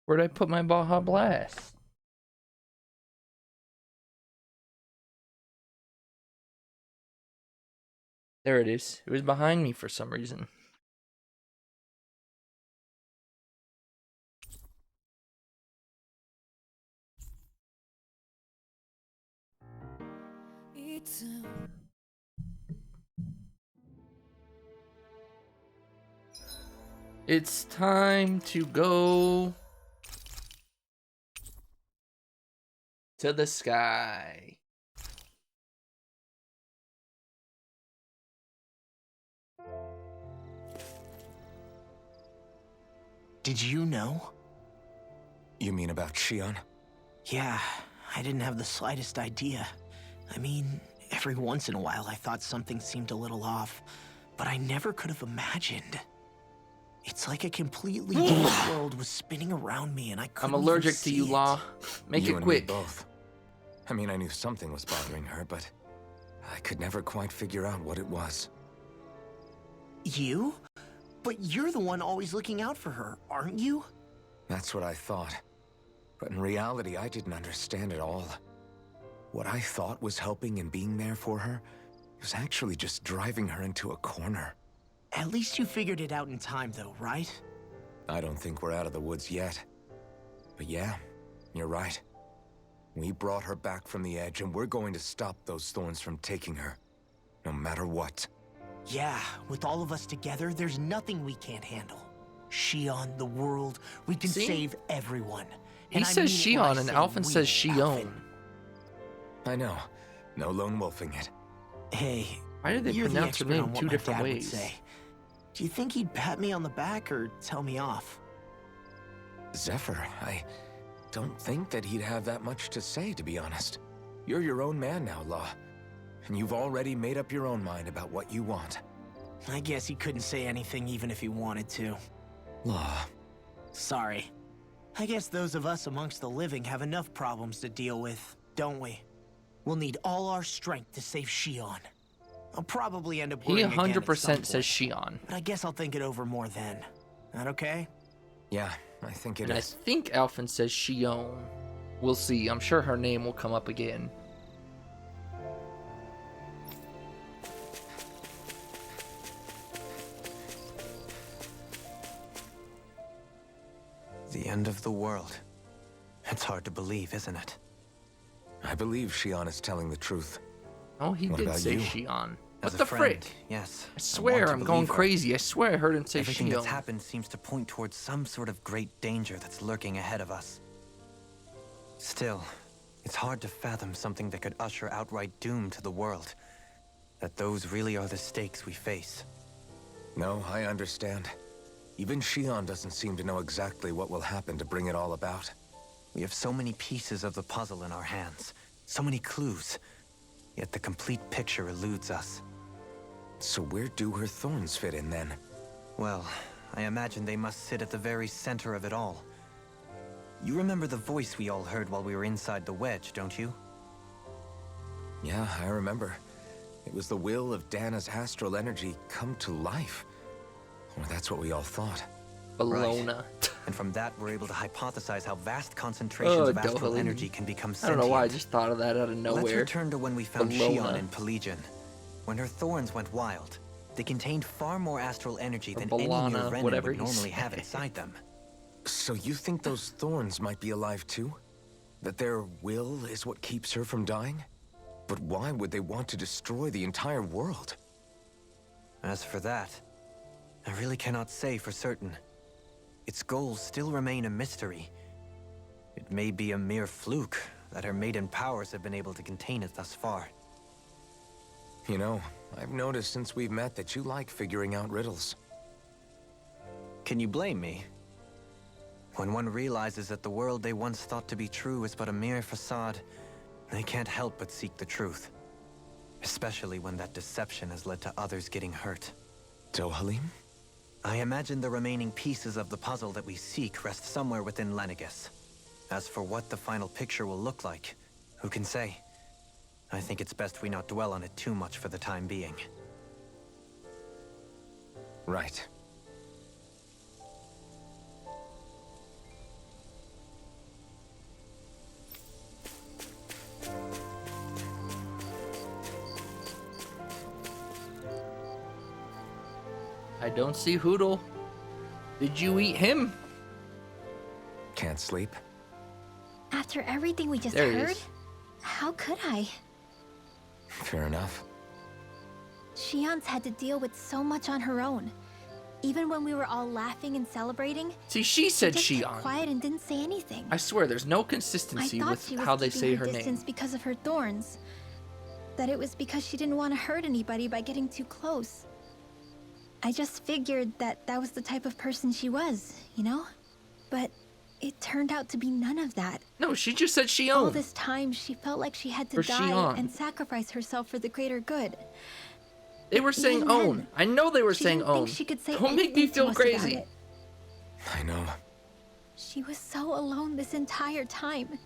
Where'd I put my Baja Blast? There it is. It was behind me for some reason. It's time to go to the sky. Did you know? You mean about Shion? Yeah, I didn't have the slightest idea. I mean, every once in a while I thought something seemed a little off, but I never could have imagined. It's like a completely different world was spinning around me and I couldn't I'm allergic to even you, see Law. Make You it and quick. Me both. I mean, I knew something was bothering her, but I could never quite figure out what it was. You? But you're the one always looking out for her, aren't you? That's what I thought. But in reality, I didn't understand it all. What I thought was helping and being there for her was actually just driving her into a corner. At least you figured it out in time though, right? I don't think we're out of the woods yet. But yeah, you're right. We brought her back from the edge, and we're going to stop those thorns from taking her. No matter what. Yeah, with all of us together, there's nothing we can't handle. Shion, the world, we can See? save everyone. He And I says mean it when I Shion and say Alphen we, says Alphen. Shion. I know. No lone wolfing it. Hey, Why did they you're the pronounce her expert name on what two my different dad would ways? say. Do you think he'd pat me on the back or tell me off? Zephyr, I don't think that he'd have that much to say, to be honest. You're your own man now, Law. And you've already made up your own mind about what you want. I guess he couldn't say anything even if he wanted to. Law. Sorry. I guess those of us amongst the living have enough problems to deal with, don't we? We'll need all our strength to save Shion. I'll probably end up He worrying again at some 100% says point, Shion. but I guess I'll think it over more then. That okay? Yeah, I think it And I is. think Alphen says Shion. We'll see. I'm sure her name will come up again. The end of the world. It's hard to believe, isn't it? I believe Shion is telling the truth. Oh, he What did about say you? Shion. As What a the friend, frick? yes. I swear I'm going her. crazy. I swear I heard him say Everything that's Shion. happened seems to point towards some sort of great danger that's lurking ahead of us. Still, it's hard to fathom something that could usher outright doom to the world. That those really are the stakes we face. No, I understand. Even Shion doesn't seem to know exactly what will happen to bring it all about. We have so many pieces of the puzzle in our hands, so many clues, yet the complete picture eludes us. So where do her thorns fit in then? Well, I imagine they must sit at the very center of it all. You remember the voice we all heard while we were inside the wedge, don't you? Yeah, I remember. It was the will of Dana's astral energy come to life. Or that's what we all thought. Bologna. And from that, we're able to hypothesize how vast concentrations of astral Dolan. energy can become I sentient. don't know why I just thought of that out of Let's nowhere. return to when we found Bologna. Shion in Pelagion. When her thorns went wild, they contained far more astral energy Or than any Bologna, New Renan whatever would he normally said. have inside them. So you think those thorns might be alive too? That their will is what keeps her from dying? But why would they want to destroy the entire world? As for that, I really cannot say for certain. Its goals still remain a mystery. It may be a mere fluke that her maiden powers have been able to contain it thus far. You know, I've noticed since we've met that you like figuring out riddles. Can you blame me? When one realizes that the world they once thought to be true is but a mere facade, they can't help but seek the truth. Especially when that deception has led to others getting hurt. Dohalim? I imagine the remaining pieces of the puzzle that we seek rest somewhere within Lenegis. As for what the final picture will look like, who can say? I think it's best we not dwell on it too much for the time being. Right. don't see Hootle. Did you eat him? Can't sleep? After everything we just There he heard, is. how could I? Fair enough. Shion's had to deal with so much on her own. Even when we were all laughing and celebrating, See, she said just kept Shion. quiet and didn't say anything. I swear, there's no I consistency thought with she was how they keeping say her her distance name. because of her thorns. That it was because she didn't want to hurt anybody by getting too close. I just figured that that was the type of person she was, you know? But it turned out to be none of that. No, she just said All Shion. this time, she felt like she had to Or die Shion. and sacrifice herself for the greater good. They were saying Even then, own. I know they were She saying didn't think own. she could say Don't make me anything to feel us about crazy. it. I know. She was so alone this entire time.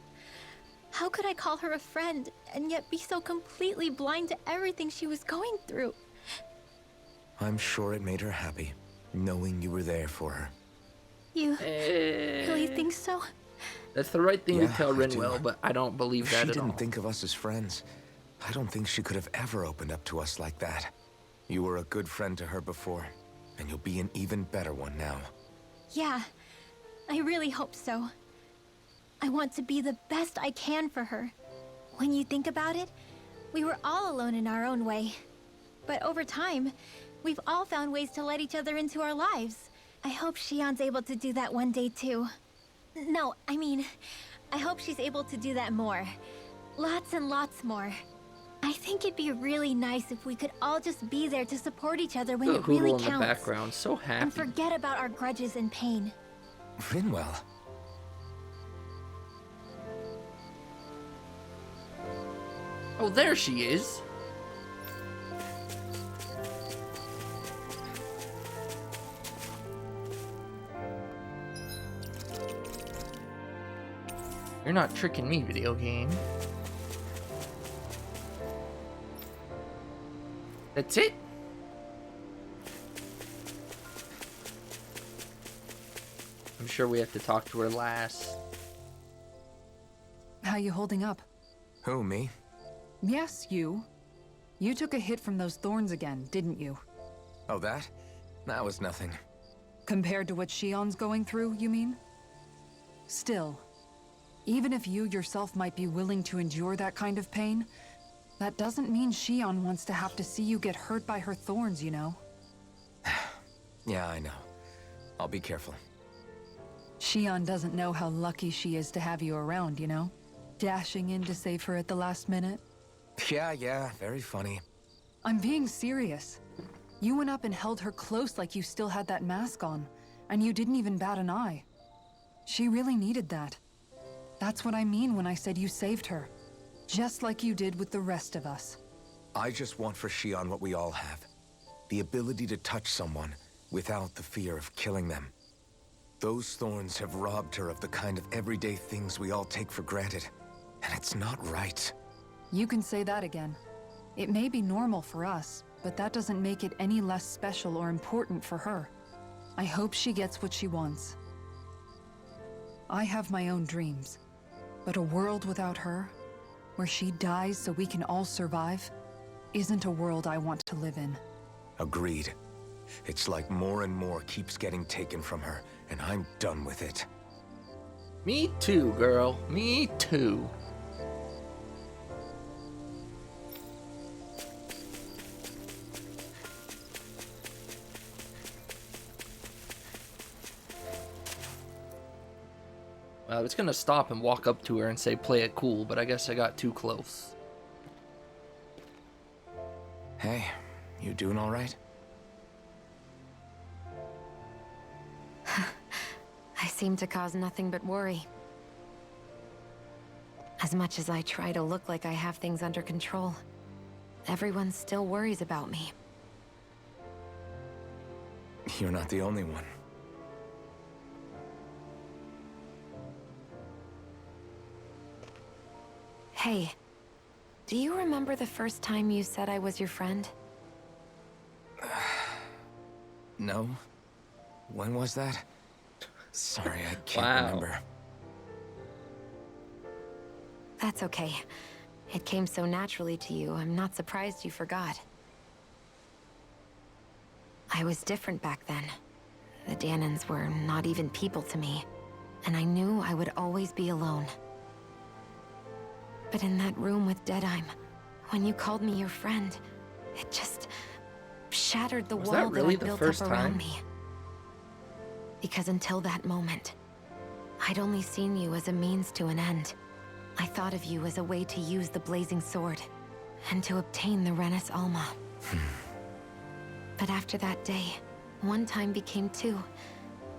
How could I call her a friend and yet be so completely blind to everything she was going through? I'm sure it made her happy, knowing you were there for her. You really think so? That's the right thing to Yeah, tell I do. Rinwell, but I don't believe If that she at all. didn't think of us as friends, I don't think she could have ever opened up to us like that. You were a good friend to her before, and you'll be an even better one now. Yeah, I really hope so. I want to be the best I can for her. When you think about it, we were all alone in our own way. But over time, we've all found ways to let each other into our lives. I hope Shion's able to do that one day too. No, I mean, I hope she's able to do that more. Lots and lots more. I think it'd be really nice if we could all just be there to support each other when The it really Hootle in the counts. background, so And happy. forget about our grudges and pain. Rinwell. Oh, there she is. You're not tricking me, video game. That's it? I'm sure we have to talk to her last. How you holding up? Who, me? Yes, you. You took a hit from those thorns again, didn't you? Oh, that? That was nothing. Compared to what Shion's going through, you mean? Still, even if you yourself might be willing to endure that kind of pain, that doesn't mean Shion wants to have to see you get hurt by her thorns, you know? Yeah, I know. I'll be careful. Shion doesn't know how lucky she is to have you around, you know? Dashing in to save her at the last minute. Yeah, very funny. I'm being serious. You went up and held her close like you still had that mask on, and you didn't even bat an eye. She really needed that. That's what I mean when I said you saved her. Just like you did with the rest of us. I just want for Shion what we all have. The ability to touch someone without the fear of killing them. Those thorns have robbed her of the kind of everyday things we all take for granted. And it's not right. You can say that again. It may be normal for us, but that doesn't make it any less special or important for her. I hope she gets what she wants. I have my own dreams, but a world without her, where she dies so we can all survive, isn't a world I want to live in. Agreed. It's like more and more keeps getting taken from her, and I'm done with it. Me too, girl. Me too. I was gonna stop and walk up to her and say play it cool, but I guess I got too close. Hey, you doing all right? I seem to cause nothing but worry. As much as I try to look like I have things under control, everyone still worries about me. You're not the only one. Hey, do you remember the first time you said I was your friend? No? When was that? Sorry, I can't Wow. remember. That's okay. It came so naturally to you, I'm not surprised you forgot. I was different back then. The Danans were not even people to me, and I knew I would always be alone. But in that room with Deadheim, when you called me your friend, it just shattered the Was wall that really that I the built first up around time? me. Because until that moment, I'd only seen you as a means to an end. I thought of you as a way to use the blazing sword, and to obtain the Renis Alma. But after that day, one time became two,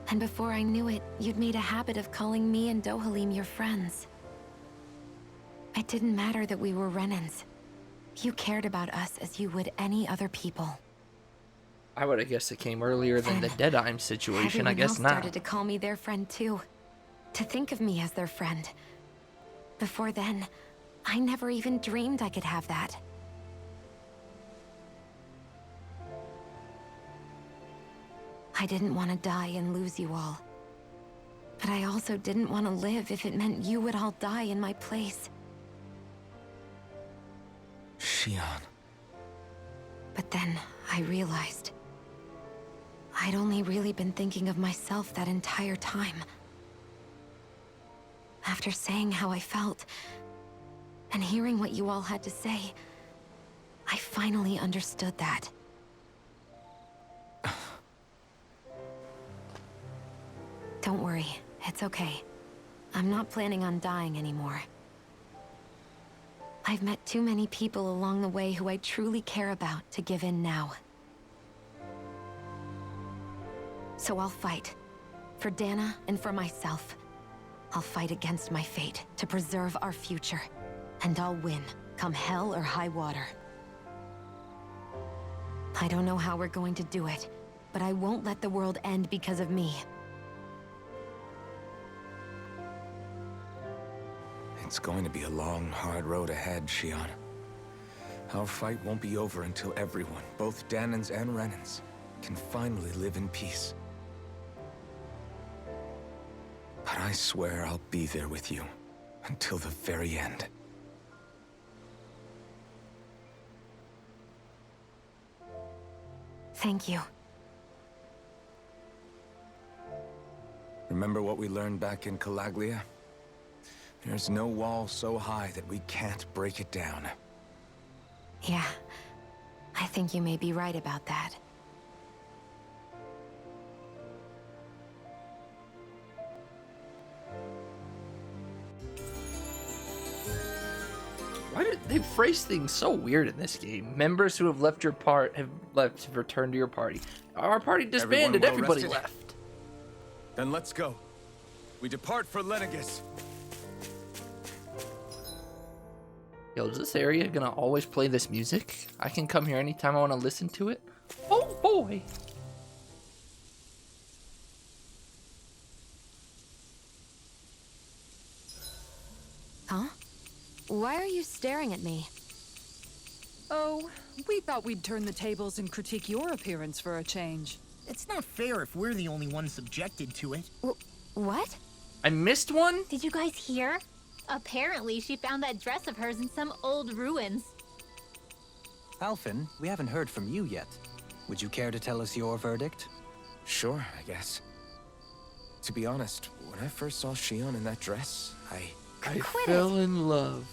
and before I knew it, you'd made a habit of calling me and Dohalim your friends. It didn't matter that we were Renans. You cared about us as you would any other people. I would have guessed it came earlier than the Deadheim situation. I Everyone guess else not. started to call me their friend too. To think of me as their friend. Before then, I never even dreamed I could have that. I didn't want to die and lose you all. But I also didn't want to live if it meant you would all die in my place. Shion. But then I realized I'd only really been thinking of myself that entire time. After saying how I felt, and hearing what you all had to say, I finally understood that. Don't worry, it's okay. I'm not planning on dying anymore. I've met too many people along the way who I truly care about to give in now. So I'll fight. For Dana and for myself. I'll fight against my fate to preserve our future. And I'll win, come hell or high water. I don't know how we're going to do it, but I won't let the world end because of me. It's going to be a long, hard road ahead, Shion. Our fight won't be over until everyone, both Danans and Renans, can finally live in peace. But I swear I'll be there with you until the very end. Thank you. Remember what we learned back in Calaglia? There's no wall so high that we can't break it down. Yeah, I think you may be right about that. Why did they phrase things so weird in this game? Members who have left have returned to your party. Our party disbanded. well Everybody rested? left. Then let's go. We depart for Lenegis. Yo, is this area gonna always play this music? I can come here anytime I want to listen to it. Oh boy. Huh? Why are you staring at me? Oh, we thought we'd turn the tables and critique your appearance for a change. It's not fair if we're the only ones subjected to it. What? I missed one? Did you guys hear? Apparently, she found that dress of hers in some old ruins. Alphen, we haven't heard from you yet. Would you care to tell us your verdict? Sure, I guess. To be honest, when I first saw Shion in that dress, I fell in love.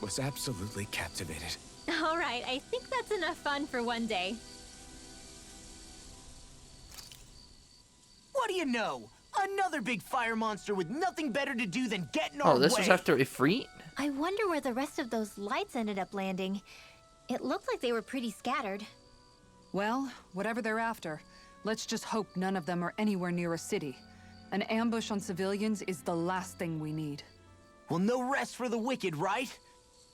was absolutely captivated. All right, I think that's enough fun for one day. What do you know? Another big fire monster with nothing better to do than get in our way. Oh, this was after Ifrit? I wonder where the rest of those lights ended up landing. It looked like they were pretty scattered. Well, whatever they're after, let's just hope none of them are anywhere near a city. An ambush on civilians is the last thing we need. Well, no rest for the wicked, right?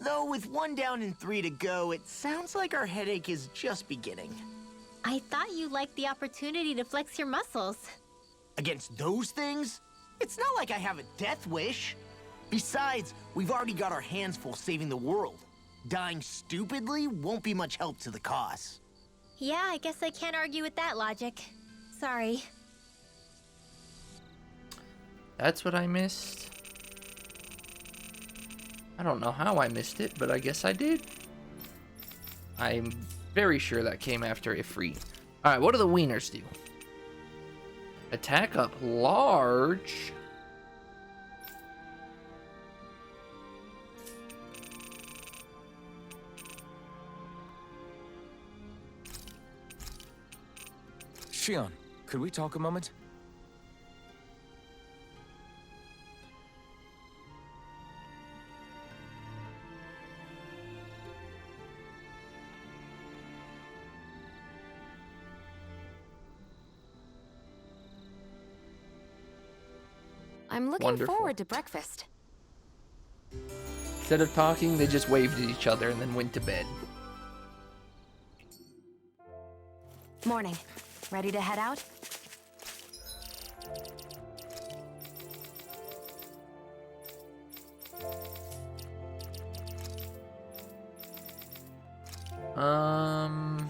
Though with 1 down and 3 to go, it sounds like our headache is just beginning. I thought you liked the opportunity to flex your muscles. Against those things? It's not like I have a death wish. Besides, we've already got our hands full saving the world. Dying stupidly won't be much help to the cause. Yeah, I guess I can't argue with that logic. Sorry. That's what I missed. I don't know how I missed it, but I guess I did. I'm very sure that came after Ifrit. Alright, what do the wieners do? Attack up large. Shion, could we talk a moment? I'm looking Wonderful. forward to breakfast. Instead of talking, they just waved at each other and then went to bed. Morning. Ready to head out? Um...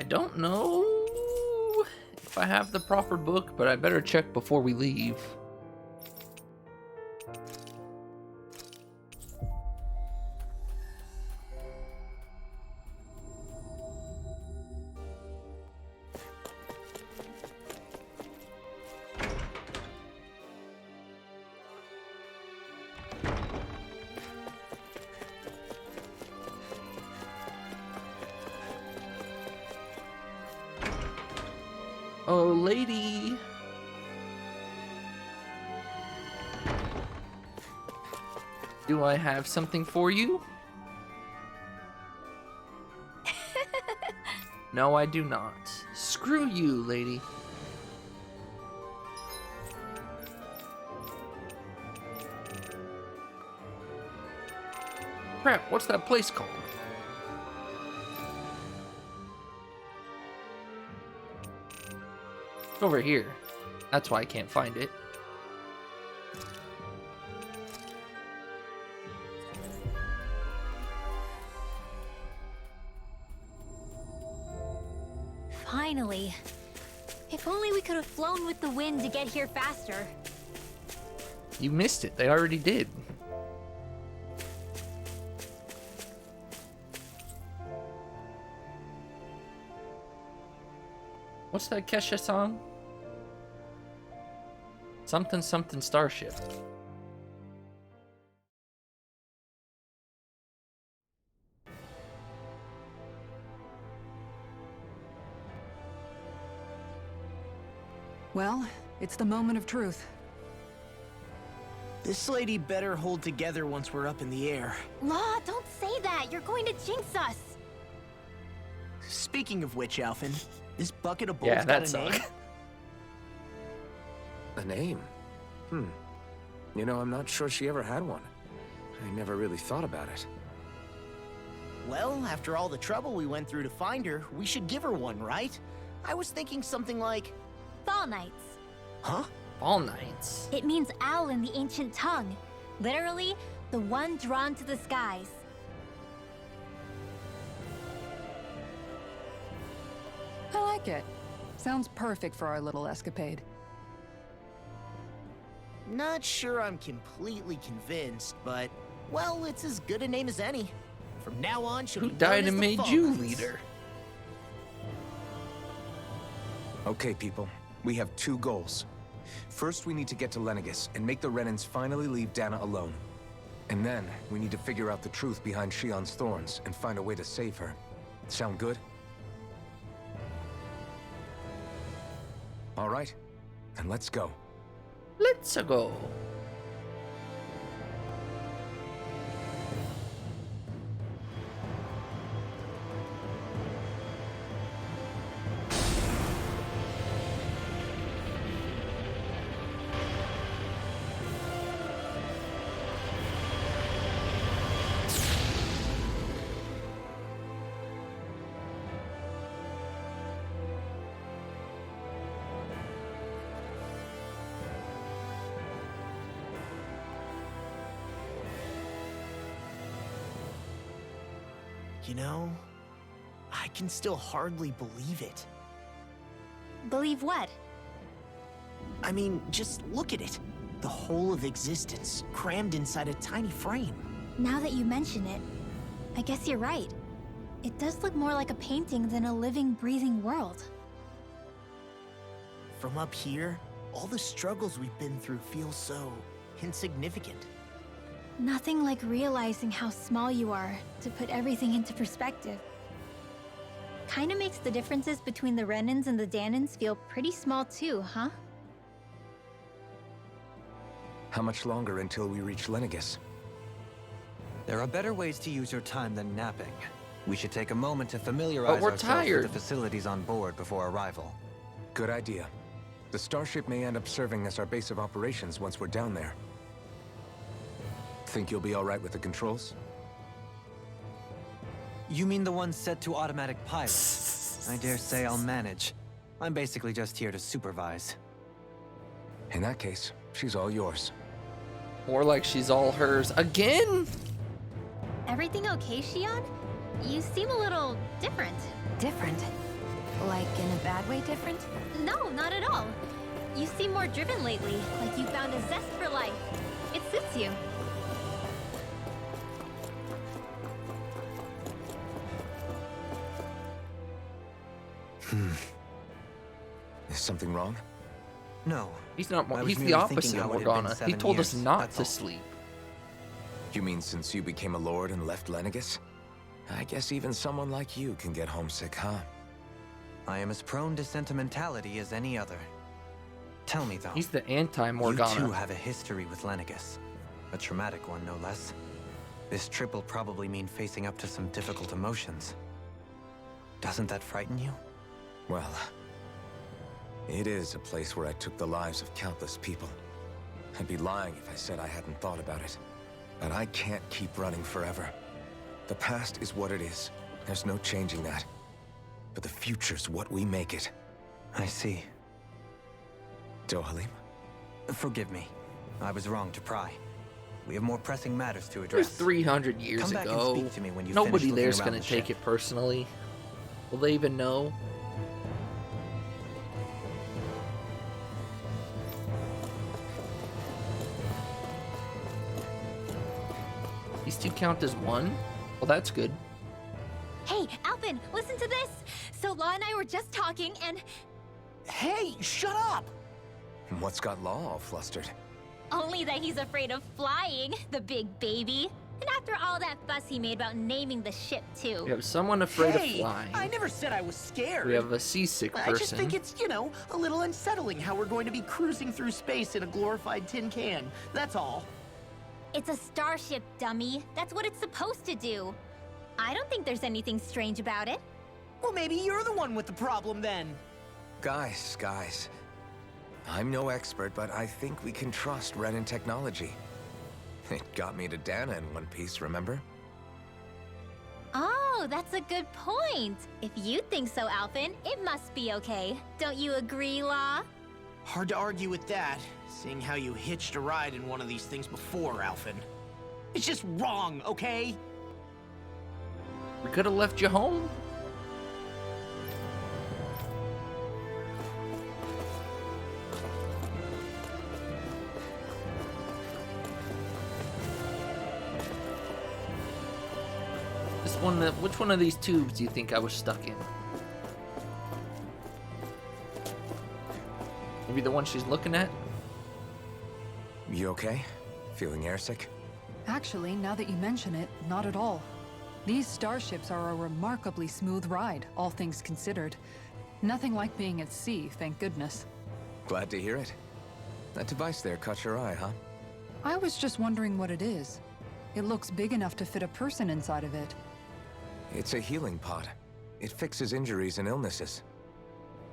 I don't know if I have the proper book, but I better check before we leave. Oh, lady. Do I have something for you? No, I do not. Screw you, lady. Crap, what's that place called? It's over here. That's why I can't find it. Finally. If only we could have flown with the wind to get here faster. You missed it. They already did. What's that Kesha song? Something something Starship. Well, it's the moment of truth. This lady better hold together once we're up in the air. Law, don't say that. You're going to jinx us. Speaking of which, Alphen, this bucket of bolts Yeah, got that a name? sucked. A name? You know, I'm not sure she ever had one. I never really thought about it. Well, after all the trouble we went through to find her, we should give her one, right? I was thinking something like... Fall Knights. Huh? All nights. It means owl in the ancient tongue. Literally, the one drawn to the skies. I like it. Sounds perfect for our little escapade. Not sure I'm completely convinced, but... Well, it's as good a name as any. From now on, she'll Who be known died as and the made Fall you Knights. leader? Okay, people. We have two goals. First, we need to get to Lenegis and make the Renans finally leave Dana alone. And then, we need to figure out the truth behind Shion's thorns and find a way to save her. Sound good? All right, then let's go. Let's go. You know, I can still hardly believe it. Believe what? I mean, just look at it. The whole of existence, crammed inside a tiny frame. Now that you mention it, I guess you're right. It does look more like a painting than a living, breathing world. From up here, all the struggles we've been through feel so insignificant. Nothing like realizing how small you are to put everything into perspective. Kinda makes the differences between the Renans and the Danans feel pretty small too, huh? How much longer until we reach Lenegis? There are better ways to use your time than napping. We should take a moment to familiarize we're ourselves tired. with the facilities on board before arrival. Good idea. The starship may end up serving as our base of operations once we're down there. Think you'll be all right with the controls? You mean the one set to automatic pilot? I dare say I'll manage. I'm basically just here to supervise. In that case, she's all yours. More like she's all hers again. Everything okay, Shion? You seem a little different. Different? Like in a bad way different? No, not at all. You seem more driven lately, like you found a zest for life. It suits you. Is something wrong? No. He's not. I was He's the merely opposite thinking of how it had been Morgana. He 7 told us years, not that's to all. sleep. You mean since you became a lord and left Lenegis? I guess even someone like you can get homesick, huh? I am as prone to sentimentality as any other. Tell me though, He's the anti you too Morgana. have a history with Lenegis. A traumatic one, no less. This trip will probably mean facing up to some difficult emotions. Doesn't that frighten you? Well, it is a place where I took the lives of countless people. I'd be lying if I said I hadn't thought about it. But I can't keep running forever. The past is what it is. There's no changing that. But the future's what we make it. I see. Dohalim? Forgive me. I was wrong to pry. We have more pressing matters to It was address. 300 years Come back and ago. speak to me when you Nobody finish looking there's around gonna the take ship. it personally. Will they even know? These two count as one? Well, that's good. Hey, Alphen, listen to this! So Law and I were just talking and... Hey, shut up! What's got Law all flustered? Only that he's afraid of flying, the big baby. And after all that fuss he made about naming the ship, too. We have someone afraid of Hey, flying. I never said I was scared. We have a seasick I just think person. it's, you know, a little unsettling how we're going to be cruising through space in a glorified tin can. That's all. It's a starship, dummy. That's what it's supposed to do. I don't think there's anything strange about it. Well, maybe you're the one with the problem then. Guys. I'm no expert, but I think we can trust Renan technology. It got me to Dana in one piece, remember? Oh, that's a good point. If you think so, Alphen, it must be okay. Don't you agree, Law? Hard to argue with that, seeing how you hitched a ride in one of these things before, Alphen. It's just wrong, okay? We could have left you home. Which one of these tubes do you think I was stuck in? Maybe the one she's looking at? You okay? Feeling airsick? Actually, now that you mention it, not at all. These starships are a remarkably smooth ride, all things considered. Nothing like being at sea, thank goodness. Glad to hear it. That device there caught your eye, huh? I was just wondering what it is. It looks big enough to fit a person inside of it. It's a healing pod. It fixes injuries and illnesses.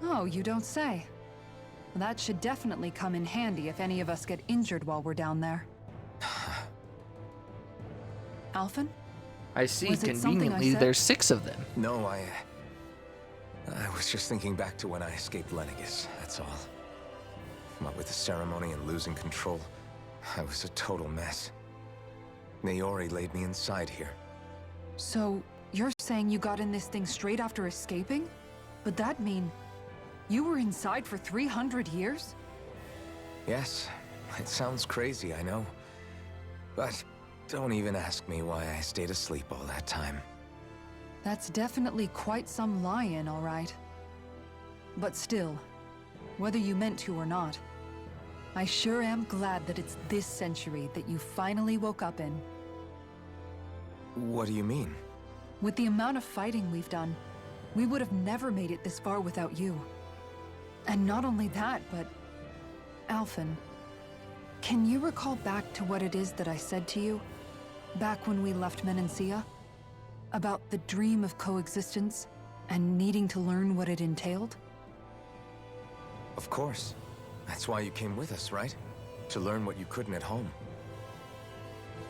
Oh, you don't say. That should definitely come in handy if any of us get injured while we're down there. Alphen? I see. Was it something I Conveniently, said? there's 6 of them. No, I was just thinking back to when I escaped Lenegis, that's all. What with the ceremony and losing control, I was a total mess. Naori laid me inside here. So, You're saying you got in this thing straight after escaping? But that'd mean you were inside for 300 years? Yes, it sounds crazy, I know. But don't even ask me why I stayed asleep all that time. That's definitely quite some lie-in, all right. But still, whether you meant to or not, I sure am glad that it's this century that you finally woke up in. What do you mean? With the amount of fighting we've done, we would have never made it this far without you. And not only that, but... Alphen, can you recall back to what it is that I said to you? Back when we left Menancia? About the dream of coexistence, and needing to learn what it entailed? Of course. That's why you came with us, right? To learn what you couldn't at home.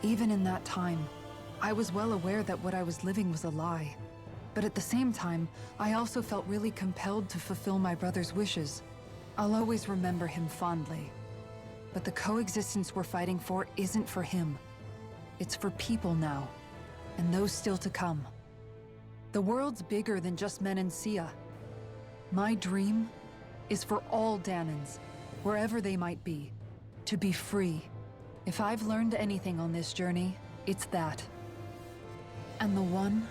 Even in that time, I was well aware that what I was living was a lie. But at the same time, I also felt really compelled to fulfill my brother's wishes. I'll always remember him fondly. But the coexistence we're fighting for isn't for him. It's for people now, and those still to come. The world's bigger than just Menancia. My dream is for all Dahnans, wherever they might be, to be free. If I've learned anything on this journey, it's that. And the one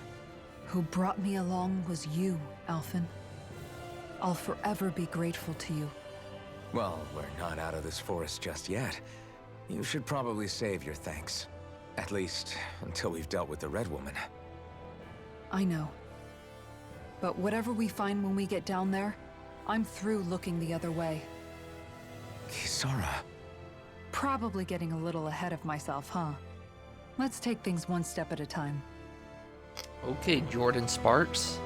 who brought me along was you, Alphen. I'll forever be grateful to you. Well, we're not out of this forest just yet. You should probably save your thanks. At least, until we've dealt with the Red Woman. I know. But whatever we find when we get down there, I'm through looking the other way. Kisara. Probably getting a little ahead of myself, huh? Let's take things one step at a time. Okay, Jordan Sparks.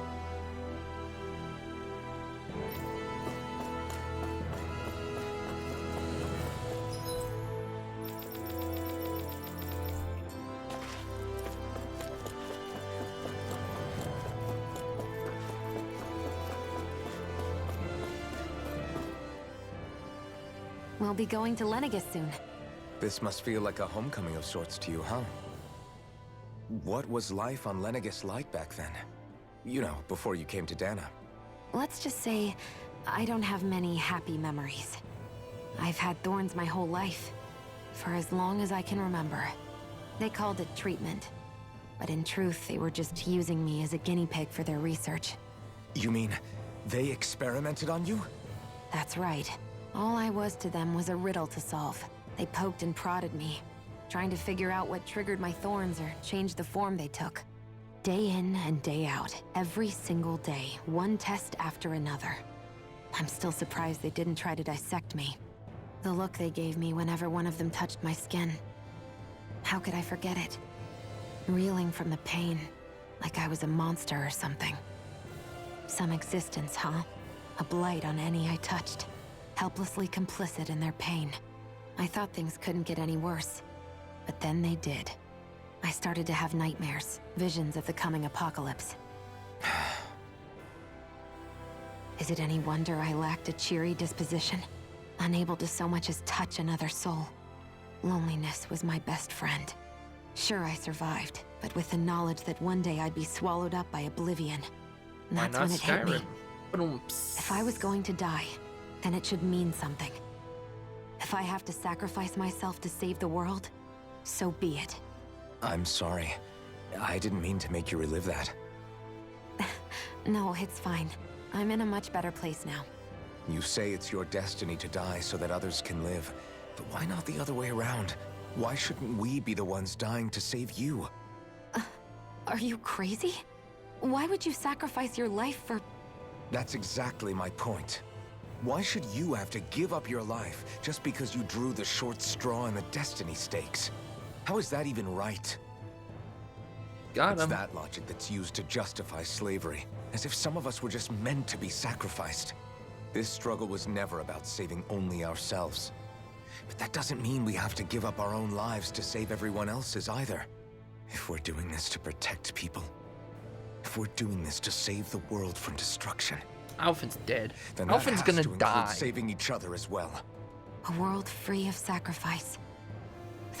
We'll be going to Lenegis soon. This must feel like a homecoming of sorts to you, huh? What was life on Lenegis like back then? You know, before you came to Dahna. Let's just say, I don't have many happy memories. I've had thorns my whole life, for as long as I can remember. They called it treatment, but in truth, they were just using me as a guinea pig for their research. You mean, they experimented on you? That's right. All I was to them was a riddle to solve. They poked and prodded me, trying to figure out what triggered my thorns or changed the form they took. Day in and day out, every single day, one test after another. I'm still surprised they didn't try to dissect me. The look they gave me whenever one of them touched my skin. How could I forget it? Reeling from the pain, like I was a monster or something. Some existence, huh? A blight on any I touched. Helplessly complicit in their pain. I thought things couldn't get any worse, but then they did. I started to have nightmares, visions of the coming apocalypse. Is it any wonder I lacked a cheery disposition? Unable to so much as touch another soul. Loneliness was my best friend. Sure, I survived, but with the knowledge that one day I'd be swallowed up by oblivion. And Why that's not when it hit me. Skyrim? Ba-dum-ps. If I was going to die, then it should mean something. If I have to sacrifice myself to save the world, so be it. I'm sorry. I didn't mean to make you relive that. No, it's fine. I'm in a much better place now. You say it's your destiny to die so that others can live. But why not the other way around? Why shouldn't we be the ones dying to save you? Are you crazy? Why would you sacrifice your life for... That's exactly my point. Why should you have to give up your life just because you drew the short straw in the destiny stakes? How is that even right? Got It's him. that logic that's used to justify slavery, as if some of us were just meant to be sacrificed. This struggle was never about saving only ourselves. But that doesn't mean we have to give up our own lives to save everyone else's either. If we're doing this to protect people, if we're doing this to save the world from destruction, Alphen's dead. then that Alphen's has gonna to include die. saving each other as well. A world free of sacrifice.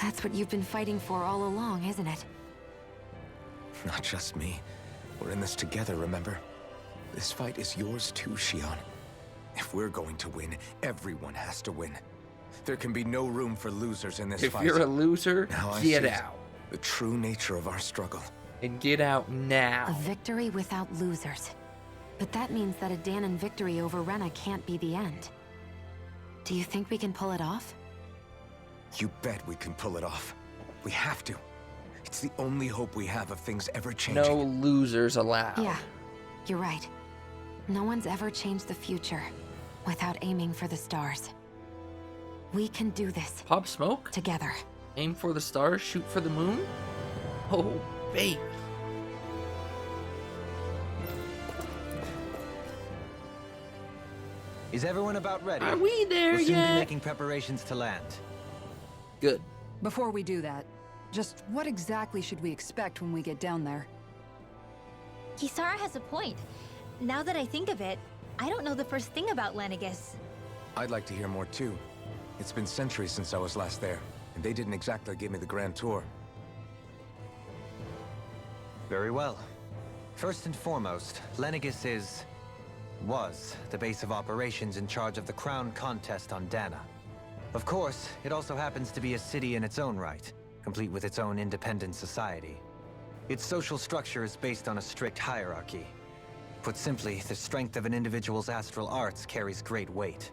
That's what you've been fighting for all along, isn't it? Not just me. We're in this together, remember? This fight is yours too, Shion. If we're going to win, everyone has to win. There can be no room for losers in this If fight. you're a loser, Now I get see out. the true nature of our struggle. And get out A now. victory without losers. But that means that a Danon victory over Rena can't be the end. Do you think we can pull it off? You bet we can pull it off. We have to. It's the only hope we have of things ever changing. No losers allowed. Yeah, you're right. No one's ever changed the future without aiming for the stars. We can do this Pop Smoke? together. Aim for the stars, shoot for the moon? Oh, baby. Is everyone about ready? Are we there We'll soon be yet? making preparations to land. Good. Before we do that, just what exactly should we expect when we get down there? Kisara has a point. Now that I think of it, I don't know the first thing about Lenegis. I'd like to hear more too. It's been centuries since I was last there, and they didn't exactly give me the grand tour. Very well. First and foremost, Lenegis was the base of operations in charge of the crown contest on Dana. Of course, it also happens to be a city in its own right, complete with its own independent society. Its social structure is based on a strict hierarchy. Put simply, the strength of an individual's astral arts carries great weight.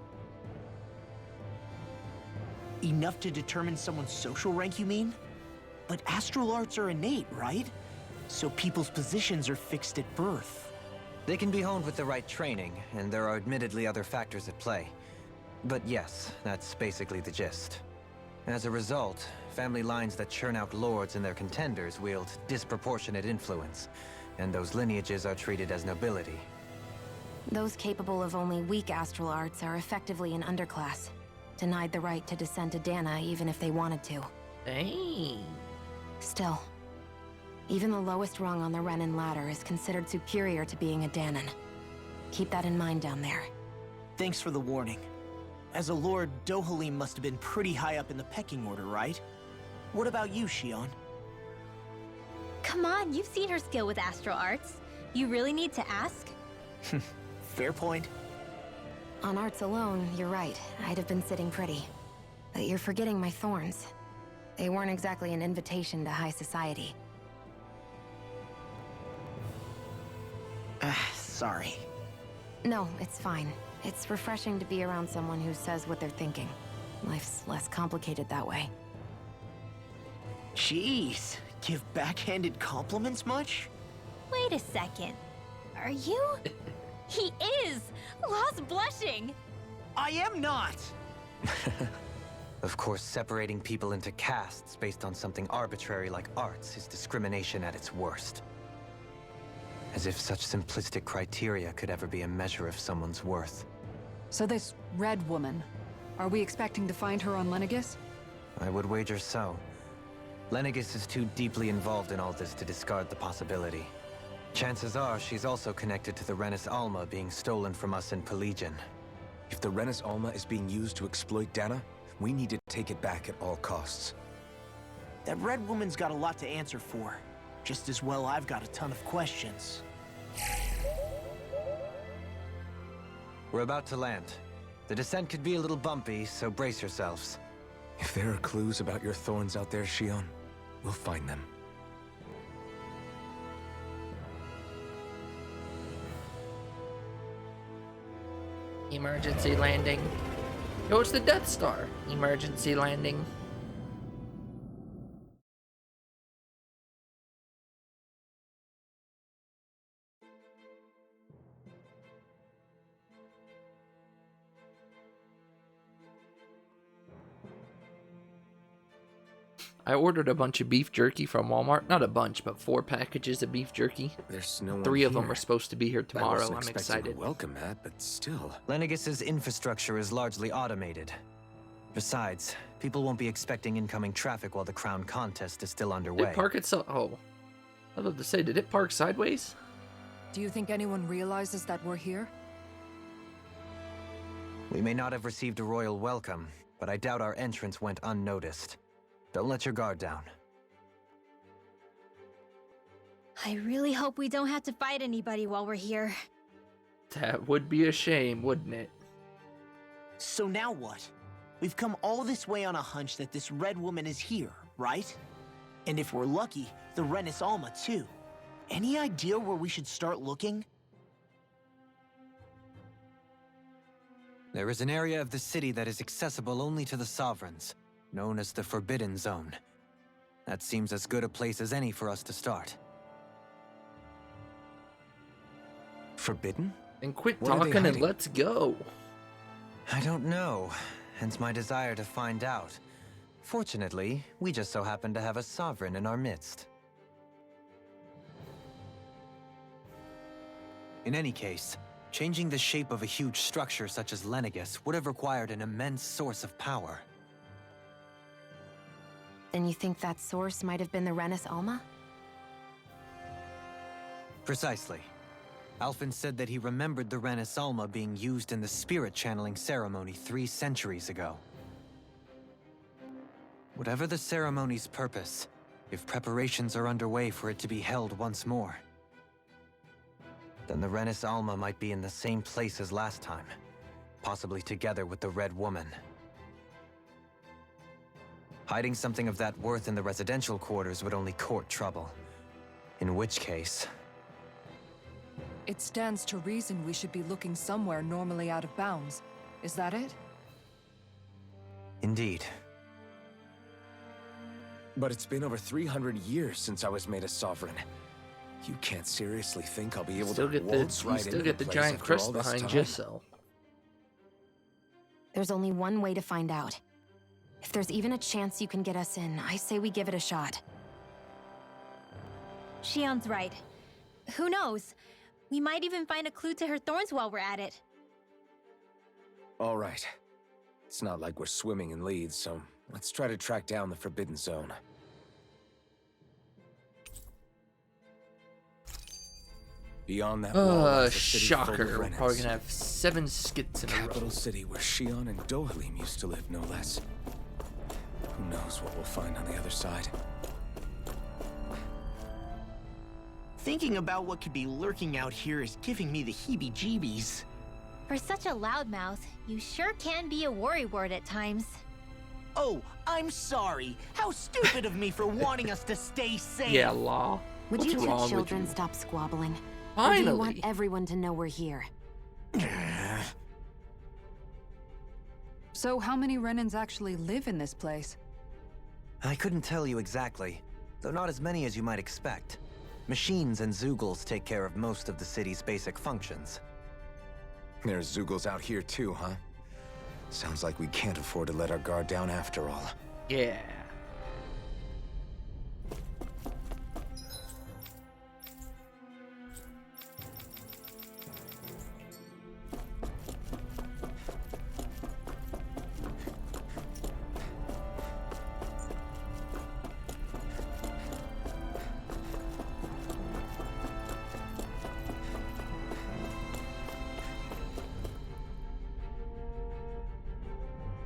Enough to determine someone's social rank, you mean? But astral arts are innate, right? So people's positions are fixed at birth. They can be honed with the right training, and there are admittedly other factors at play. But yes, that's basically the gist. As a result, family lines that churn out lords and their contenders wield disproportionate influence, and those lineages are treated as nobility. Those capable of only weak astral arts are effectively an underclass, denied the right to descend to Dana even if they wanted to. Dang. Still, even the lowest rung on the Renan ladder is considered superior to being a Danon. Keep that in mind down there. Thanks for the warning. As a lord, Dohalim must have been pretty high up in the pecking order, right? What about you, Shion? Come on, you've seen her skill with astral arts. You really need to ask? Fair point. On arts alone, you're right. I'd have been sitting pretty. But you're forgetting my thorns. They weren't exactly an invitation to high society. Sorry. No, it's fine. It's refreshing to be around someone who says what they're thinking. Life's less complicated that way. Jeez, give backhanded compliments much? Wait a second. Are you? He is! Lost blushing! I am not! Of course, separating people into castes based on something arbitrary like arts is discrimination at its worst. As if such simplistic criteria could ever be a measure of someone's worth. So this red woman, are we expecting to find her on Lenegis? I would wager so. Lenegis is too deeply involved in all this to discard the possibility. Chances are she's also connected to the Renis Alma being stolen from us in Pelegion. If the Renis Alma is being used to exploit Dana, we need to take it back at all costs. That red woman's got a lot to answer for. Just as well I've got a ton of questions. We're about to land. The descent could be a little bumpy, so brace yourselves. If there are clues about your thorns out there, Shion, we'll find them. Emergency landing. Oh, it's the Death Star. Emergency landing. I ordered a bunch of beef jerky from Walmart. Not a bunch, but 4 packages of beef jerky. There's no one 3 of them here. are supposed to be here I tomorrow. wasn't I'm expecting excited. to welcome that, but still. Lenegis's infrastructure is largely automated. Besides, people won't be expecting incoming traffic while the crown contest is still Did underway. it park itself? Oh. I was about to say, did it park sideways? Do you think anyone realizes that we're here? We may not have received a royal welcome, but I doubt our entrance went unnoticed. Don't let your guard down. I really hope we don't have to fight anybody while we're here. That would be a shame, wouldn't it? So now what? We've come all this way on a hunch that this red woman is here, right? And if we're lucky, the Renis Alma too. Any idea where we should start looking? There is an area of the city that is accessible only to the Sovereigns, known as the Forbidden Zone. That seems as good a place as any for us to start. Forbidden? And quit What are they talking and hiding? let's go. I don't know, hence my desire to find out. Fortunately, we just so happen to have a Sovereign in our midst. In any case, changing the shape of a huge structure such as Lenegis would have required an immense source of power. Then you think that source might have been the Renis Alma? Precisely. Alphen said that he remembered the Renis Alma being used in the spirit channeling ceremony 3 centuries ago. Whatever the ceremony's purpose, if preparations are underway for it to be held once more, then the Renis Alma might be in the same place as last time, possibly together with the Red Woman. Hiding something of that worth in the residential quarters would only court trouble. In which case... It stands to reason we should be looking somewhere normally out of bounds. Is that it? Indeed. But it's been over 300 years since I was made a sovereign. You can't seriously think I'll be able Still to get waltz you right still into get the place giant after crest all this behind time? you, so. There's only one way to find out. If there's even a chance you can get us in, I say we give it a shot. Shion's right. Who knows? We might even find a clue to her thorns while we're at it. All right. It's not like we're swimming in leads, so let's try to track down the Forbidden Zone. Beyond that wall lies a city full of Shocker. We're Renans. probably gonna have 7 skits in a row. Capital city where Shion and Dohalim used to live, no less. Who knows what we'll find on the other side? Thinking about what could be lurking out here is giving me the heebie-jeebies. For such a loudmouth, you sure can be a worrywart at times. Oh, I'm sorry. How stupid of me for wanting us to stay safe. Yeah, Law. Would What's you two wrong with children you? stop squabbling? Or do you want Finally. everyone to know we're here? So how many Renans actually live in this place? I couldn't tell you exactly, though not as many as you might expect. Machines and Zeugles take care of most of the city's basic functions. There's Zeugles out here too, huh? Sounds like we can't afford to let our guard down after all. Yeah.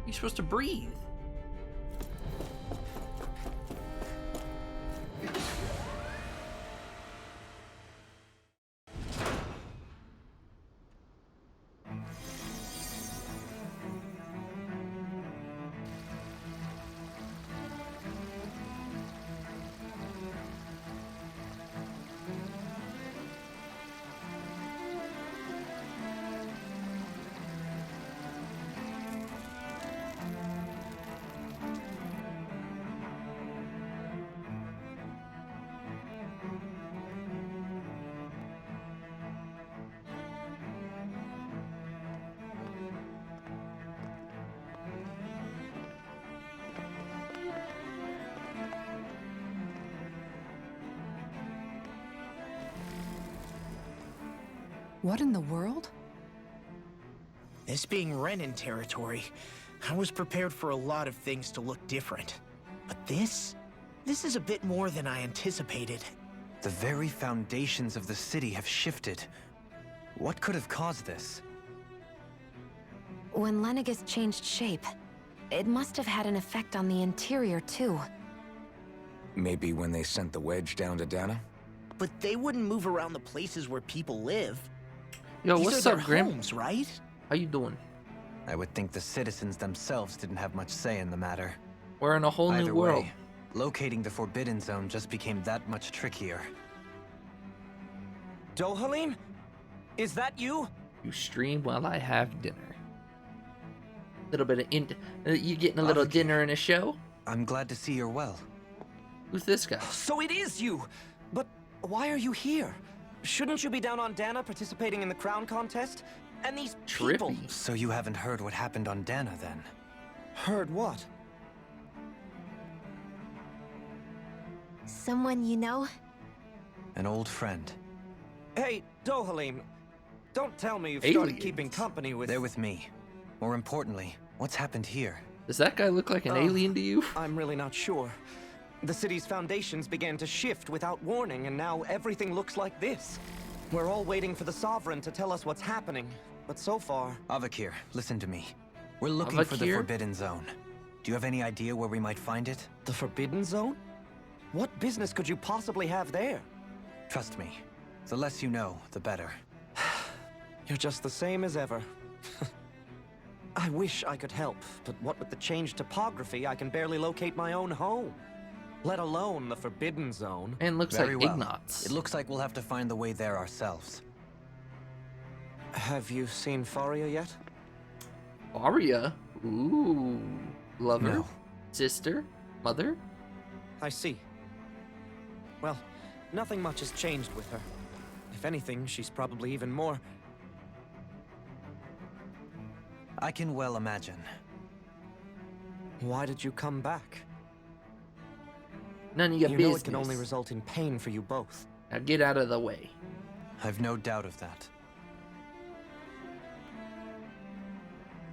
You're supposed to breathe. What in the world? This being Renan territory, I was prepared for a lot of things to look different. But this is a bit more than I anticipated. The very foundations of the city have shifted. What could have caused this? When Lenegis changed shape, it must have had an effect on the interior too. Maybe when they sent the wedge down to Dana? but they wouldn't move around the places where people live. Yo, These what's are up, their Grim? homes, right? How you doing? I would think the citizens themselves didn't have much say in the matter. We're in a whole Either new world. way, locating the Forbidden Zone just became that much trickier. Dohalim? Is that you? You stream while I have dinner. Little bit of you getting a little Avakir. dinner and a show? I'm glad to see you're well. Who's this guy? So it is you! But why are you here? Shouldn't you be down on Dana participating in the crown contest? And these people... Trippy. So you haven't heard what happened on Dana then? Heard what? Someone you know? An old friend. Hey, Dohalim, don't tell me you've started Aliens. keeping company with... They're with me. More importantly, what's happened here? Does that guy look like an alien to you? I'm really not sure. The city's foundations began to shift without warning, and now everything looks like this. We're all waiting for the Sovereign to tell us what's happening, but so far... Avakir, listen to me. We're looking for the Avakir? Forbidden Zone. Do you have any idea where we might find it? The Forbidden Zone? What business could you possibly have there? Trust me. The less you know, the better. You're just the same as ever. I wish I could help, but what with the changed topography, I can barely locate my own home. Let alone the Forbidden Zone. And looks Very like well. Ignatz. It looks like we'll have to find the way there ourselves. Have you seen Faria yet? Aria? Ooh. Lover? No. Sister? Mother? I see. Well, nothing much has changed with her. If anything, she's probably even more... I can well imagine. Why did you come back? None of your You business. know it can only result in pain for you both. Now get out of the way. I've no doubt of that.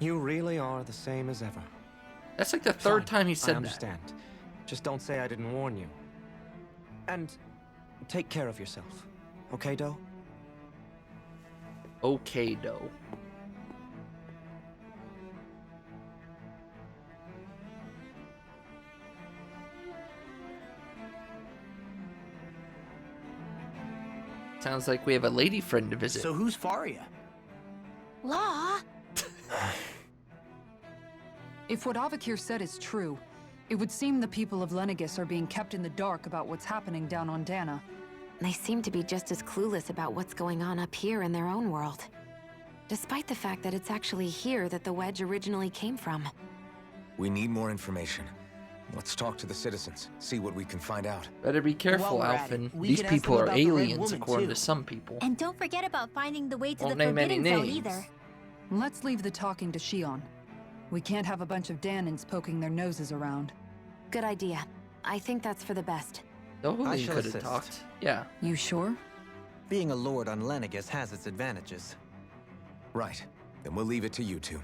You really are the same as ever. That's like the third Fine, time he I said that. understand. Just don't say I didn't warn you. And take care of yourself. Okay, Doe? Okay, though. Sounds like we have a lady friend to visit. So who's Faria? Law? If what Avakir said is true, it would seem the people of Lenegis are being kept in the dark about what's happening down on Dana. They seem to be just as clueless about what's going on up here in their own world. Despite the fact that it's actually here that the wedge originally came from. We need more information. Let's talk to the citizens, see what we can find out. Better be careful, While we're at it, Alphen. we These could ask people them are about the Red aliens, Woman, according too. to some people. And don't forget about finding the way to Won't the name any Forbidden Zone names. either. Let's leave the talking to Shion. We can't have a bunch of Danans poking their noses around. Good idea. I think that's for the best. I Dohalim shall could have assist. talked. Yeah. You sure? Being a lord on Lenegis has its advantages. Right. Then we'll leave it to you two.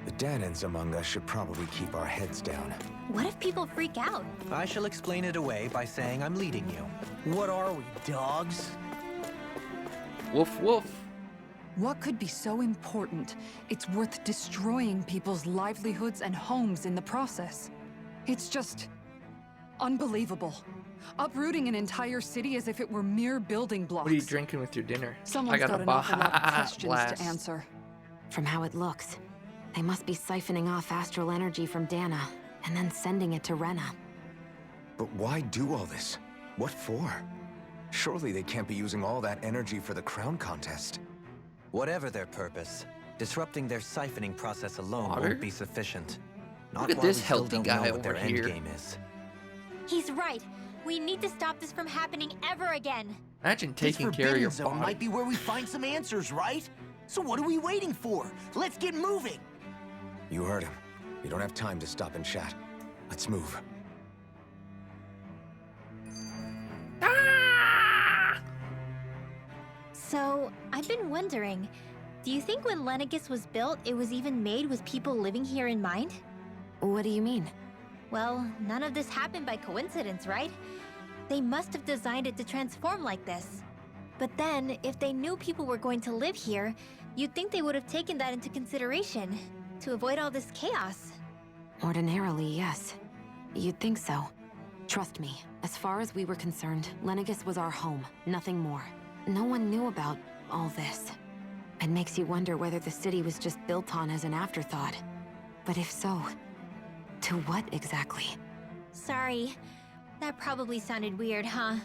The Danans among us should probably keep our heads down. What if people freak out? I shall explain it away by saying I'm leading you. What are we, dogs? Woof woof. What could be so important? It's worth destroying people's livelihoods and homes in the process. It's just unbelievable. Uprooting an entire city as if it were mere building blocks. What are you drinking with your dinner? Someone's got an awful lot of questions blast. to answer. From how it looks, they must be siphoning off astral energy from Dana, and then sending it to Rena. But why do all this? What for? Surely they can't be using all that energy for the crown contest. Whatever their purpose, disrupting their siphoning process alone Water? won't be sufficient. Not Look at while this we still healthy don't guy know what their over here. endgame is. He's right. We need to stop this from happening ever again. Imagine This taking care of your Forbidden Zone body. might be where we find some answers, right? So what are we waiting for? Let's get moving! You heard him. We don't have time to stop and chat. Let's move. So, I've been wondering, do you think when Lenegis was built, it was even made with people living here in mind? What do you mean? Well, none of this happened by coincidence, right? They must have designed it to transform like this. But then, if they knew people were going to live here, you'd think they would have taken that into consideration to avoid all this chaos. Ordinarily, yes. You'd think so. Trust me, as far as we were concerned, Lenegis was our home, nothing more. No one knew about all this. It makes you wonder whether the city was just built on as an afterthought. But if so, to what exactly? Sorry. That probably sounded weird, huh?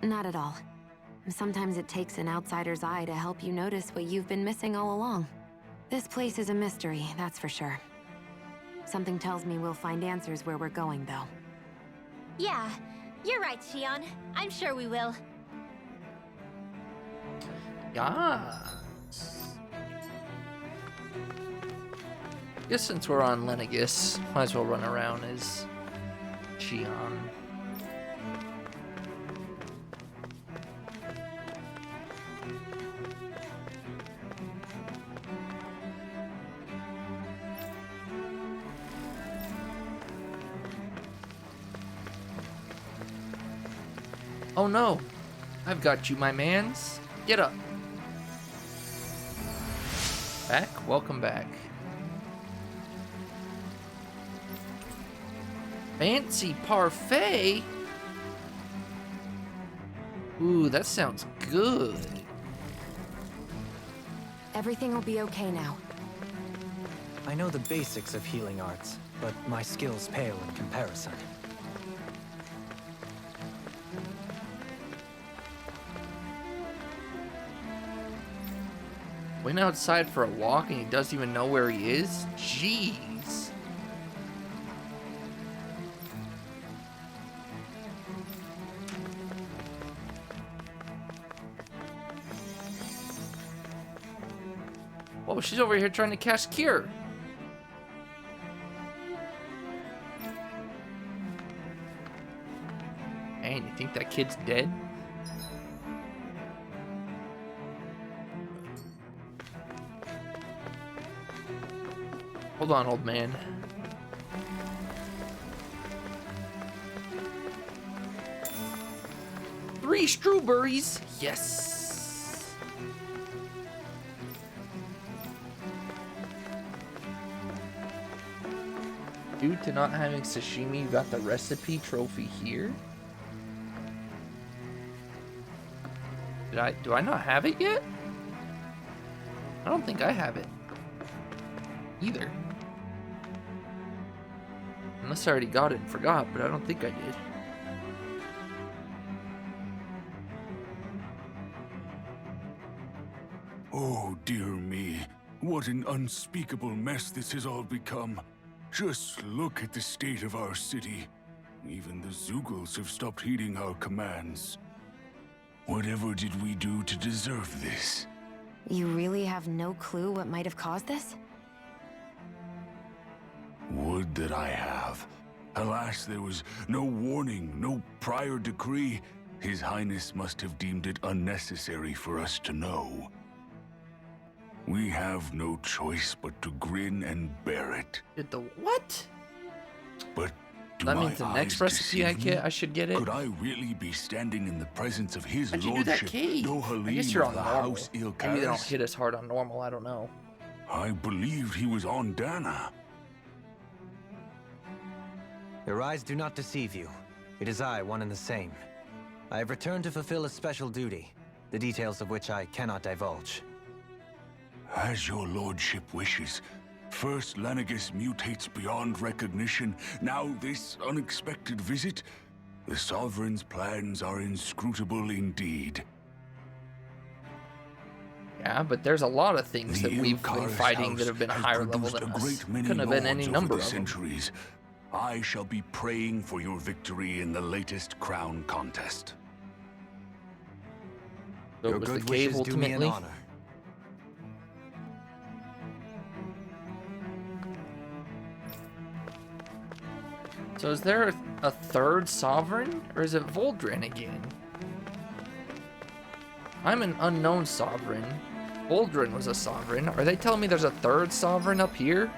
Not at all. Sometimes it takes an outsider's eye to help you notice what you've been missing all along. This place is a mystery, that's for sure. Something tells me we'll find answers where we're going, though. Yeah, you're right, Shion. I'm sure we will. Yeah. Guess since we're on Lenegis, might as well run around as Shion. Oh no! I've got you, my mans. Get up. Back? Welcome back. Fancy parfait? Ooh, that sounds good. Everything will be okay now. I know the basics of healing arts, but my skills pale in comparison. Went outside for a walk and he doesn't even know where he is? Jeez. Oh, she's over here trying to cast Cure. Man, you think that kid's dead? Hold on, old man. Three strawberries. Yes. Due to not having sashimi, you got the recipe trophy here. Do I not have it yet? I don't think I have it either. Unless I already got it and forgot, but I don't think I did. Oh, dear me. What an unspeakable mess this has all become. Just look at the state of our city. Even the Zeugles have stopped heeding our commands. Whatever did we do to deserve this? You really have no clue what might have caused this? Would that I have. Alas, there was no warning, no prior decree. His Highness must have deemed it unnecessary for us to know. We have no choice but to grin and bear it. Did the what? But do That my means the next eyes recipe I deceive get, me? I should get it. Could I really be standing in the presence of his How'd you do that lordship, cave? I Dohalim guess you're on of the normal. House Maybe they don't Ilkaris? hit us hard on normal. I don't know. I believed he was on Dana. Your eyes do not deceive you. It is I, one and the same. I have returned to fulfill a special duty, the details of which I cannot divulge. As your lordship wishes. First Lenegis mutates beyond recognition, now this unexpected visit. The Sovereign's plans are inscrutable indeed. Yeah, but there's a lot of things The that we've been Ilkaris fighting House that have been has higher level produced than a us. great many Couldn't have been any lords number over the of them. centuries. I shall be praying for your victory in the latest crown contest. So Your it was the good cave wishes do me an ultimately. honor. So is there a third sovereign, or is it Voldrin again? I'm an unknown sovereign. Voldrin was a sovereign. Are they telling me there's a third sovereign up here?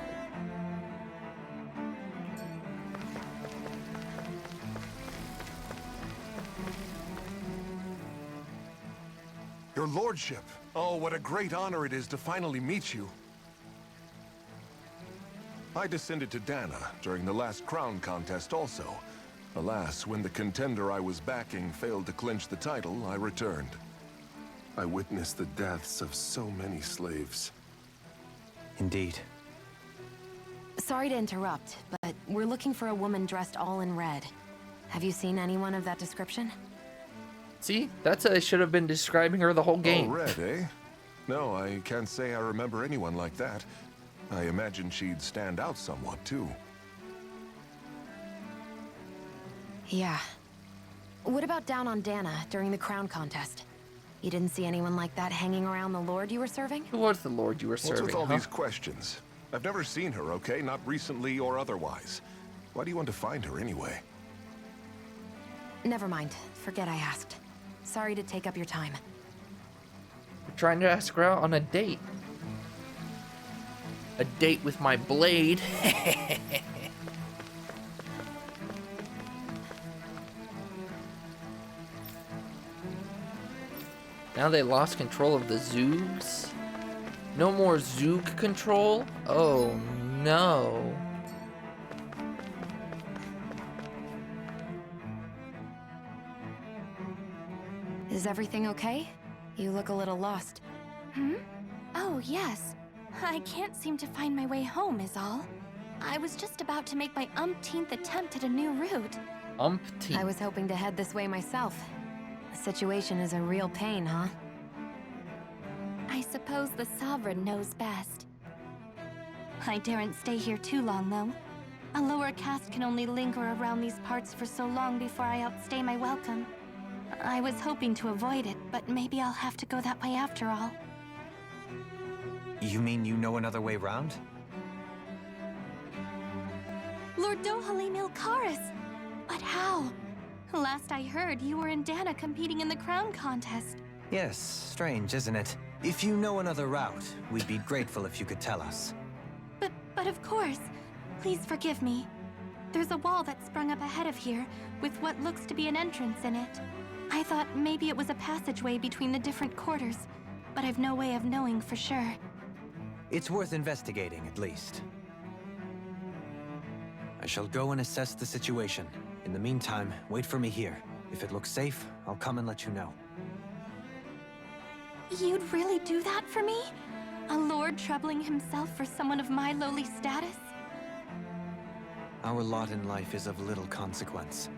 Your lordship. Oh, what a great honor it is to finally meet you. I descended to Dana during the last crown contest also. Alas, when the contender I was backing failed to clinch the title, I returned. I witnessed the deaths of so many slaves. Indeed. Sorry to interrupt, but we're looking for a woman dressed all in red. Have you seen anyone of that description? See, that's I should have been describing her the whole game. Oh, red, eh? No, I can't say I remember anyone like that. I imagine she'd stand out somewhat, too. Yeah. What about down on Dana during the crown contest? You didn't see anyone like that hanging around the lord you were serving? Who was the lord you were What's serving? with all huh? these questions? I've never seen her, okay? Not recently or otherwise. Why do you want to find her anyway? Never mind. Forget I asked. Sorry to take up your time. I'm trying to ask her out on a date. A date with my blade. Now they lost control of the Zoogs? No more Zoog control? Oh no. Is everything okay? You look a little lost. Oh, yes. I can't seem to find my way home, is all. I was just about to make my umpteenth attempt at a new route. Umpteen. I was hoping to head this way myself. The situation is a real pain, huh? I suppose the Sovereign knows best. I daren't stay here too long, though. A lower caste can only linger around these parts for so long before I outstay my welcome. I was hoping to avoid it, but maybe I'll have to go that way after all. You mean you know another way round? Lord Dohalim Ilkaris! But how? Last I heard, you were in Dana competing in the crown contest. Yes, strange, isn't it? If you know another route, we'd be grateful if you could tell us. But of course. Please forgive me. There's a wall that sprung up ahead of here, with what looks to be an entrance in it. I thought maybe it was a passageway between the different quarters, but I've no way of knowing for sure. It's worth investigating, at least. I shall go and assess the situation. In the meantime, wait for me here. If it looks safe, I'll come and let you know. You'd really do that for me? A lord troubling himself for someone of my lowly status? Our lot in life is of little consequence.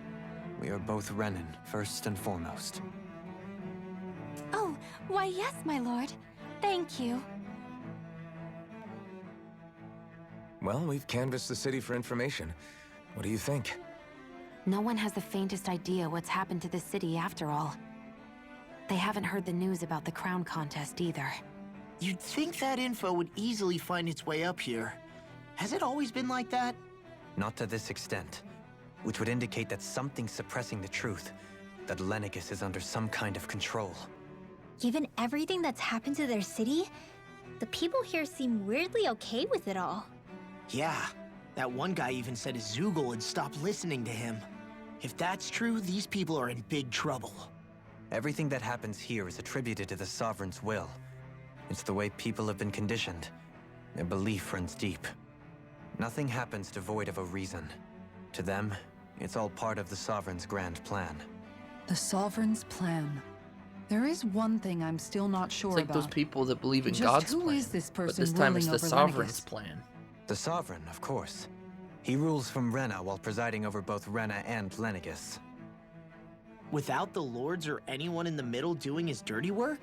We are both Renan, first and foremost. Oh, why yes, my lord. Thank you. Well, we've canvassed the city for information. What do you think? No one has the faintest idea what's happened to the city after all. They haven't heard the news about the crown contest either. You'd think that info would easily find its way up here. Has it always been like that? Not to this extent, which would indicate that something's suppressing the truth, that Lenegis is under some kind of control. Given everything that's happened to their city, the people here seem weirdly okay with it all. Yeah, that one guy even said his Zoogle had stopped listening to him. If that's true, these people are in big trouble. Everything that happens here is attributed to the Sovereign's will. It's the way people have been conditioned. Their belief runs deep. Nothing happens devoid of a reason. To them, it's all part of the Sovereign's grand plan. The Sovereign's plan. There is one thing I'm still not sure It's like about. those people that believe in Just God's who plan. is this But person this time it's ruling the over Sovereign's Lenegis? plan. The Sovereign, of course. He rules from Rena while presiding over both Rena and Lenegis. Without the lords or anyone in the middle doing his dirty work?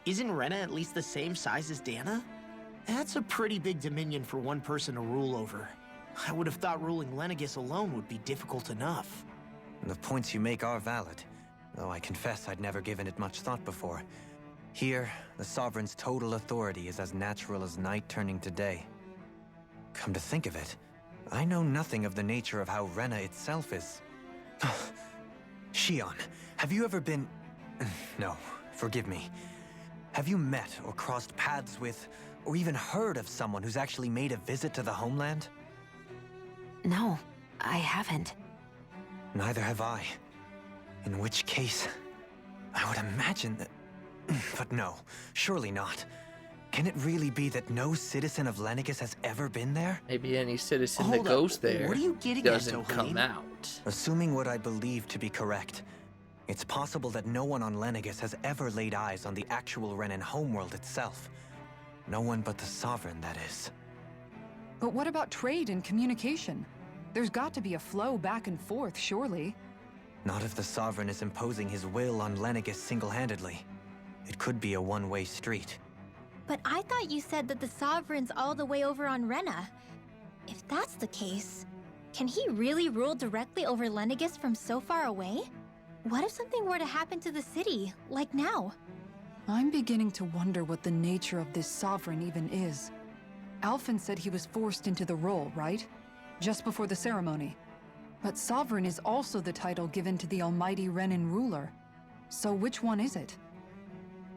Isn't Rena at least the same size as Dana? That's a pretty big dominion for one person to rule over. I would have thought ruling Lenegis alone would be difficult enough. The points you make are valid, though I confess I'd never given it much thought before. Here, the Sovereign's total authority is as natural as night turning to day. Come to think of it, I know nothing of the nature of how Rena itself is. Shion, have you ever been... No, forgive me. Have you met or crossed paths with, or even heard of someone who's actually made a visit to the homeland? No, I haven't. Neither have I. In which case, I would imagine that... But no, surely not. Can it really be that no citizen of Lenegis has ever been there? Maybe any citizen Hold that up, goes there what are you getting at, doesn't come Dohalim? out. Assuming what I believe to be correct, it's possible that no one on Lenegis has ever laid eyes on the actual Renan homeworld itself. No one but the Sovereign, that is. But what about trade and communication? There's got to be a flow back and forth, surely. Not if the Sovereign is imposing his will on Lenegis single-handedly. It could be a one-way street. But I thought you said that the Sovereign's all the way over on Rena. If that's the case, can he really rule directly over Lenegis from so far away? What if something were to happen to the city, like now? I'm beginning to wonder what the nature of this Sovereign even is. Alphen said he was forced into the role, right? Just before the ceremony. But Sovereign is also the title given to the almighty Renan ruler. So which one is it?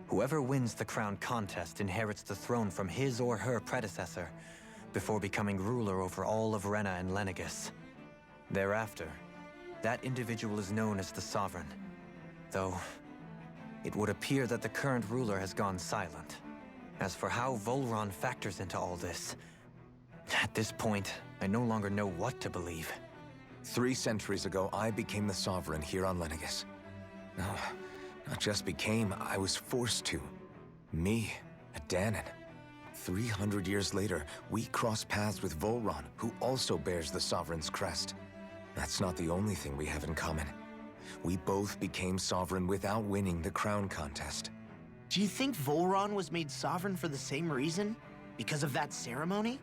Whoever wins the crown contest inherits the throne from his or her predecessor, before becoming ruler over all of Rena and Lenegis. Thereafter, that individual is known as the Sovereign. Though, it would appear that the current ruler has gone silent. As for how Volron factors into all this, at this point, I no longer know what to believe. 3 centuries ago, I became the Sovereign here on Lenegis. No, not just became, I was forced to. Me, a Dahnan. 300 years later, we cross paths with Volron, who also bears the Sovereign's crest. That's not the only thing we have in common. We both became Sovereign without winning the crown contest. Do you think Volron was made sovereign for the same reason? Because of that ceremony?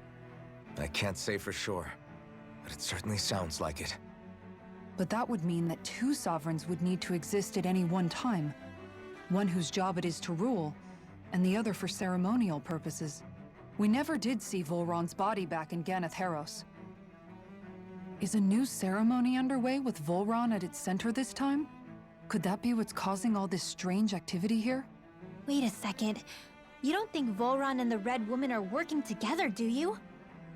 I can't say for sure, but it certainly sounds like it. But that would mean that 2 sovereigns would need to exist at any one time. One whose job it is to rule, and the other for ceremonial purposes. We never did see Volron's body back in Ganath Haros. Is a new ceremony underway with Volron at its center this time? Could that be what's causing all this strange activity here? Wait a second. You don't think Volron and the Red Woman are working together, do you?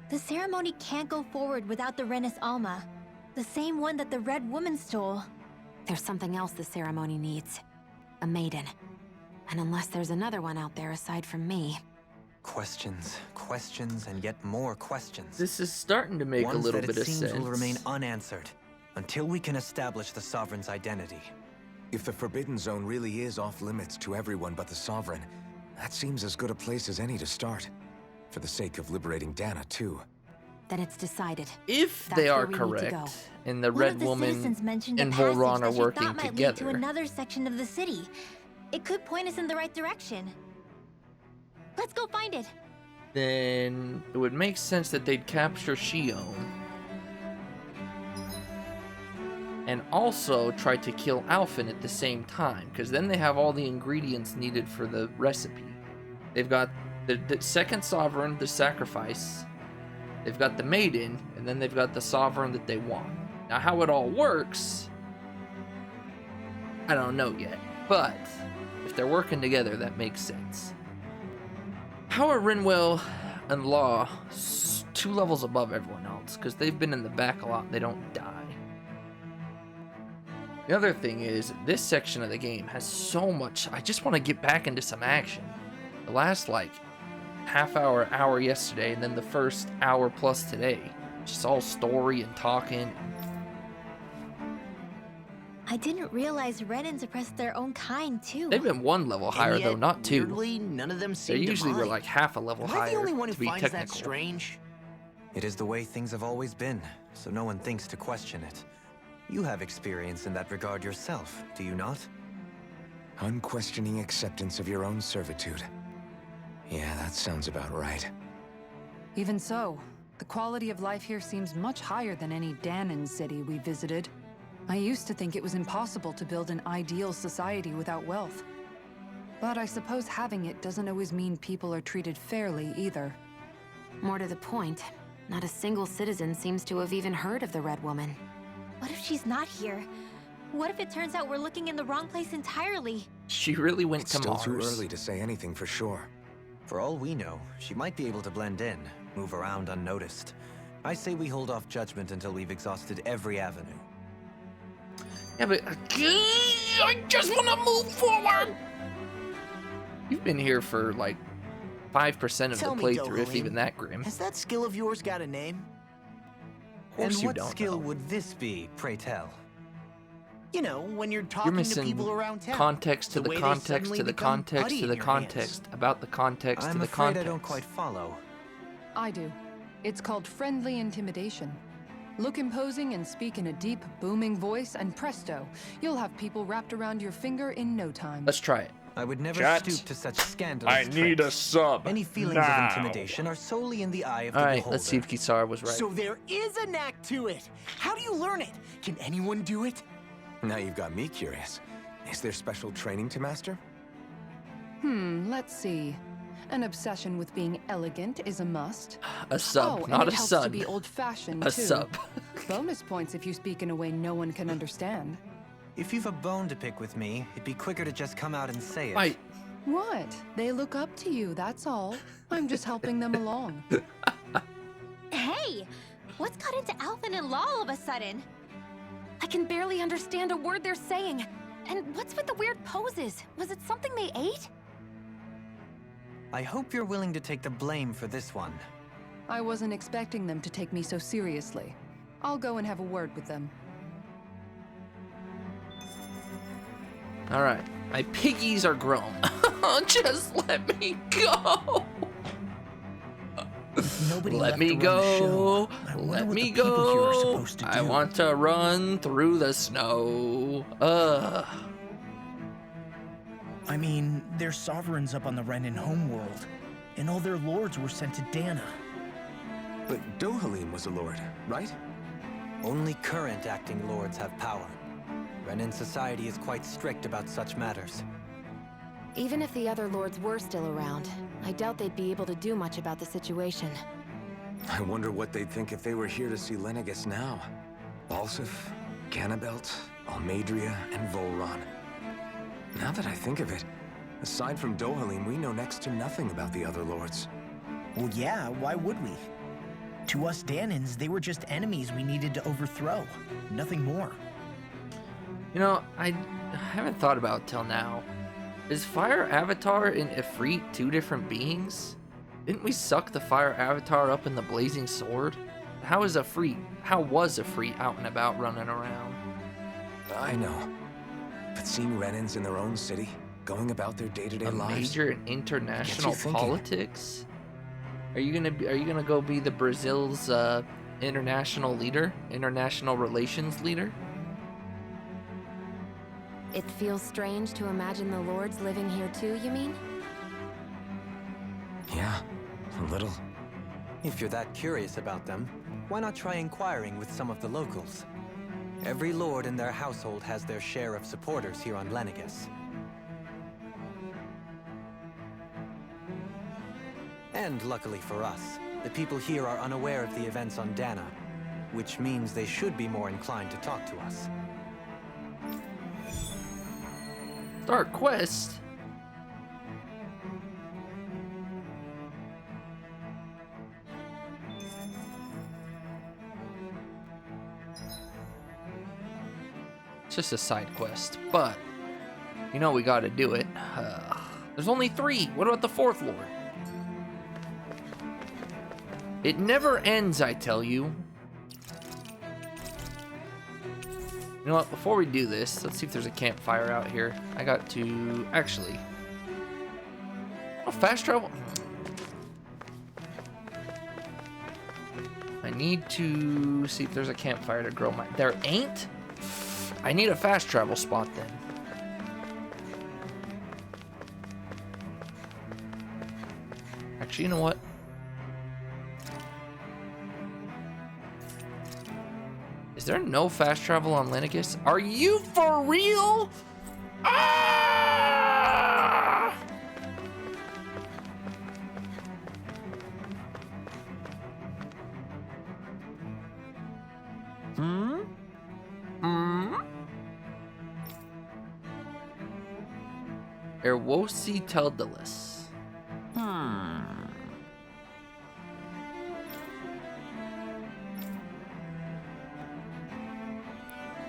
The ceremony can't go forward without the Renis Alma. The same one that the Red Woman stole. There's something else the ceremony needs. A maiden. And unless there's another one out there aside from me... Questions, questions, and yet more questions. This is starting to make a Ones little that bit it of seems sense. will remain unanswered until we can establish the Sovereign's identity. If the Forbidden Zone really is off limits to everyone but the Sovereign, that seems as good a place as any to start. For the sake of liberating Dahna, too. Then it's decided. If That's they are where we need to go. correct, and the One Red of the Woman citizens mentioned a and passage Volron that are she working thought might lead to together, another section of the city. It could point us in the right direction. Let's go find it. then it would make sense that they'd capture Shion. And also try to kill Alphen at the same time, because then they have all the ingredients needed for the recipe. They've got the second Sovereign, the sacrifice. They've got the maiden, and then they've got the Sovereign that they want. Now, how it all works, I don't know yet. But if they're working together, that makes sense. How are Rinwell and Law 2 levels above everyone else? Because they've been in the back a lot, they don't die. The other thing is, this section of the game has so much. I just want to get back into some action. The last, like, hour yesterday, and then the first hour plus today. Just all story and talking. I didn't realize Renans oppressed their own kind, too. They've been 1 level And higher, yet, though, not 2. weirdly, none of them They seem usually were divine. like half a level Am I higher, the only one who to be finds technical. that strange? It is the way things have always been, so no one thinks to question it. You have experience in that regard yourself, do you not? Unquestioning acceptance of your own servitude. Yeah, that sounds about right. Even so, the quality of life here seems much higher than any Dahnan city we visited. I used to think it was impossible to build an ideal society without wealth. But I suppose having it doesn't always mean people are treated fairly either. More to the point, not a single citizen seems to have even heard of the Red Woman. What if she's not here? What if it turns out we're looking in the wrong place entirely? She really went It's to still Mars. too early to say anything for sure. For all we know, she might be able to blend in, move around unnoticed. I say we hold off judgment until we've exhausted every avenue. Yeah, but I just want to move forward. You've been here for like 5% of Tell the me, playthrough, if Dohalim, even that grim. Has that skill of yours got a name? Of course And you what don't skill know. would this be, pray tell? You know, when you're You're talking to missing people around town. context to the way they context suddenly to the become context putty to in the your context about the context I'm to the afraid context. I don't quite follow. I do. It's called friendly intimidation. Look imposing and speak in a deep, booming voice, and presto, you'll have people wrapped around your finger in no time. Let's try it. I would never Chat. stoop to such scandalous I need a tricks. sub. Any feelings now. of intimidation are solely in the eye of the All right, beholder. let's see if Kisara was right. So there is a knack to it. How do you learn it? Can anyone do it? Now you've got me curious. Is there special training to master? Let's see. An obsession with being elegant is a must. A sub, oh, not and a it helps son. to be old-fashioned, A too. sub. Bonus points if you speak in a way no one can understand. If you've a bone to pick with me, it'd be quicker to just come out and say it. Right. What? They look up to you, that's all. I'm just helping them along. Hey! What's got into Alphen and Law all of a sudden? I can barely understand a word they're saying. And what's with the weird poses? Was it something they ate? I hope you're willing to take the blame for this one. I wasn't expecting them to take me so seriously. I'll go and have a word with them. All right. My piggies are grown. Just let me go. Nobody Let left me to run the go. show. I wonder Let what me the people here are go. supposed to I do. want to run through the snow. I mean, there's sovereigns up on the Renan homeworld, and all their lords were sent to Dana. But Dohalim was a lord, right? Only current acting lords have power. Renan society is quite strict about such matters. Even if the other lords were still around, I doubt they'd be able to do much about the situation. I wonder what they'd think if they were here to see Lenegis now. Balsif, Ganabelt, Almadria, and Volron. Now that I think of it, aside from Dohalim, we know next to nothing about the other lords. Well, yeah, why would we? To us Danans, they were just enemies we needed to overthrow. Nothing more. You know, I haven't thought about it till now. Is Fire Avatar and Ifrit two different beings? Didn't we suck the Fire Avatar up in the Blazing Sword? How was Ifrit out and about running around? I know. But seeing Renans in their own city, going about their day-to-day A lives... major in international thinking. politics? Are you gonna go be the Brazil's international relations leader? It feels strange to imagine the lords living here too, you mean? Yeah, a little. If you're that curious about them, why not try inquiring with some of the locals? Every lord in their household has their share of supporters here on Lenegis. And luckily for us, the people here are unaware of the events on Dana, which means they should be more inclined to talk to us. Start quest? It's just a side quest, but you know we gotta do it. There's only 3. What about the 4th lord? It never ends, I tell you. You know what, before we do this, let's see if there's a campfire out here. I got to, actually. Oh, fast travel. I need to see if there's a campfire to grow my, there ain't? I need a fast travel spot then. Actually, you know what? Is there no fast travel on Lenegis? Are you for real? Ah! Erwosi Teldalis.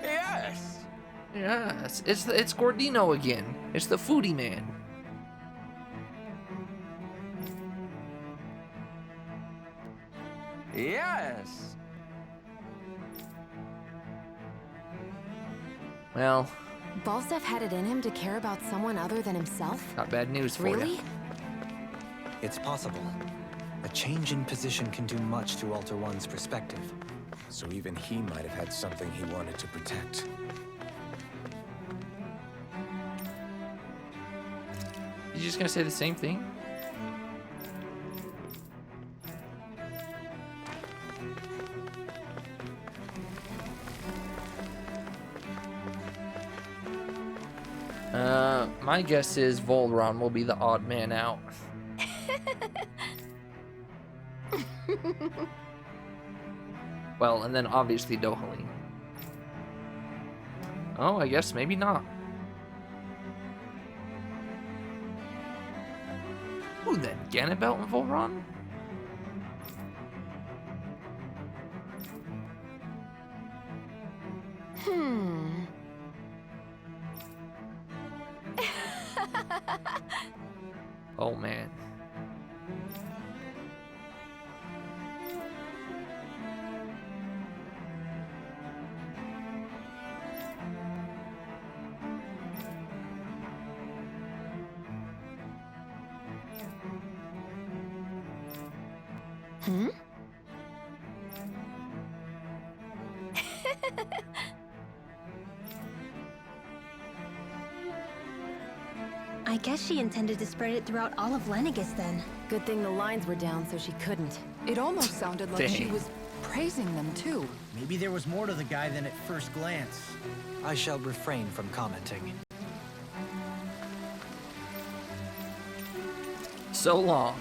Yes! Yes, it's Gordino again. It's the foodie man. Yes. Well, Falstaff had it in him to care about someone other than himself? got bad news for Really? you. It's possible. A change in position can do much to alter one's perspective. So even he might have had something he wanted to protect. You just gonna say the same thing? My guess is Volron will be the odd man out. Well, and then obviously Dohalim. Oh, I guess maybe not. Who then? Ganabelt and Volron? Oh man. I guess she intended to spread it throughout all of Lenegis then. Good thing the lines were down so she couldn't. It almost sounded like she Dang. was praising them too. Maybe there was more to the guy than at first glance. I shall refrain from commenting. So long.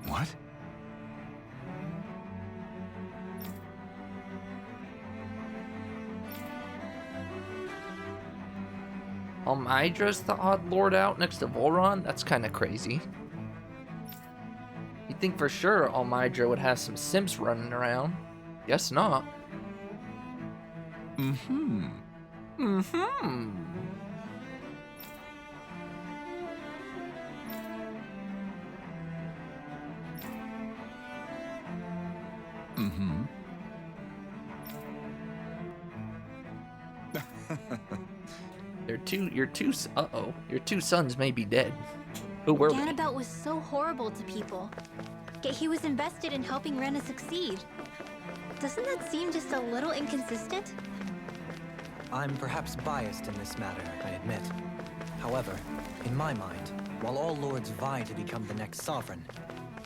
What? Almydra's the odd lord out next to Volron? That's kind of crazy. You'd think for sure Almydra would have some simps running around. Guess not. Mm-hmm. Your two sons may be dead. Who were they? Ganabelt was so horrible to people. Yet he was invested in helping Rena succeed. Doesn't that seem just a little inconsistent? I'm perhaps biased in this matter, I admit. However, in my mind, while all lords vie to become the next sovereign,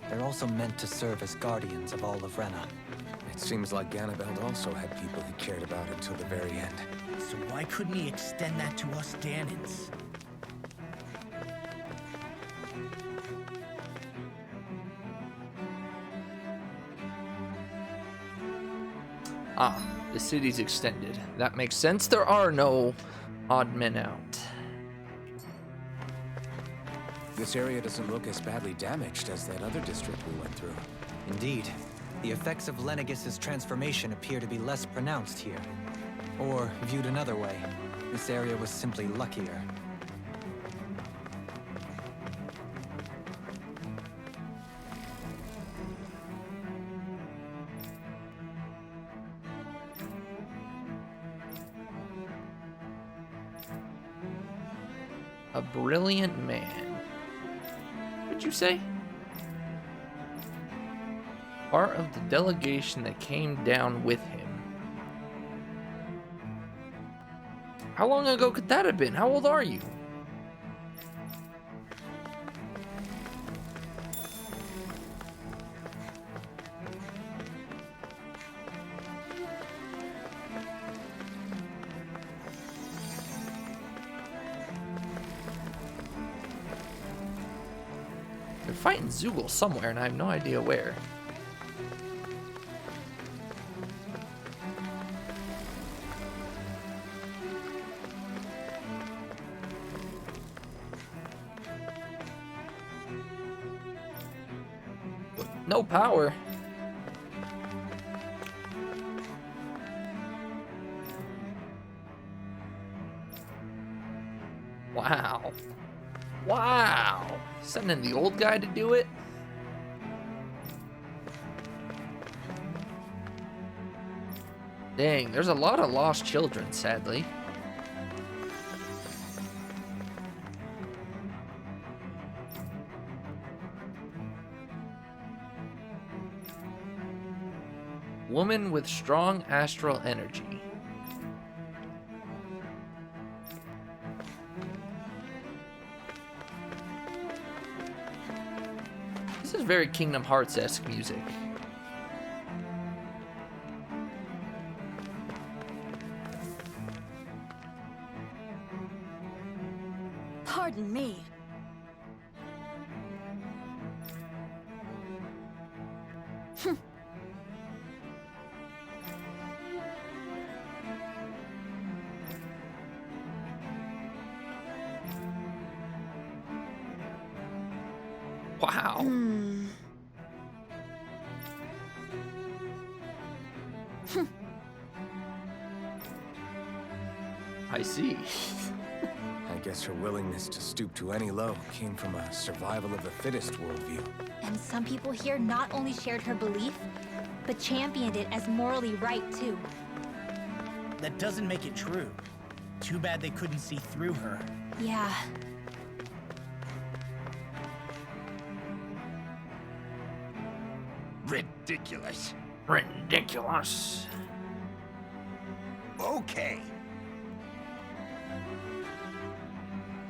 they're also meant to serve as guardians of all of Rena. It seems like Ganabelt also had people he cared about until the very end. So why couldn't he extend that to us Danins? Ah, the city's extended. That makes sense. There are no odd men out. This area doesn't look as badly damaged as that other district we went through. Indeed, the effects of Lenegis' transformation appear to be less pronounced here. Or, viewed another way, this area was simply luckier. A brilliant man. What'd you say? Part of the delegation that came down with him. How long ago could that have been? How old are you? They're fighting Zoogle somewhere, and I have no idea where. No power. Wow. Wow. Sending the old guy to do it? Dang, there's a lot of lost children, sadly. Woman with strong astral energy. This is very Kingdom Hearts-esque music. Pardon me. Wow. I see. I guess her willingness to stoop to any low came from a survival of the fittest worldview. And some people here not only shared her belief, but championed it as morally right too. That doesn't make it true. Too bad they couldn't see through her. Yeah. Ridiculous. Ridiculous. Okay.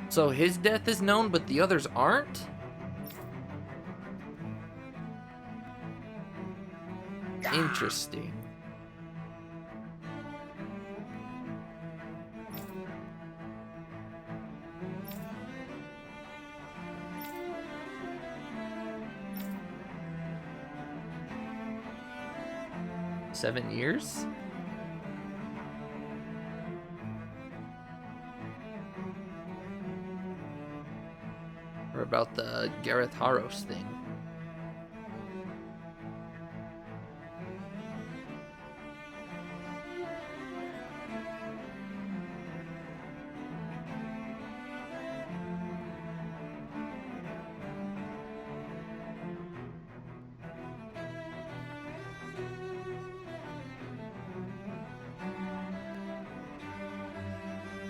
So his death is known, but the others aren't? Interesting. Seven years? Or about the Gareth Haros thing.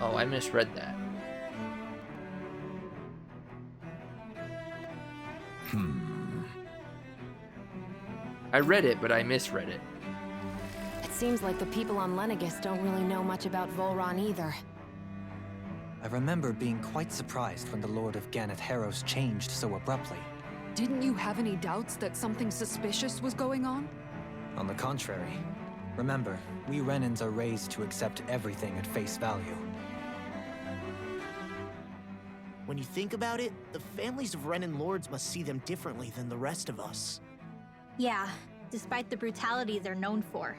Oh, I misread that. I read it, but I misread it. It seems like the people on Lenegis don't really know much about Volron either. I remember being quite surprised when the Lord of Ganeth Haros changed so abruptly. Didn't you have any doubts that something suspicious was going on? On the contrary. Remember, we Renans are raised to accept everything at face value. When you think about it, the families of Renan lords must see them differently than the rest of us. Yeah, despite the brutality they're known for.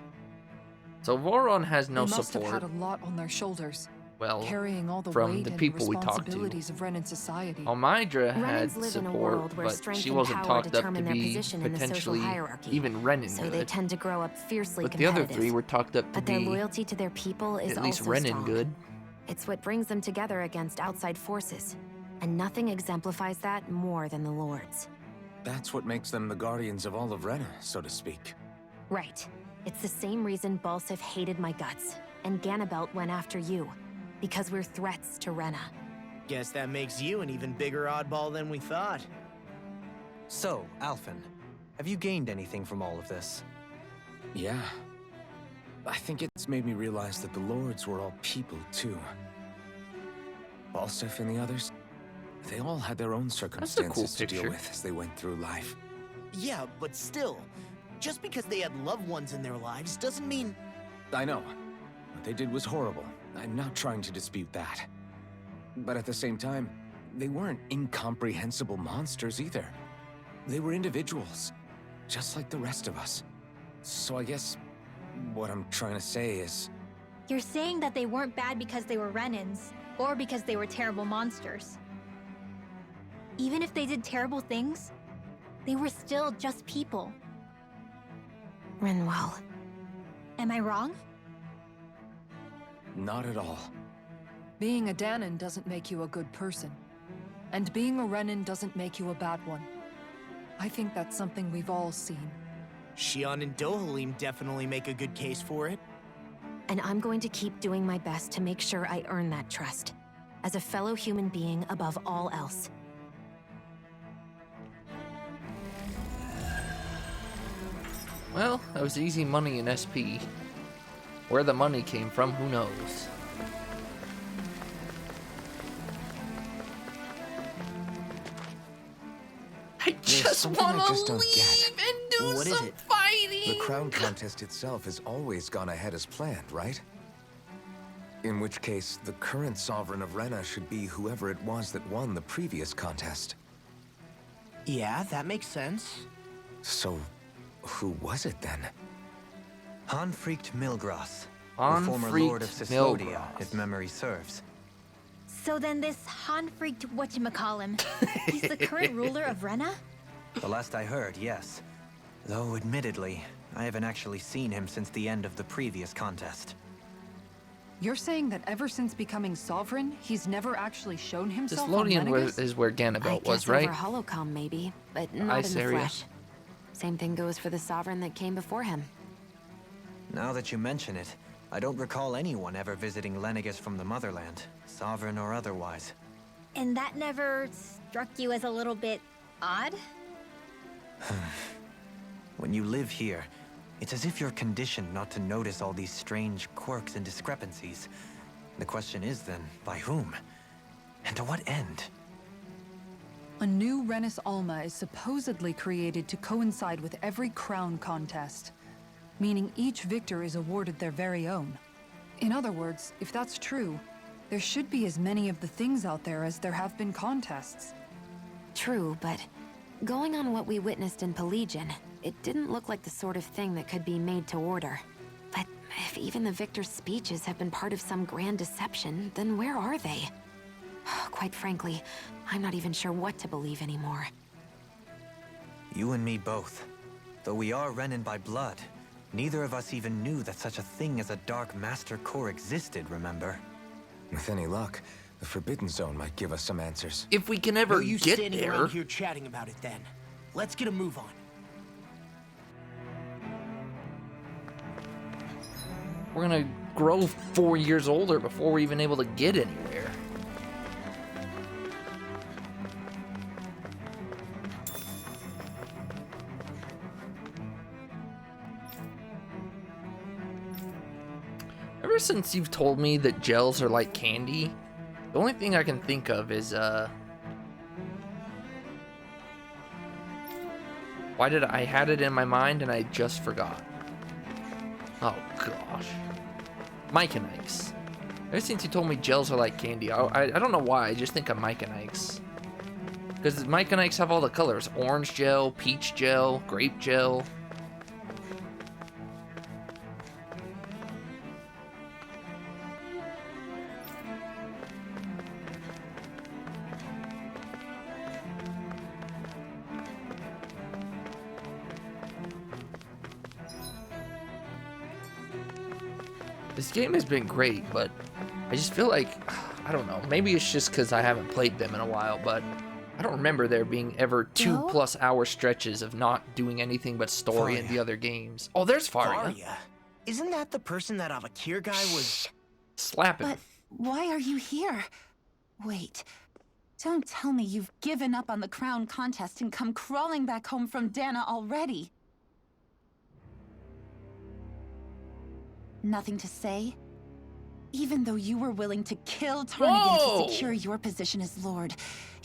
So Voron has no they must support. have had a lot on their shoulders. Well, Carrying all the from weight the and people we talked to. responsibilities of Renan society. Almydra had Renans live in a support, world where but strength she and wasn't power talked up to determine their be position in the social potentially hierarchy. even Renan So good. they tend to grow up fiercely But the competitive. other three were talked up to But their be loyalty to their people is at least also Renan strong. good. It's what brings them together against outside forces. And nothing exemplifies that more than the Lords. That's what makes them the guardians of all of Rena, so to speak. Right. It's the same reason Balsif hated my guts, and Ganabelt went after you. Because we're threats to Rena. Guess that makes you an even bigger oddball than we thought. So, Alphen, have you gained anything from all of this? Yeah. I think it's made me realize that the Lords were all people, too. Balsif and the others, they all had their own circumstances to deal picture. with as they went through life. Yeah, but still, just because they had loved ones in their lives doesn't mean... I know. What they did was horrible. I'm not trying to dispute that. But at the same time, they weren't incomprehensible monsters either. They were individuals, just like the rest of us. So I guess what I'm trying to say is... You're saying that they weren't bad because they were Renans, or because they were terrible monsters. Even if they did terrible things, They were still just people. Rinwell. Am I wrong? Not at all. Being a Dahnan doesn't make you a good person. And being a Renan doesn't make you a bad one. I think that's something we've all seen. Shion and Dohalim definitely make a good case for it. And I'm going to keep doing my best to make sure I earn that trust. As a fellow human being above all else. Well, that was easy money in SP. Where the money came from, who knows? I just something I want just to don't leave get. and do What is some it? fighting! The crown contest itself has always gone ahead as planned, right? In which case, the current Sovereign of Rena should be whoever it was that won the previous contest. Yeah, that makes sense. So, who was it then? Hanfried Milgras, the former Lord of Hanfried Cyslodia, Milgras. if memory serves. So then this Hanfried whatchamacallem, he's the current ruler of Rena? The last I heard, yes. Though, admittedly, I haven't actually seen him since the end of the previous contest. You're saying that ever since becoming sovereign, he's never actually shown himself on Cyslodia Lenegis? is where I Ganabelt guess was, right? over Holocom maybe, but not ice in the area. flesh. Same thing goes for the Sovereign that came before him. Now that you mention it, I don't recall anyone ever visiting Lenegis from the motherland, sovereign or otherwise. And that never struck you as a little bit odd? When you live here, it's as if you're conditioned not to notice all these strange quirks and discrepancies. The question is then, by whom? And to what end? A new Renis Alma is supposedly created to coincide with every crown contest, meaning each victor is awarded their very own. In other words, if that's true, there should be as many of the things out there as there have been contests. True, but going on what we witnessed in Pelagian, it didn't look like the sort of thing that could be made to order. But if even the victor's speeches have been part of some grand deception, then where are they? Quite frankly, I'm not even sure what to believe anymore. You and me both. Though we are Renan by blood, neither of us even knew that such a thing as a Dark Master Core existed, remember? With any luck, the Forbidden Zone might give us some answers. If we can ever No use get standing there. around here chatting about it then. Let's get a move on. We're gonna grow 4 years older before we're even able to get anywhere. Ever since you've told me that gels are like candy, the only thing I can think of is, why did I had it in my mind and I just forgot? Oh gosh. Mike and Ike's. Ever since you told me gels are like candy, I don't know why, I just think of Mike and Ike's. Because Mike and Ike's have all the colors. Orange gel, peach gel, grape gel. This game has been great, but I just feel like, I don't know, maybe it's just because I haven't played them in a while, but I don't remember there being ever 2+ hour stretches of not doing anything but story in the other games. Oh, there's Faria. Faria? Isn't that the person that Avakir guy was... Slapping. But why are you here? Wait. Don't tell me you've given up on the crown contest and come crawling back home from Dana already. Nothing to say? Even though you were willing to kill Ptarmigan to secure your position as Lord,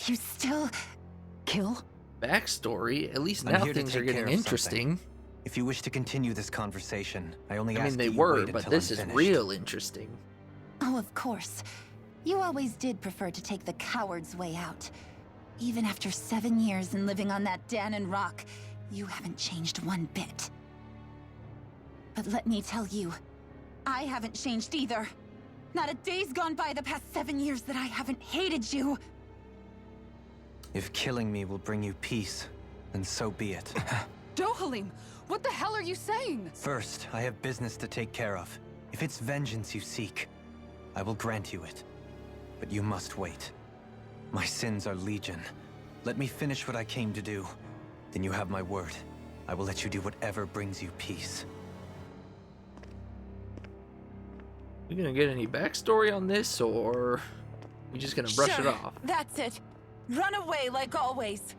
you still... kill? Backstory? At least I'm now here to things take are care getting of interesting. something. If you wish to continue this conversation, I only I ask mean, they that you were, wait but until this I'm is finished. real interesting. Oh, of course. You always did prefer to take the coward's way out. Even after 7 years and living on that Dahnan rock, you haven't changed one bit. But let me tell you, I haven't changed either. Not a day's gone by the past 7 years that I haven't hated you. If killing me will bring you peace, then so be it. Dohalim, what the hell are you saying? First, I have business to take care of. If it's vengeance you seek, I will grant you it. But you must wait. My sins are legion. Let me finish what I came to do. Then you have my word. I will let you do whatever brings you peace. We gonna get any backstory on this, or we just gonna brush it off? That's it. Run away like always.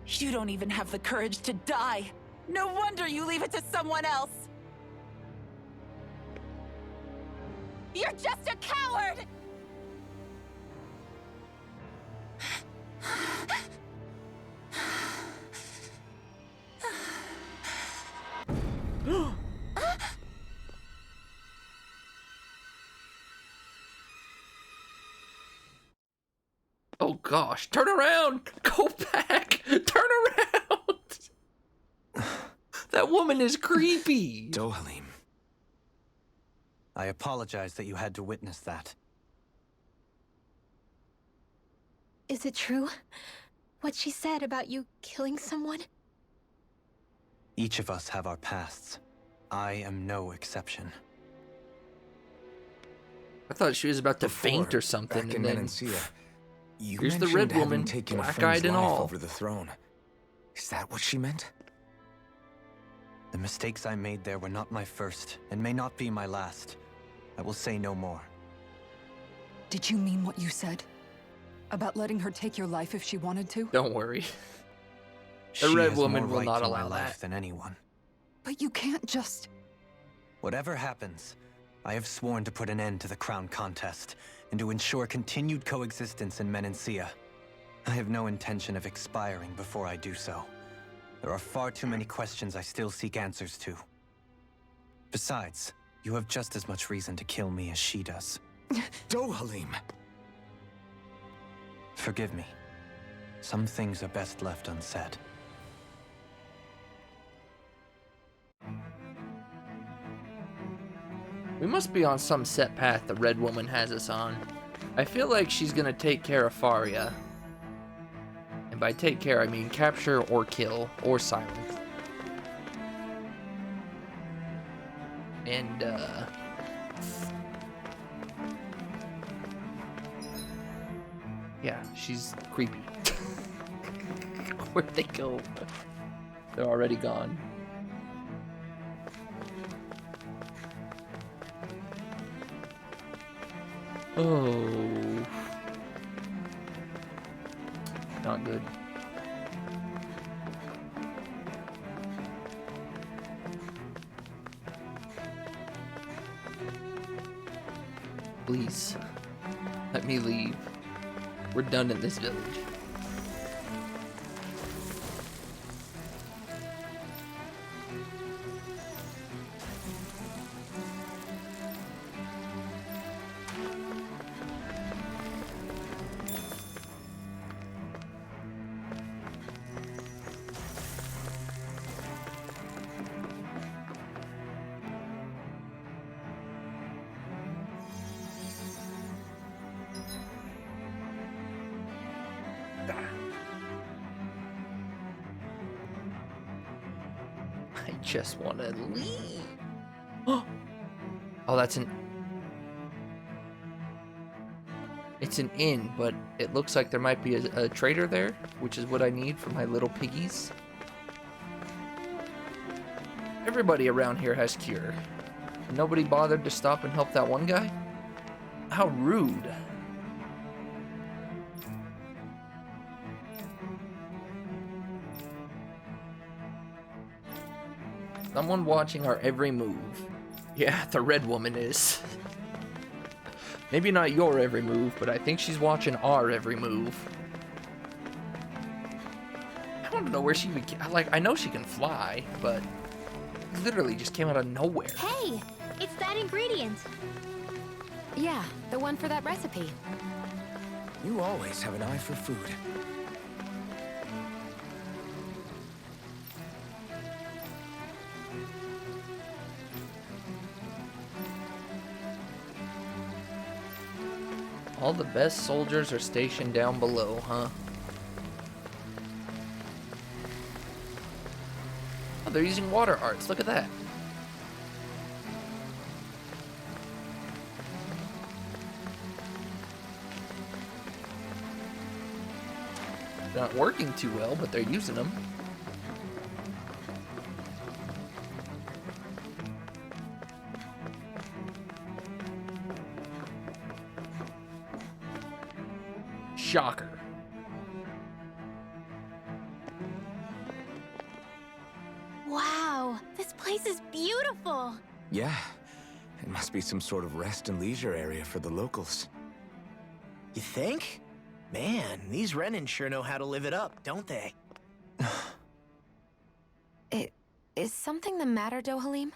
You don't even have the courage to die. No wonder you leave it to someone else. You're just a coward! Oh gosh, turn around! Go back! Turn around! That woman is creepy! Dohalim. I apologize that you had to witness that. Is it true? What she said about you killing someone? Each of us have our pasts. I am no exception. I thought she was about to faint or something, Back in and then Menancia, you here's the mentioned red woman, having taken a black-eyed friend's and life all. over the throne. Is that what she meant? The mistakes I made there were not my first, and may not be my last. I will say no more. Did you mean what you said? About letting her take your life if she wanted to? Don't worry. The She red has woman more will right not to my allow life that. than anyone. But you can't just... Whatever happens, I have sworn to put an end to the crown contest, and to ensure continued coexistence in Menancia. I have no intention of expiring before I do so. There are far too many questions I still seek answers to. Besides, you have just as much reason to kill me as she does. Dohalim! Forgive me. Some things are best left unsaid. We must be on some set path the red woman has us on. I feel like she's gonna take care of Faria. And by take care, I mean capture or kill or silence. And, yeah, she's creepy. Where'd they go? They're already gone. Oh. Not good. Please, let me leave. We're done in this village. I just want to leave. Oh, that's an... It's an inn, but it looks like there might be a trader there, which is what I need for my little piggies. Everybody around here has cure. Nobody bothered to stop and help that one guy? How rude. Someone watching our every move. Yeah, the red woman is. Maybe not your every move, but I think she's watching our every move. I don't know where she would get, like, I know she can fly, but literally just came out of nowhere. Hey, it's that ingredient. Yeah, the one for that recipe. You always have an eye for food. All the best soldiers are stationed down below, huh? they're using water arts. Look at that. They're not working too well, but they're using them. Shocker. Wow, this place is beautiful. Yeah, it must be some sort of rest and leisure area for the locals. You think? Man, these Renan sure know how to live it up, don't they? Is something the matter, Dohalim?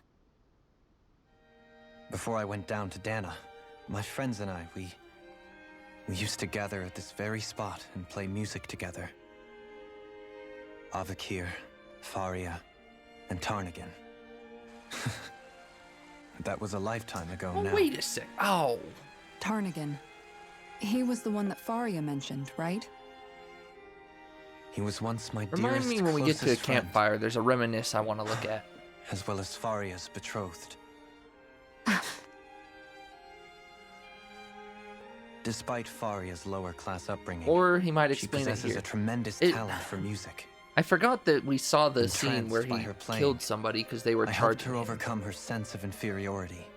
Before I went down to Dana, my friends and I, we used to gather at this very spot and play music together. Avakir, Faria, and Tarnagan. That was a lifetime ago now. Wait a sec. Oh. Tarnagan. He was the one that Faria mentioned, right? He was once my Remind dearest, me when we get to a closest friend, campfire, there's a reminisce I want to look at. as well as Faria's betrothed. Despite Faria's lower class upbringing, Or he might she explain it possesses here. a tremendous It- talent for music. I forgot that we saw the Entranced scene where by he her playing, killed somebody because they were I helped charging her him. overcome her sense of inferiority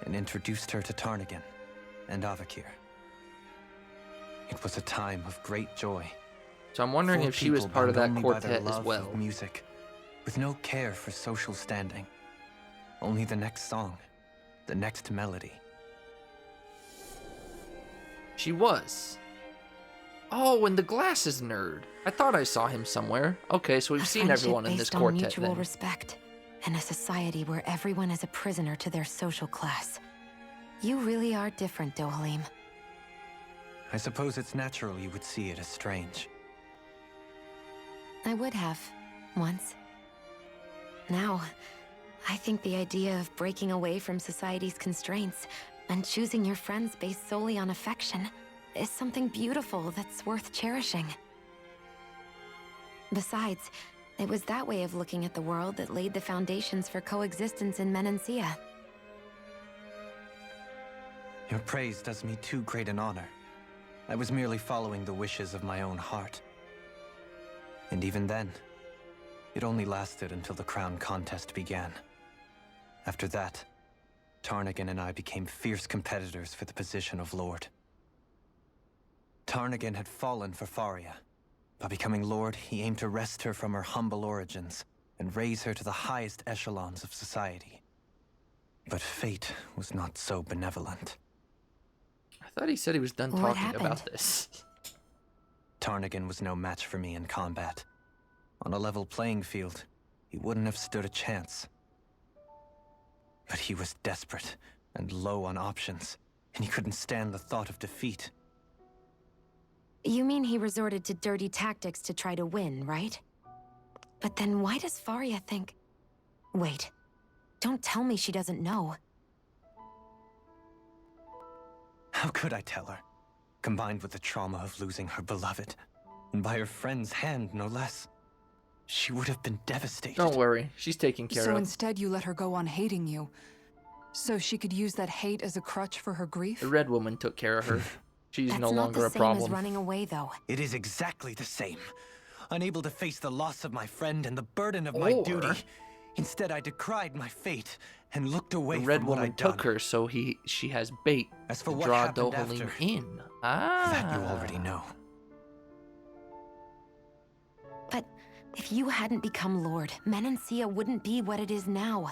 and introduced her to Tarnagan and Avakir. It was a time of great joy. So I'm wondering Four if she was people part of bound that only by their quartet as love well. of music, with no care for social standing. Only the next song, the next melody. She was. Oh, and the glasses nerd. I thought I saw him somewhere. Okay, so we've A seen friendship everyone in this based on quartet mutual then. respect, and a society where everyone is a prisoner to their social class. You really are different, Dohalim. I suppose it's natural you would see it as strange. I would have, once. Now, I think the idea of breaking away from society's constraints and choosing your friends based solely on affection is something beautiful that's worth cherishing. Besides, it was that way of looking at the world that laid the foundations for coexistence in Menancia. Your praise does me too great an honor. I was merely following the wishes of my own heart. And even then, it only lasted until the crown contest began. After that, Tarnagan and I became fierce competitors for the position of Lord. Tarnagan had fallen for Faria. By becoming Lord, he aimed to wrest her from her humble origins and raise her to the highest echelons of society. But fate was not so benevolent. I thought he said he was done What talking happened? about this. Tarnagan was no match for me in combat. On a level playing field, he wouldn't have stood a chance. But he was desperate and low on options, and he couldn't stand the thought of defeat. You mean he resorted to dirty tactics to try to win, right? But then why does Faria think... Wait, don't tell me she doesn't know. How could I tell her? Combined with the trauma of losing her beloved, and by her friend's hand, no less. She would have been devastated. Don't worry, she's taken care So of. instead you let her go on hating you, so she could use that hate as a crutch for her grief? The red woman took care of her. She's That's no not longer the a same problem. as running away, though. It is exactly the same. Unable to face the loss of my friend and the burden of my Or- duty. Instead, I decried my fate and looked away The red from what woman I'd done. took her, so she has bait As for to what draw happened Dohalim after, in. Ah, that you already know. But if you hadn't become Lord, Menancia wouldn't be what it is now.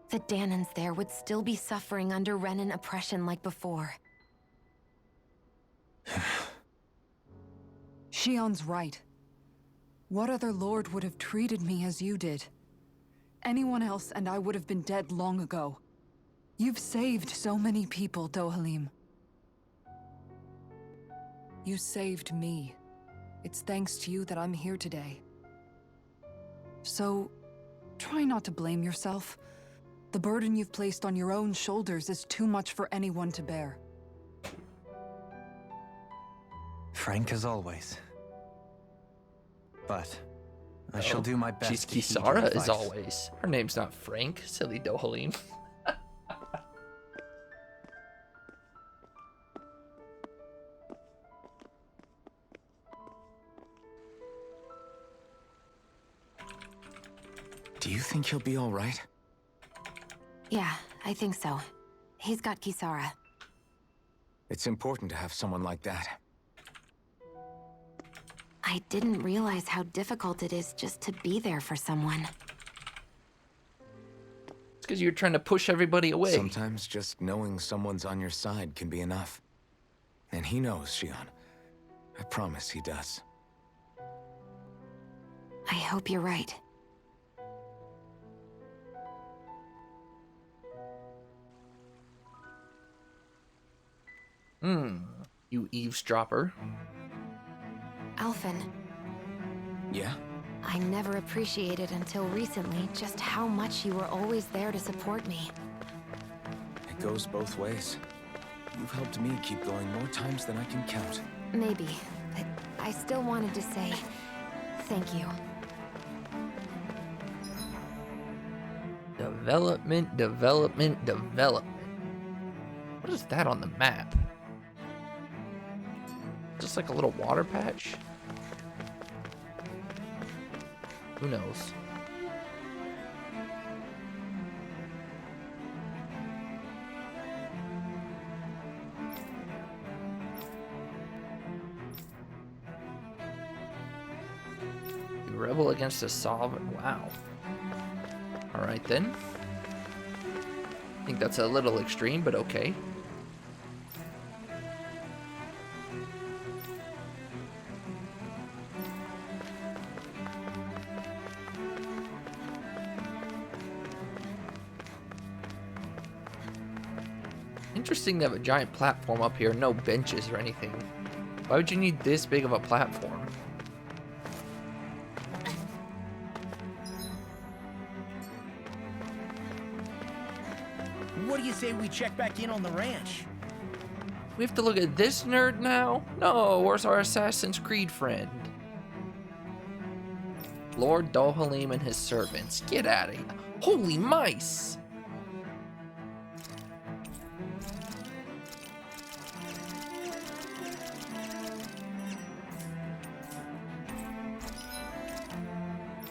The Danans there would still be suffering under Renan oppression like before. Shion's right. What other lord would have treated me as you did? Anyone else and I would have been dead long ago. You've saved so many people, Dohalim. You saved me. It's thanks to you that I'm here today. So, try not to blame yourself. The burden you've placed on your own shoulders is too much for anyone to bear. Frank as always. But I shall do my best. She's to heed your Kisara as advice. always. Her name's not Frank, silly Dohalim. Do you think he'll be all right? Yeah, I think so. He's got Kisara. It's important to have someone like that. I didn't realize how difficult it is just to be there for someone. It's because you're trying to push everybody away. Sometimes just knowing someone's on your side can be enough. And he knows, Shion. I promise he does. I hope you're right. You eavesdropper. Alphen, Yeah? I never appreciated until recently just how much you were always there to support me. It goes both ways. You've helped me keep going more times than I can count. Maybe, but I still wanted to say thank you. Development, development, development. What is that on the map? Just like a little water patch? Who knows? You rebel against a sovereign. Wow. Alright then. I think that's a little extreme, but okay. Interesting to have a giant platform up here, no benches or anything. Why would you need this big of a platform? What do you say we check back in on the ranch? We have to look at this nerd now? No, where's our Assassin's Creed friend? Lord Dohalim and his servants. Get out of here. Holy mice!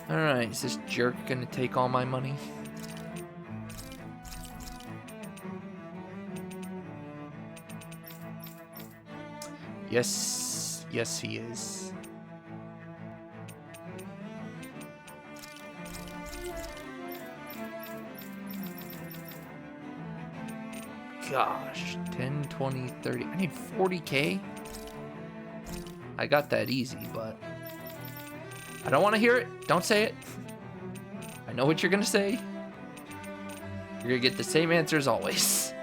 Alright, is this jerk gonna take all my money? Yes, yes he is. Gosh, 10, 20, 30. I need 40k? I got that easy, but I don't want to hear it. Don't say it. I know what you're gonna say. You're gonna get the same answer as always.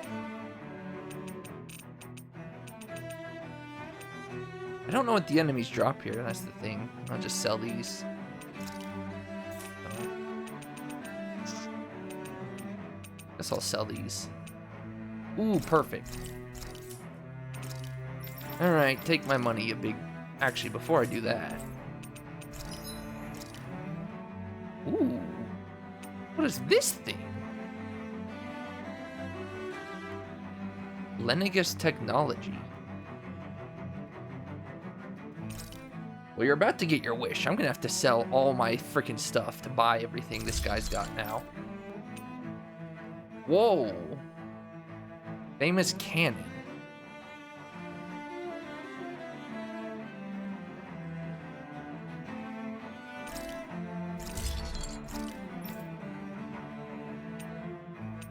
I don't know what the enemies drop here. That's the thing. I'll just sell these. Guess I'll sell these. Ooh, perfect. Alright, take my money, you big... Actually, before I do that... Ooh. What is this thing? Lenegus Technology. Well, you're about to get your wish. I'm gonna have to sell all my freaking stuff to buy everything this guy's got now. Whoa. Famous cannon.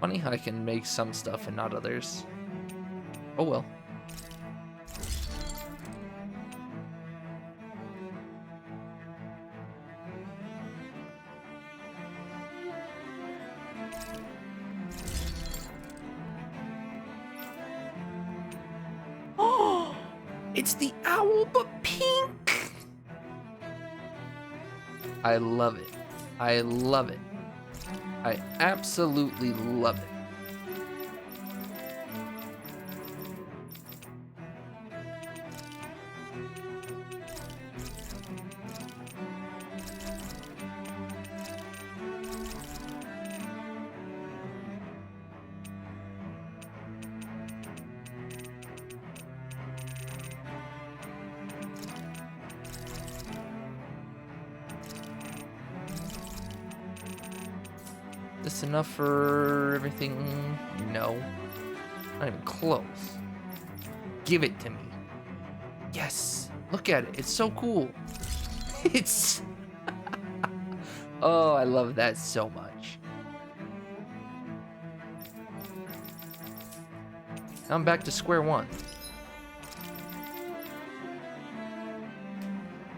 Funny how I can make some stuff and not others. Oh well. Oh, it's the owl, but pink. I love it. I love it. I absolutely love it. this enough for everything? No. Not even close. Give it to me. Yes. Look at it. It's so cool. It's... Oh, I love that so much. Now I'm back to square one.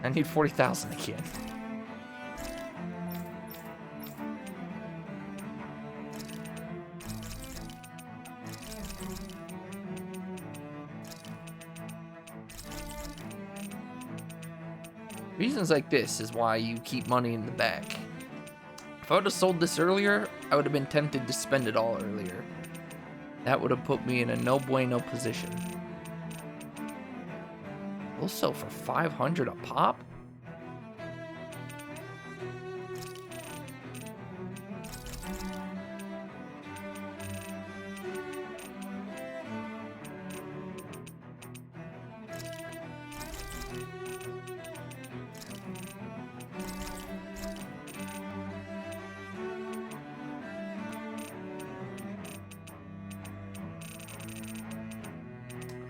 I need 40,000 again. Reasons like this is why you keep money in the bank. If I would have sold this earlier, I would have been tempted to spend it all earlier. That would have put me in a no bueno position. Also for 500 a pop?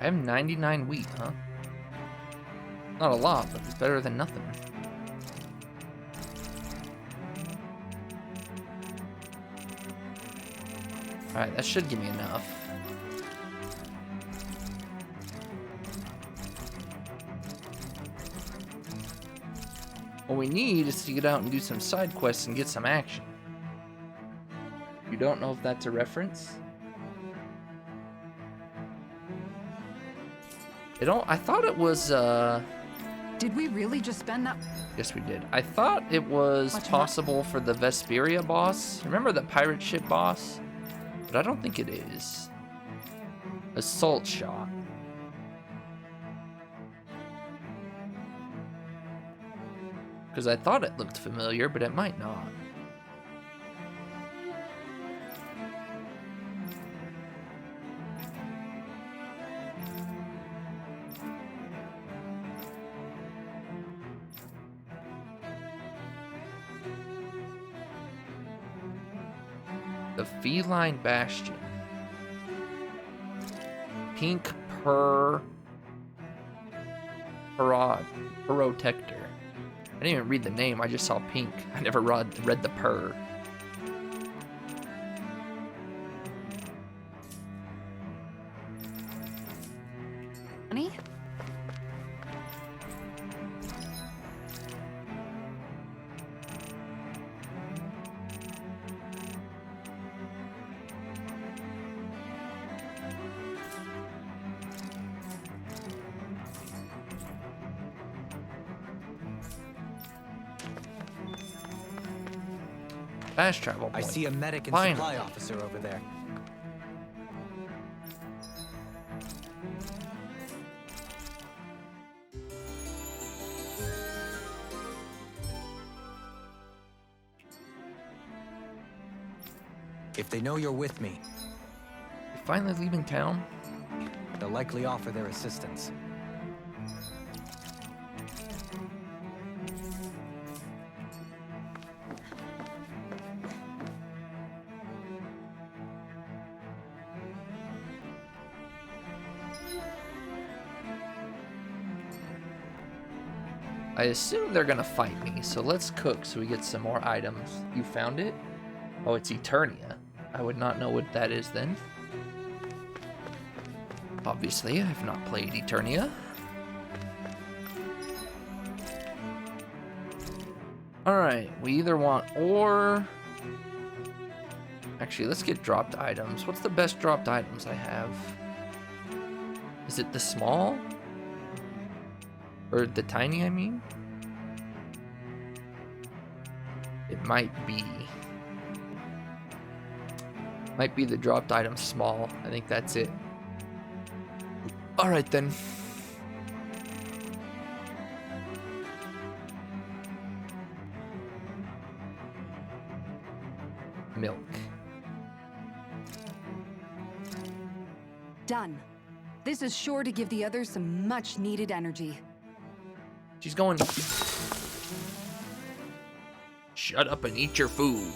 I have 99 wheat, huh? Not a lot, but it's better than nothing. Alright, that should give me enough. What we need is to get out and do some side quests and get some action. You don't know if that's a reference? I thought it was, Did we really just spend that? Yes, we did. I thought it was possible for the Vesperia boss. Remember the pirate ship boss? But I don't think it is. Assault shot. Because I thought it looked familiar, but it might not. The Feline Bastion. Pink Pyrotector. I didn't even read the name, I just saw pink. I never read the purr. Honey? Fast travel point. I see a medic and Finally. supply officer over there. If they know you're with me, You're finally leaving town? they'll likely offer their assistance. I assume they're gonna fight me, so let's cook so we get some more items. You found it? Oh, it's Eternia. I would not know what that is then. Obviously, I have not played Eternia. Alright, we either want ore... Actually, let's get dropped items. What's the best dropped items I have? Is it the small? Or the tiny, I mean? It might be. Might be the dropped item small. I think that's it. Alright then. Milk. Done. This is sure to give the others some much needed energy. She's going. Shut up and eat your food.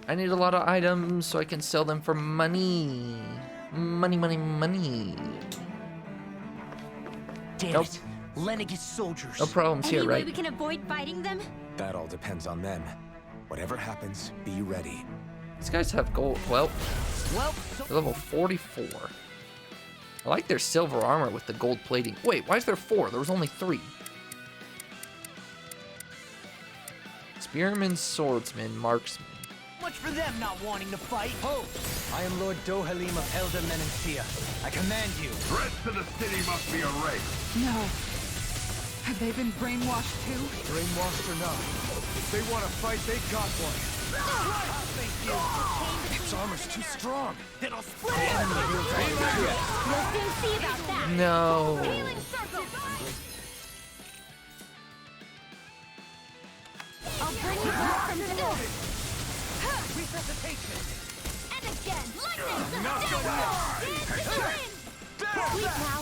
I need a lot of items so I can sell them for money. Money, money, money. Damn it. Lenegis soldiers. No problems here, Any way right? we can avoid fighting them? That all depends on them. Whatever happens, be ready. These guys have gold. Well, they're level 44. I like their silver armor with the gold plating. Wait, why is there 4? There was only 3. Spearman, swordsman, marksman. Much for them not wanting to fight. Ho! I am Lord Dohalim of Elder Menencia. I command you. Threats to the city must be erased. No. Have they been brainwashed too? Brainwashed or not, if they want to fight, they got one. Its armor's too strong. Then I'll split it. We'll soon see about that. No. Healing circle. I'll bring you back from this. Resuscitation. And again. Lightning. Not Down. gonna lie. Dance in the wind. Sweet now.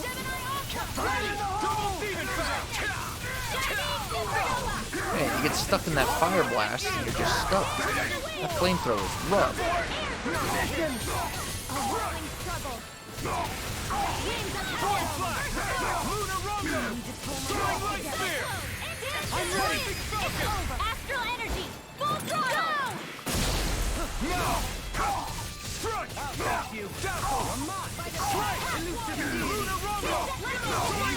Double demon fight. Man, you get stuck in that fire blast and you're just stuck. That flamethrower is rough. A whirling struggle. Winds of hell. I'm ready. It's over. Astral energy. Full throttle. Struck! Got you! Doubtful! Strike! Elusive! Luna Rumble!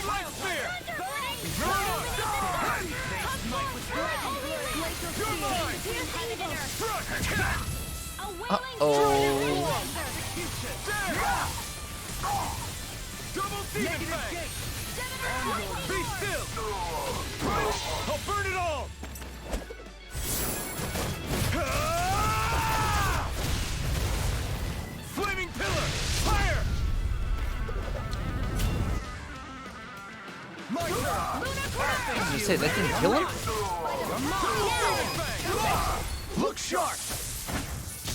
Light Sphere! Uh-oh. Double demon fang! Be still! I'll burn it all! Flaming pillar! Fire! My turn! I was gonna say, that didn't kill him? Look sharp!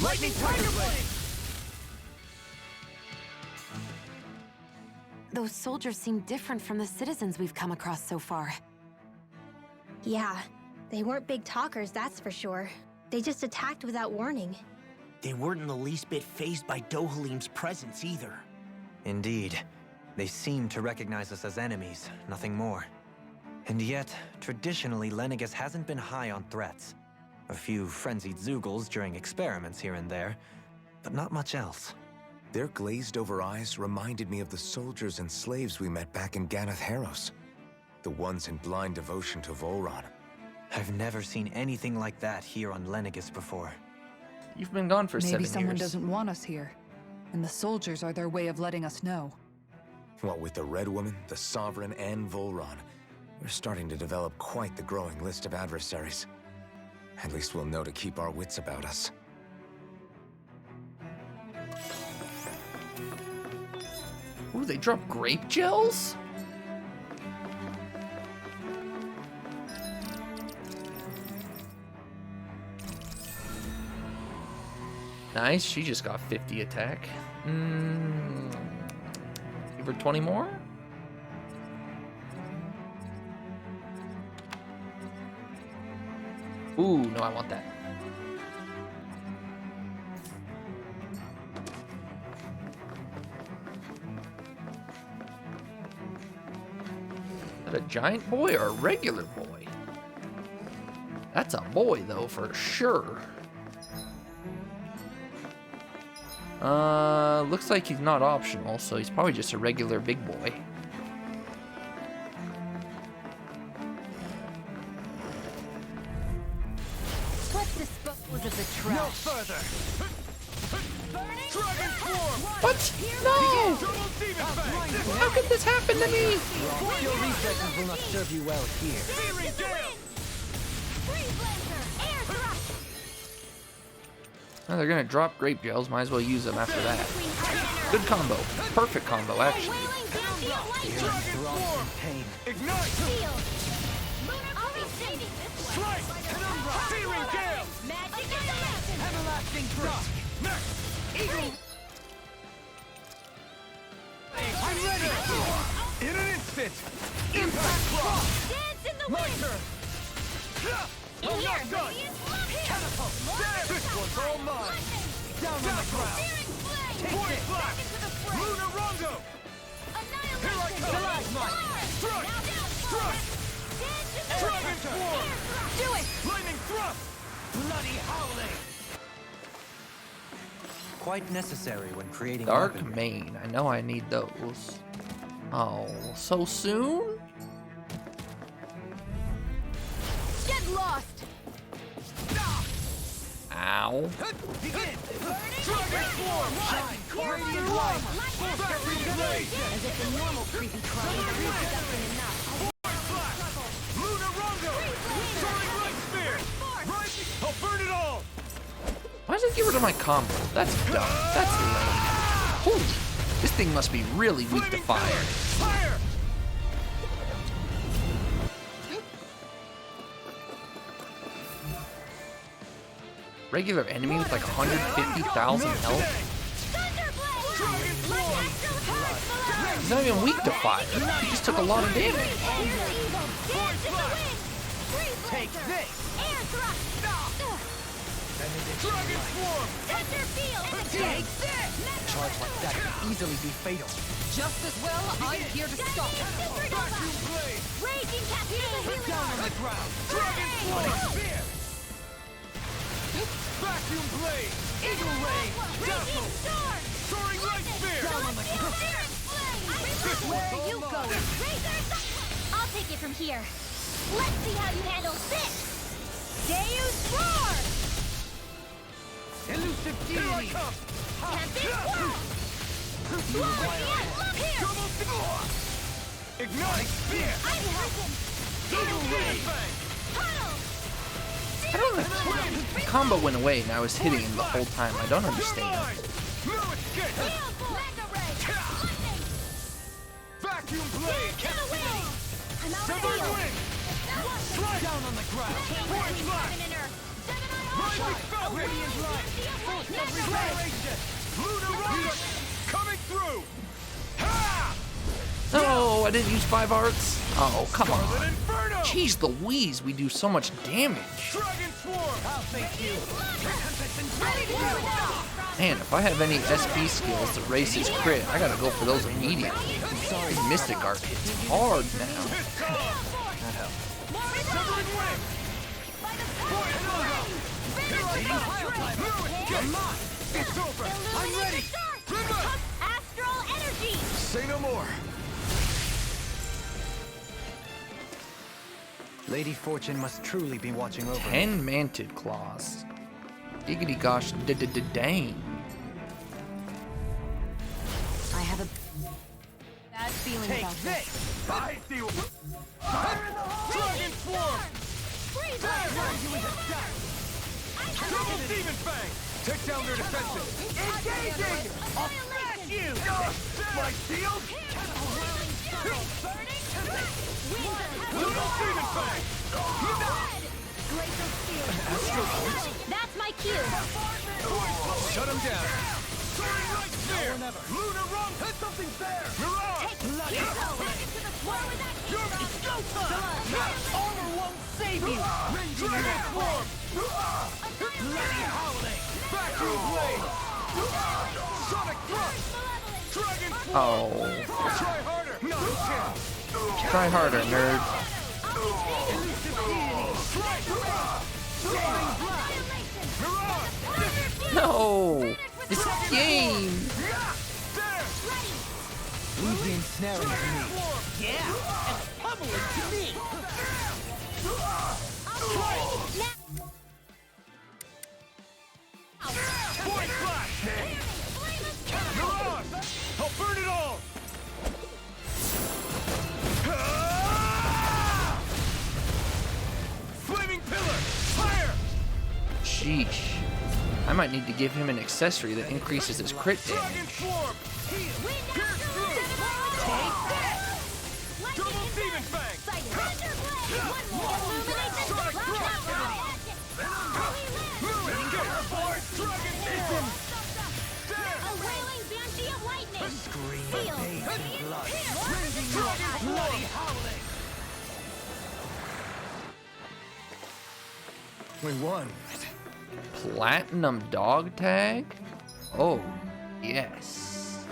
Lightning Tiger Blade! Those soldiers seem different from the citizens we've come across so far. Yeah, they weren't big talkers, that's for sure. They just attacked without warning. They weren't in the least bit fazed by Dohalim's presence either. Indeed. They seem to recognize us as enemies, nothing more. And yet, traditionally, Lenegis hasn't been high on threats. A few frenzied Zeugles during experiments here and there, but not much else. Their glazed-over eyes reminded me of the soldiers and slaves we met back in Ganath Haros. The ones in blind devotion to Volron. I've never seen anything like that here on Lenegis before. You've been gone for 7 Maybe years. someone doesn't want us here, and the soldiers are their way of letting us know. What with the Red Woman, the Sovereign, and Volron, we're starting to develop quite the growing list of adversaries. At least we'll know to keep our wits about us. Ooh, they drop grape gels? Nice, she just got 50 attack. Give her 20 more? Ooh, no, I want that. Is that a giant boy or a regular boy? That's a boy, though, for sure. Looks like he's not optional, so he's probably just a regular big boy. Let's dispose of the trash. No further! Dragon Form! What? No! Double demon fang! How could this happen to me? Your reflexes will not serve you well here. Searing Gale! Oh, they're gonna drop grape gels. Might as well use them after that. Good combo. Perfect combo, actually. Pain. Ignite! Strike! Searing Gale! Everlasting Thrust! Next! Eagle! I'm ready! In an instant! Impact Cross! Dance in the My wind! turn! I'm not done! Catapult! This one's It's all mine. Down on the ground. Take it. Luna Rongo. Here I come. Plasma. Struck. Struck. Dragon Swarm. Do it! Lightning thrust. Bloody howling. Quite necessary when creating Dark weaponry. Mane. I know I need those. Oh, so soon? Get lost! Ow. Begin. Dragon Swarm. Shine. Radiant light. Factory blade. As if the normal creepy crawling doesn't enough. Luna Rongo. Soaring Light Spear. Right. I'll burn it all. Why does it get rid of my combo? That's dumb. That's lame. Holy. This thing must be really weak to fire. Fire. Regular enemy with like 150,000 health? He's not even weak to fire. He just took a lot of damage. Take this. Dragon Swarm. Take this! Charge like that could easily be fatal. Just as well, I'm here to stop. Vacuum blade. Raging Cascade! Down on the ground. Dragon Swarm. Spear. Vacuum blade. Eagle ray. Dazzle. Soaring Light Spear. Down on the ground. Where are you going? I'll take it from here. Let's see how you handle this. Deus Roar! Elusive deity. Tempest Whirl! Double Ignite Spear. I'm hurting! Eagle ray. I don't know. The combo went away and I was hitting him the whole time. I don't understand. No escape. Vacuum blade. Severed wing. Slide down on the ground. Void blast. Rising Falcon. Radiant light. Force of regeneration. Luna Rocket. Coming through. Ha! No, I didn't use 5 arts. Oh, come on. Scarlet Inferno. Jeez Louise, we do so much damage. Dragon Swarm. I'll face you. Man, if I have any SP skills to raise his crit, I gotta go for those immediately. His Mystic Art hits hard now. That helps. Severing wing. Void logo. Come on. It's over. I'm ready. Remember. Astral Energy! Say no more. Lady Fortune must truly be watching over me. 10 Mantid Claws. Giggity gosh, dang. I have a bad feeling Take about this. I feel. Fire in the hole. Dragon Swarm. Turn you into dust. Double Demon Fang. Take down their defenses. Engaging. I'll smash you. My shield. Double Demon Fang. That's my cue! Shut him down. Soaring Light Spear. Luna Ron. Something's there. Mirage. Bloody You're go time. Armor won't save you. Dragon Swarm. Bloody howling. Vacuum blade. Sonic thrust. Dragon Swarm. Oh. Try harder. No chance. Try harder, nerd. Elusive deity. Strike. Soaring blast. Mirage. No! This game! There. Leave the ensnaring to me. Yeah, and pummel it to me. Void Flash. Mirage. I'll burn it all. Flaming Pillar. Fire. Sheesh. I might need to give him an accessory that increases his crit Dragon damage. Swarm. Heal. Pierce through. Take this. Double Demon Fang. Sonic thrust. Moving. Get her board. Dragon Swarm. There. Scream of pain and blood. Dragon Bloody howling. We won. platinum dog tag? Oh, yes.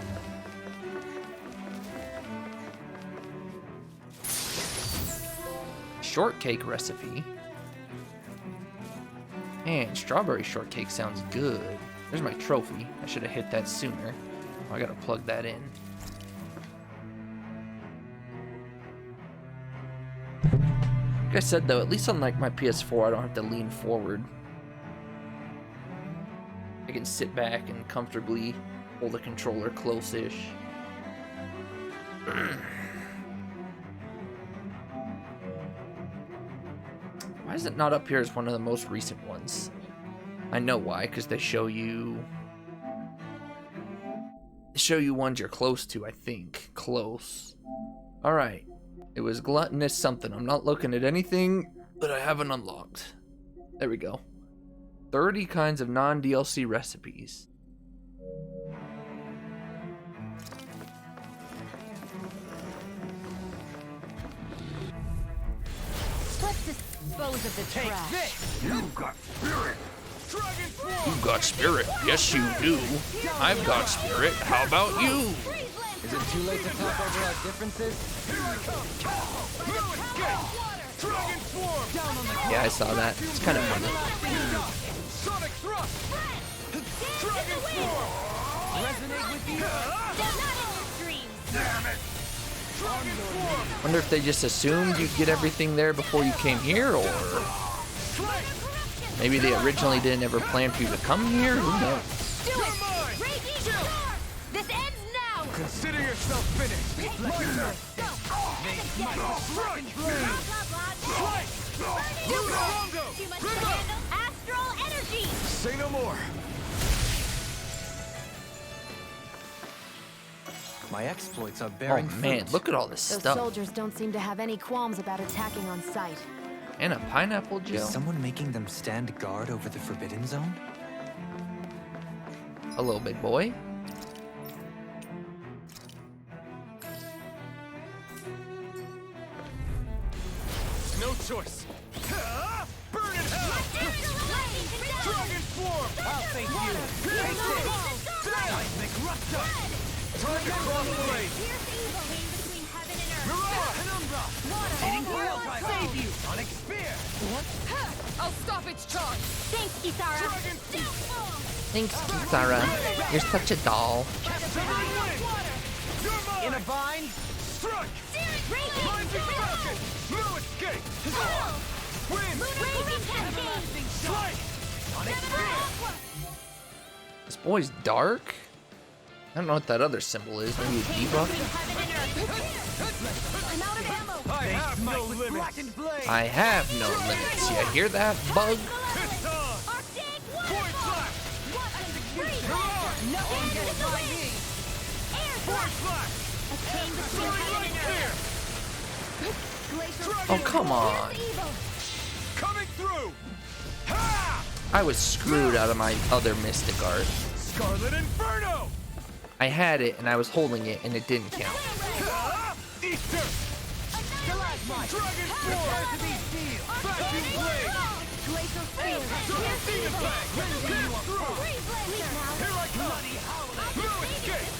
Shortcake recipe. Man, strawberry shortcake sounds good. There's my trophy. I should have hit that sooner. Oh, I gotta plug that in. Like I said though, at least on like my PS4, I don't have to lean forward. I can sit back and comfortably hold the controller close-ish. Why is it not up here as one of the most recent ones? I know why, because they show you ones you're close to, I think. Close. Alright. It was gluttonous something. I'm not looking at anything that I haven't unlocked. There we go. 30 kinds of non-DLC recipes. Let's dispose of the trash. This! You've got spirit! You've got spirit. Yes, you do. I've got spirit. How about you? Is it too late to talk over our differences? Yeah, I saw that. It's kind of funny. Sonic thrust! Dragon form! Resonate with the Damn it! Dragon form! Wonder if they just assumed you'd get everything there before you came here, or maybe they originally didn't ever plan for you to come here. Who knows? Do it! Raging storm! This ends now! Consider yourself finished! Lightner! Astral energy! Say no more! My exploits are Oh bearing man, fruit. look at all this Those stuff. soldiers don't seem to have any qualms about attacking on sight. And a pineapple gel. Is someone making them stand guard over the Forbidden Zone? Hello, big boy. No choice! Burn in hell! Dragon form! I'll thank you! Take this! Seismic Rupture! Target cross blade! Mirage! Penumbra! Hitting wheel drive! Save you! Sonic Spear! I'll stop its charge! Thanks, Kisara! Dragon Thanks, Kisara. You're such a doll. In a bind! Strike! Rising Falcon! No escape! Win! Everlasting Strike! Sonic Spear! This boy's dark? I don't know what that other symbol is. Maybe a debuff? I have no limits! I have no limits. You hear that, bug? Point flash! No one gets by me! Point flash! Right here! Oh, come on. Coming through! Ha! I was screwed out of my other Mystic Art. Scarlet Inferno! I had it, and I was holding it, and it didn't count. Easter! Stalagmite! Dragon Form! Vacuum Blade! Double Demon Fang! Get through! Here I come! No escape!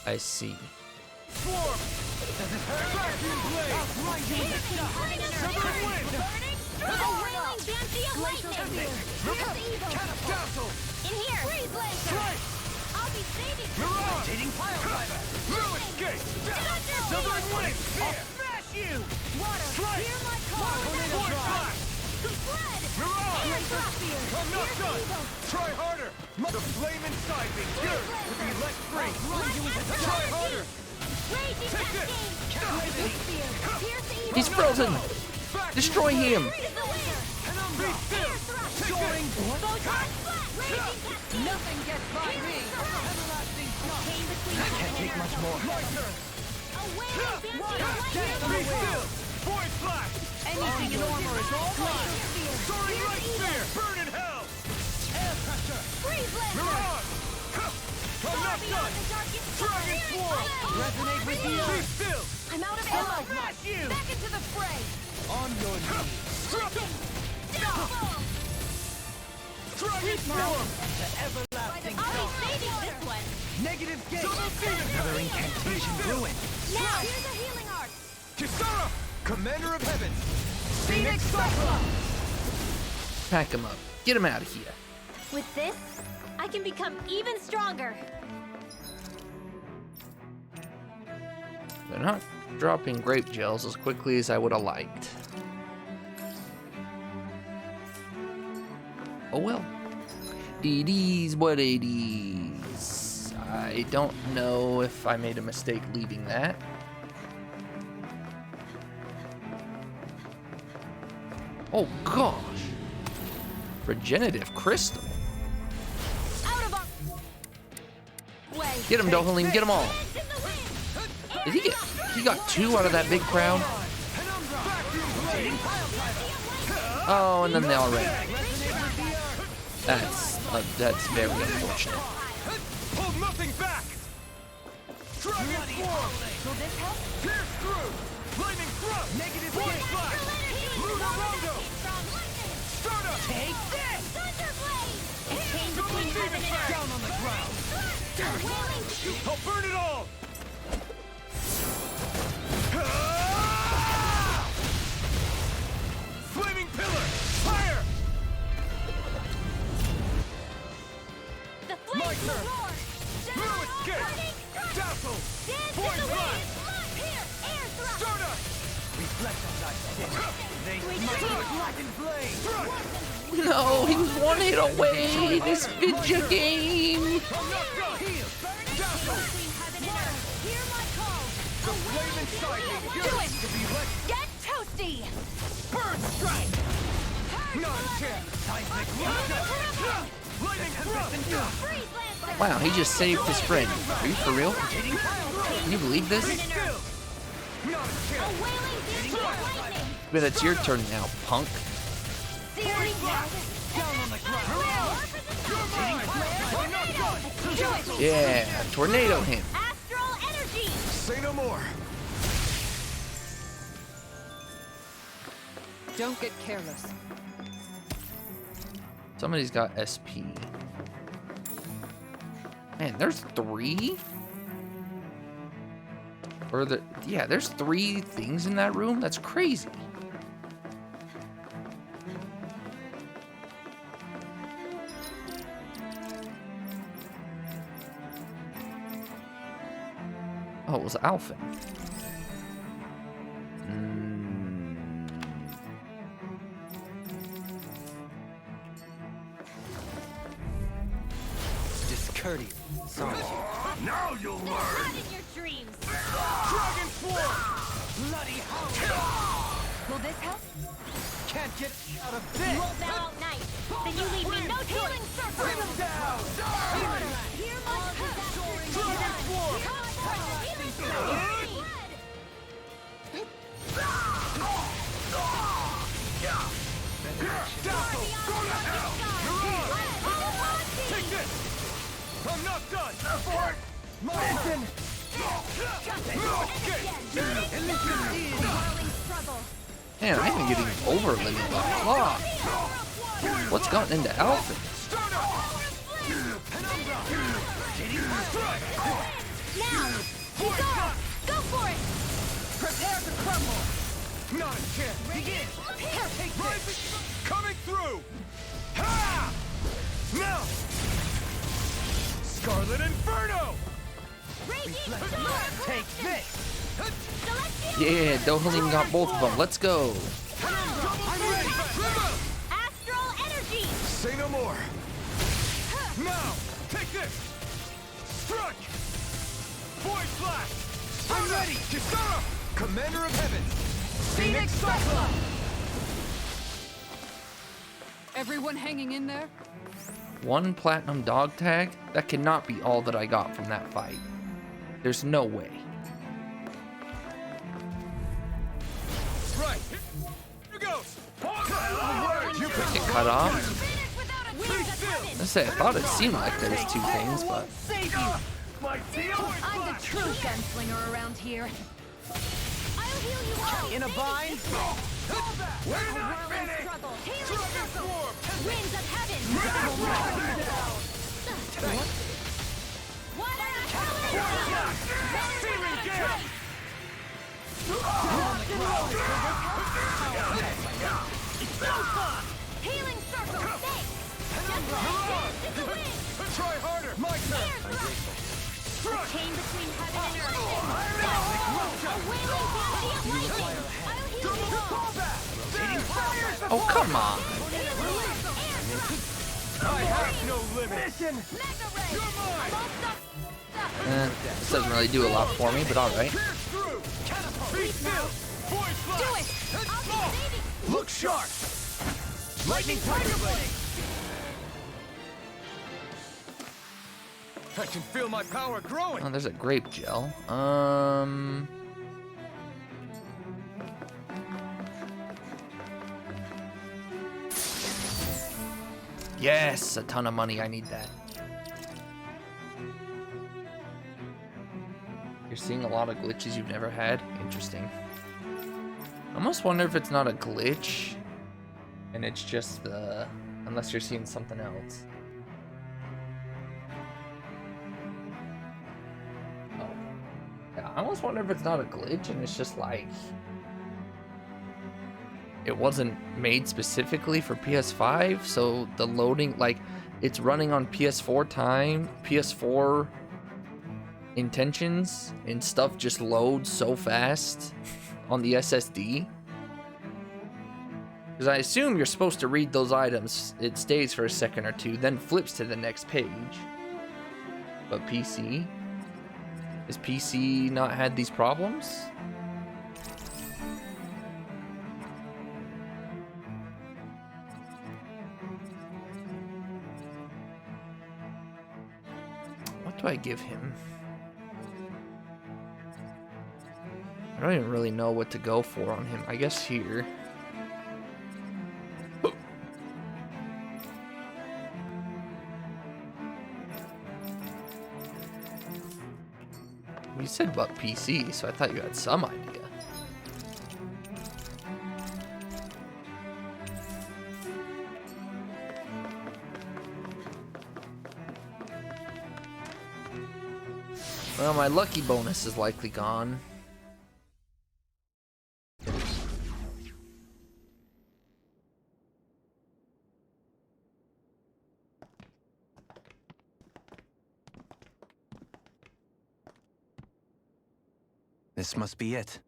I see. Form! Vacuum Blade! Southern Wind! Dazzle! Strike! Mirage! No escape! Southern Wind! Smash you! Strike! Tornado Flash! Mirage! I'm not done! Try harder! The flame inside me yearns to be let free! Try harder! Take this! He's frozen! Destroy him! Be still! Soaring! Nothing gets by me! I can't take much more. Be still! Void Flash! Anything in armor is all mine! Soaring Light Spear! Burn in hell! Air pressure! Mirage! I'm not done! Dragon Swarm! Resonate with you! Be still! I'm out of ammo! Smash you! Back into the fray! On your knees. Dragon form! The everlasting I'll dawn. be saving this one. Negative gate. Another incantation ruined. Now, here's a healing art. Kisara! Commander of Heaven! Phoenix Cyclops! Pack him up. Get him out of here. With this, I can become even stronger. They're not dropping grape gels as quickly as I would have liked. Oh well. It is what it is. I don't know if I made a mistake leaving that. Oh gosh. Regenerative crystal. Out of our way. Get him, Dohalim, get them all. Did he get? He got 2 out of that big crowd. Oh, and then they all ran. That's very unfortunate. Hold nothing back! Dragon form! Will this help? Pierce through! Flaming thrust! Negative force flash! Lunarondo! Stardust! Take this! Thunderblade! Exchange Double between heaven demon and earth. down on the ground! I'll burn it all! Flaming pillar! Fire! The My flames will turn! roar. No escape! Dazzle! Dance Void in the blast! wind. Here, air thrust. Stardust! Reflect on thy sin. They smite with black and flame! No, he was 1 hit away. This video game. I'm not done! Heal! Dazzle! Between heaven and earth. Hear my call. The flame inside me Do yearns it. to be lit! Get toasty. Burn strike! Non-chance! Seismic laser! Lightning thrust! Freeze lancer. Wow, he just saved his friend. Are you for real? Can you believe this? Not a chance! A wailing dish of lightning. But it's your turn now, punk. Searing blast. Down on the ground! I'm not done! Do it. Yeah, tornado him. Astral energy. Say no more! Don't get careless. Somebody's got SP. Man, there's 3? Or yeah, there's 3 things in that room? That's crazy. Oh, it was Alphen. Discourteous. Sorry. Now you'll learn! Not in your dreams. Dragon form! Bloody hell! Will this help? Can't get out of You this! won't bow out night. Then you leave me no healing circle. Bring them down! Hear my disasters. Dragon form! Healing circle. Dazzle! Go to hell! You're on! Take this! I'm not done! Effort! Listen! Man, I am getting overlaid by Claw. What's gotten into Alphen? Now, Kisara, go for it. Prepare to crumble! Not a chance! Begin! Take this! Coming through! Ha! Now! Scarlet Inferno! Take this! Yeah, Dohalim got both of them. Let's go. I'm ready! Astral energy. Say no more! Now! Take this! Strike! Void Flash! I'm ready! Kisara! Commander of Heaven! Phoenix Cyclops! Everyone hanging in there? 1 platinum dog tag? That cannot be all that I got from that fight. There's no way. Right! Here goes! Get cut off? I say, I thought it seemed like there was 2 things, but... I'm the true gunslinger around here. I'll heal you all. In a bind? We're not finished! Struggle. Healing Dragon circle. Swarm! Winds of heaven. What an Searing Gale! healing circle. Thanks. Try harder! My turn! Chain between heaven and earth. A wailing canopy of lightning. I'll heal you all. Oh, come on. I have no limit! Mission! Mega ray. This doesn't really do a lot for me, but alright. Be still! Void Do Flash! it. I'll be saving. Look sharp! Lightning Tiger Blade! I can feel my power growing! Oh, there's a grape gel. Yes, a ton of money. I need that. You're seeing a lot of glitches you've never had. Interesting. I almost wonder if it's not a glitch, and it's just the... Unless you're seeing something else. Oh. Yeah, I almost wonder if it's not a glitch, and it's just like... It wasn't made specifically for PS5, so the loading, like, it's running on PS4 time, PS4 intentions, and stuff just loads so fast on the SSD. Because I assume you're supposed to read those items, it stays for a second or two, then flips to the next page. But PC? Has PC not had these problems? What do I give him? I don't even really know what to go for on him. I guess here. You said about PC, so I thought you had some idea. Well, my lucky bonus is likely gone. This must be it.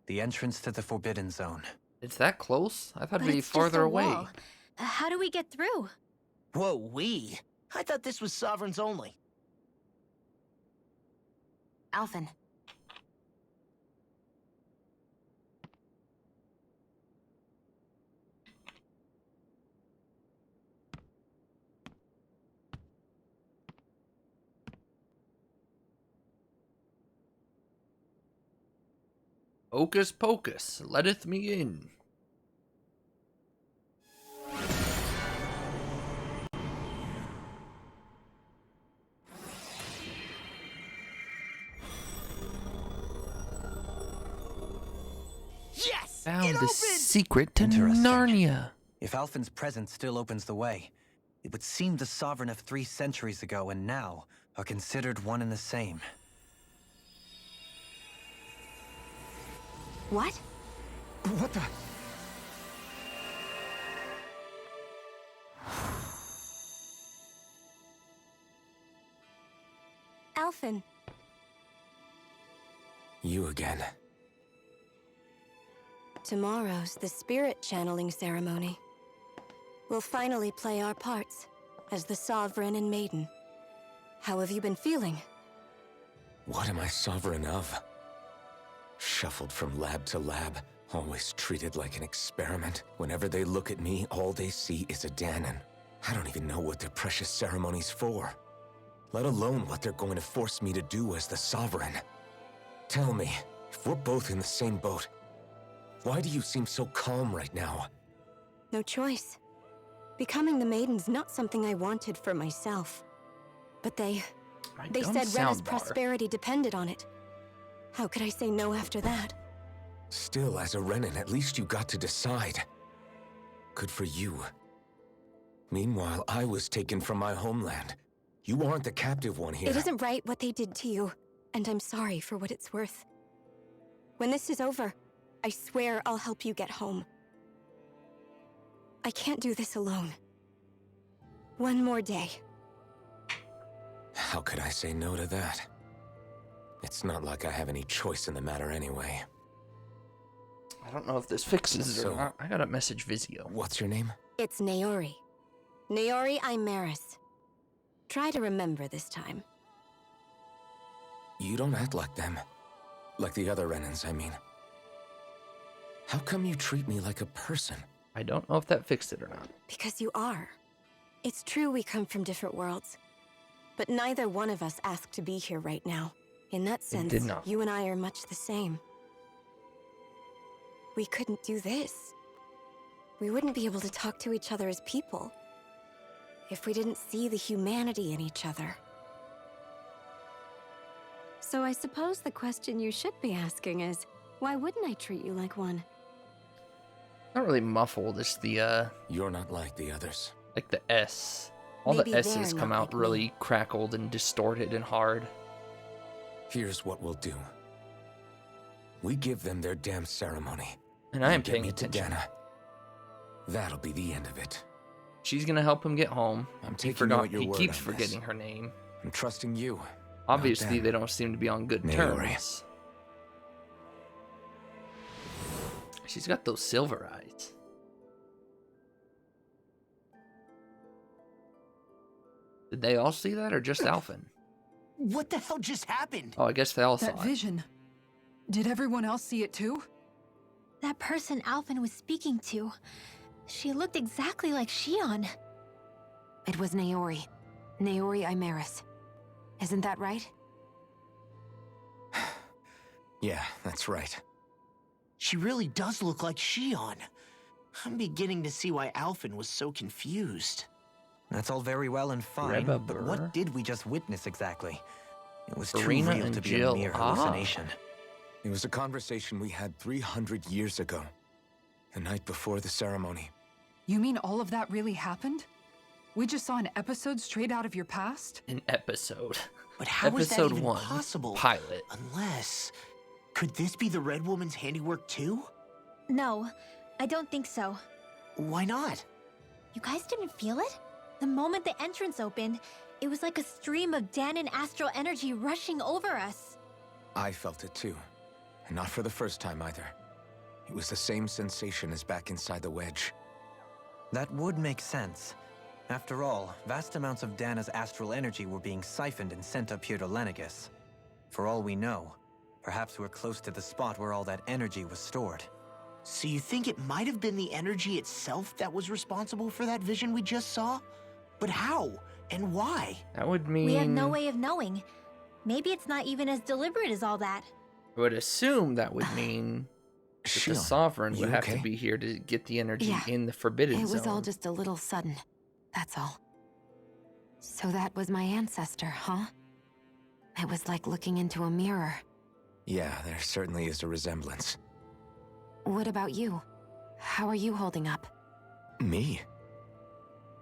The entrance to the Forbidden Zone. It's that close? I thought But it'd be it's just farther a away. wall. How do we get through? Whoa, we? I thought this was Sovereigns only. Alphen. Hocus pocus, letteth me in. Yes! Found It the opened! secret to Interesting. Narnia. If Alphen's presence still opens the way, it would seem the Sovereign of 3 centuries ago and now are considered one and the same. What? What the? Alphen. You again. Tomorrow's the spirit channeling ceremony. We'll finally play our parts as the Sovereign and Maiden. How have you been feeling? What am I sovereign of? Shuffled from lab to lab, always treated like an experiment. Whenever they look at me, all they see is a Dahnan. I don't even know what their precious ceremony's for, let alone what they're going to force me to do as the Sovereign. Tell me, if we're both in the same boat, why do you seem so calm right now? No choice. Becoming the Maiden's not something I wanted for myself. But they dumb said Rena's soundbar. prosperity depended on it. How could I say no after that? Still, as a Renan, at least you got to decide. Good for you. Meanwhile, I was taken from my homeland. You aren't the captive one here. It isn't right what they did to you, and I'm sorry for what it's worth. When this is over, I swear I'll help you get home. I can't do this alone. One more day. How could I say no to that? It's not like I have any choice in the matter anyway. I don't know if this fixes it or not. I gotta message Vizio. What's your name? It's Naori. Naori Imaris. Try to remember this time. You don't act like them. Like the other Renans, I mean. How come you treat me like a person? I don't know if that fixed it or not. Because you are. It's true we come from different worlds. But neither one of us asked to be here right now. In that sense, did not. you and I are much the same. We couldn't do this. We wouldn't be able to talk to each other as people if we didn't see the humanity in each other. So I suppose the question you should be asking is, why wouldn't I treat you like one? Not really muffled, it's the, You're not like the others. like the S. All Maybe the S's they're come not out like really crackled and distorted and hard. Here's what we'll do. We give them their damn ceremony. And I am get paying me to attention. Dana. That'll be the end of it. She's gonna help him get home. I'm He taking you at your He word keeps on this. forgetting her name. I'm trusting you. Obviously, them. they don't seem to be on good Naori. terms. She's got those silver eyes. Did they all see that, or just Alphen? What the hell just happened? Oh, I guess they all saw That it. vision. Did everyone else see it too? That person Alphen was speaking to, she looked exactly like Shion. It was Naori. Naori Imaris. Isn't that right? Yeah, that's right. She really does look like Shion. I'm beginning to see why Alphen was so confused. That's all very well and fine, Reba but Burr. what did we just witness exactly? It was too Farina real and to be Jill. a mere Ah. hallucination. It was a conversation we had 300 years ago. The night before the ceremony. You mean all of that really happened? We just saw an episode straight out of your past? An episode. But how is that Episode even 1, possible? pilot. Unless... Could this be the Red Woman's handiwork too? No, I don't think so. Why not? You guys didn't feel it? The moment the entrance opened, it was like a stream of Danon astral energy rushing over us. I felt it too. And not for the first time either. It was the same sensation as back inside the wedge. That would make sense. After all, vast amounts of Dana's astral energy were being siphoned and sent up here to Lenegus. For all we know, perhaps we're close to the spot where all that energy was stored. So you think it might have been the energy itself that was responsible for that vision we just saw? But how? And why? That would mean... We have no way of knowing. Maybe it's not even as deliberate as all that. I would assume that would mean that the Shion, Sovereign you would have okay? to be here to get the energy Yeah. in the Forbidden It Zone. was all just a little sudden. That's all. So that was my ancestor, huh? It was like looking into a mirror. Yeah, there certainly is a resemblance. What about you? How are you holding up? Me?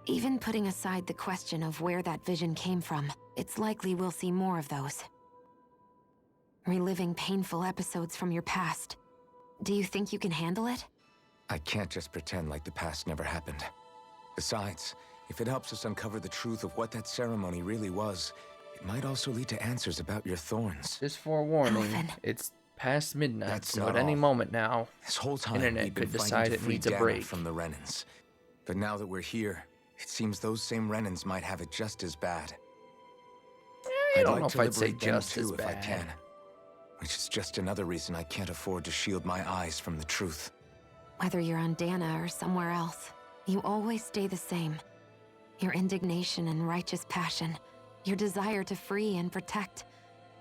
Even putting aside the question of where that vision came from, it's likely we'll see more of those. Reliving painful episodes from your past. Do you think you can handle it? I can't just pretend like the past never happened. Besides, if it helps us uncover the truth of what that ceremony really was, it might also lead to answers about your thorns. Just forewarning, Alphen. it's past midnight, That's so not at any all. moment now, This whole time, Internet we've been could fighting decide to it free needs a Dana break. from the Renans. But now that we're here, it seems those same Renans might have it just as bad. I I'd don't like know to if I'd say liberate them just too, as if I bad. can. Which is just another reason I can't afford to shield my eyes from the truth. Whether you're on Dana or somewhere else, you always stay the same. Your indignation and righteous passion, your desire to free and protect,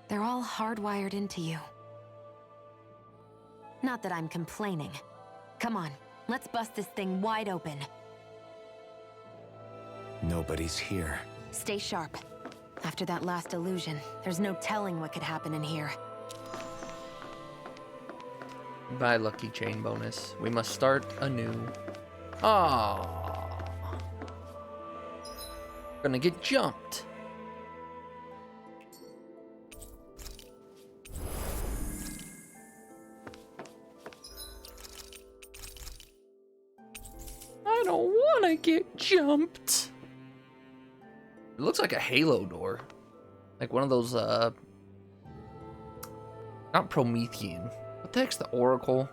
they're all hardwired into you. Not that I'm complaining. Come on, let's bust this thing wide open. Nobody's here. Stay sharp. After that last illusion, there's no telling what could happen in here. Bye, lucky chain bonus. We must start anew. Ah, gonna get jumped. I don't want to get jumped. It looks like a Halo door. Like one of those, not Promethean. What the heck's the Oracle?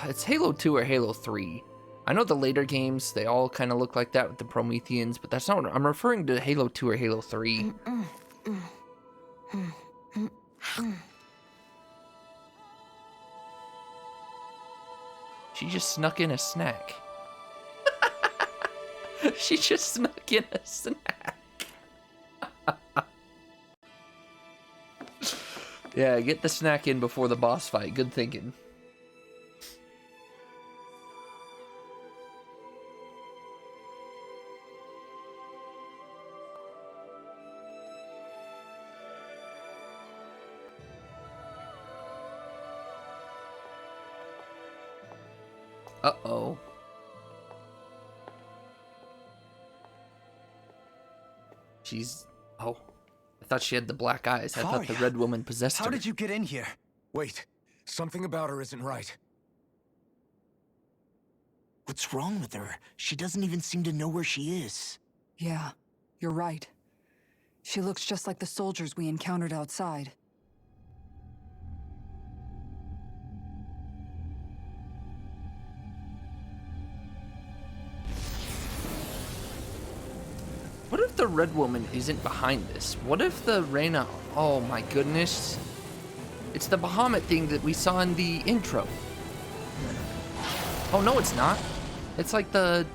It's Halo 2 or Halo 3. I know the later games, they all kind of look like that with the Prometheans, but that's not what I'm referring to. Halo 2 or Halo 3. She just snuck in a snack. She just snuck in a snack. Yeah, get the snack in before the boss fight. Good thinking. Uh-oh. She's... Oh. I thought she had the black eyes. I thought the red woman possessed her. How did you get in here? Wait. Something about her isn't right. What's wrong with her? She doesn't even seem to know where she is. Yeah, you're right. She looks just like the soldiers we encountered outside. What if the red woman isn't behind this? What if the Reyna... Oh my goodness. It's the Bahamut thing that we saw in the intro. Oh no, it's not. It's like the...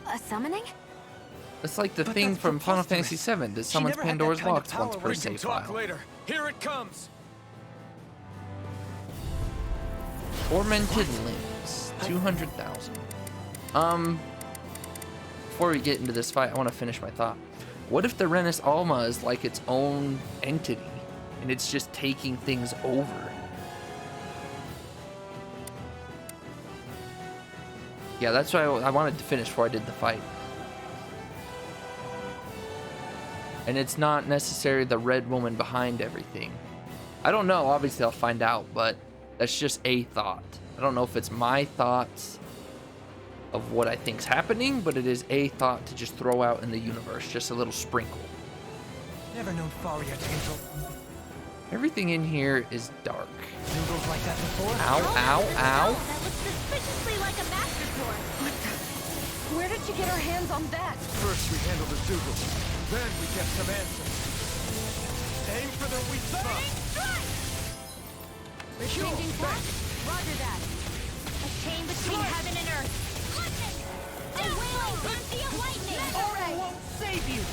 A summoning? It's like the thing from Final Fantasy VII that summons Pandora's box once per save file. Later. Here it comes. Tormented limbs. 200,000. Before we get into this fight, I want to finish my thought. What if the Renis Alma is like its own entity, and it's just taking things over? Yeah, that's why I wanted to finish before I did the fight. And it's not necessarily the red woman behind everything. I don't know, obviously I'll find out, but that's just a thought. I don't know if it's my thoughts of what I think's happening, but it is a thought to just throw out in the universe, just a little sprinkle. Never known Faria to angel. Everything in here is dark. Noodles like that before? Ow, ow, ow. That looks suspiciously like a master sword. What the? Where did you get her hands on that? First we handled the Zoogle. Then we get some answers. Aim for the weak spot. Changing course? Roger that. A chain between heaven and earth. A wailing fancy of lightning! Aura won't save you!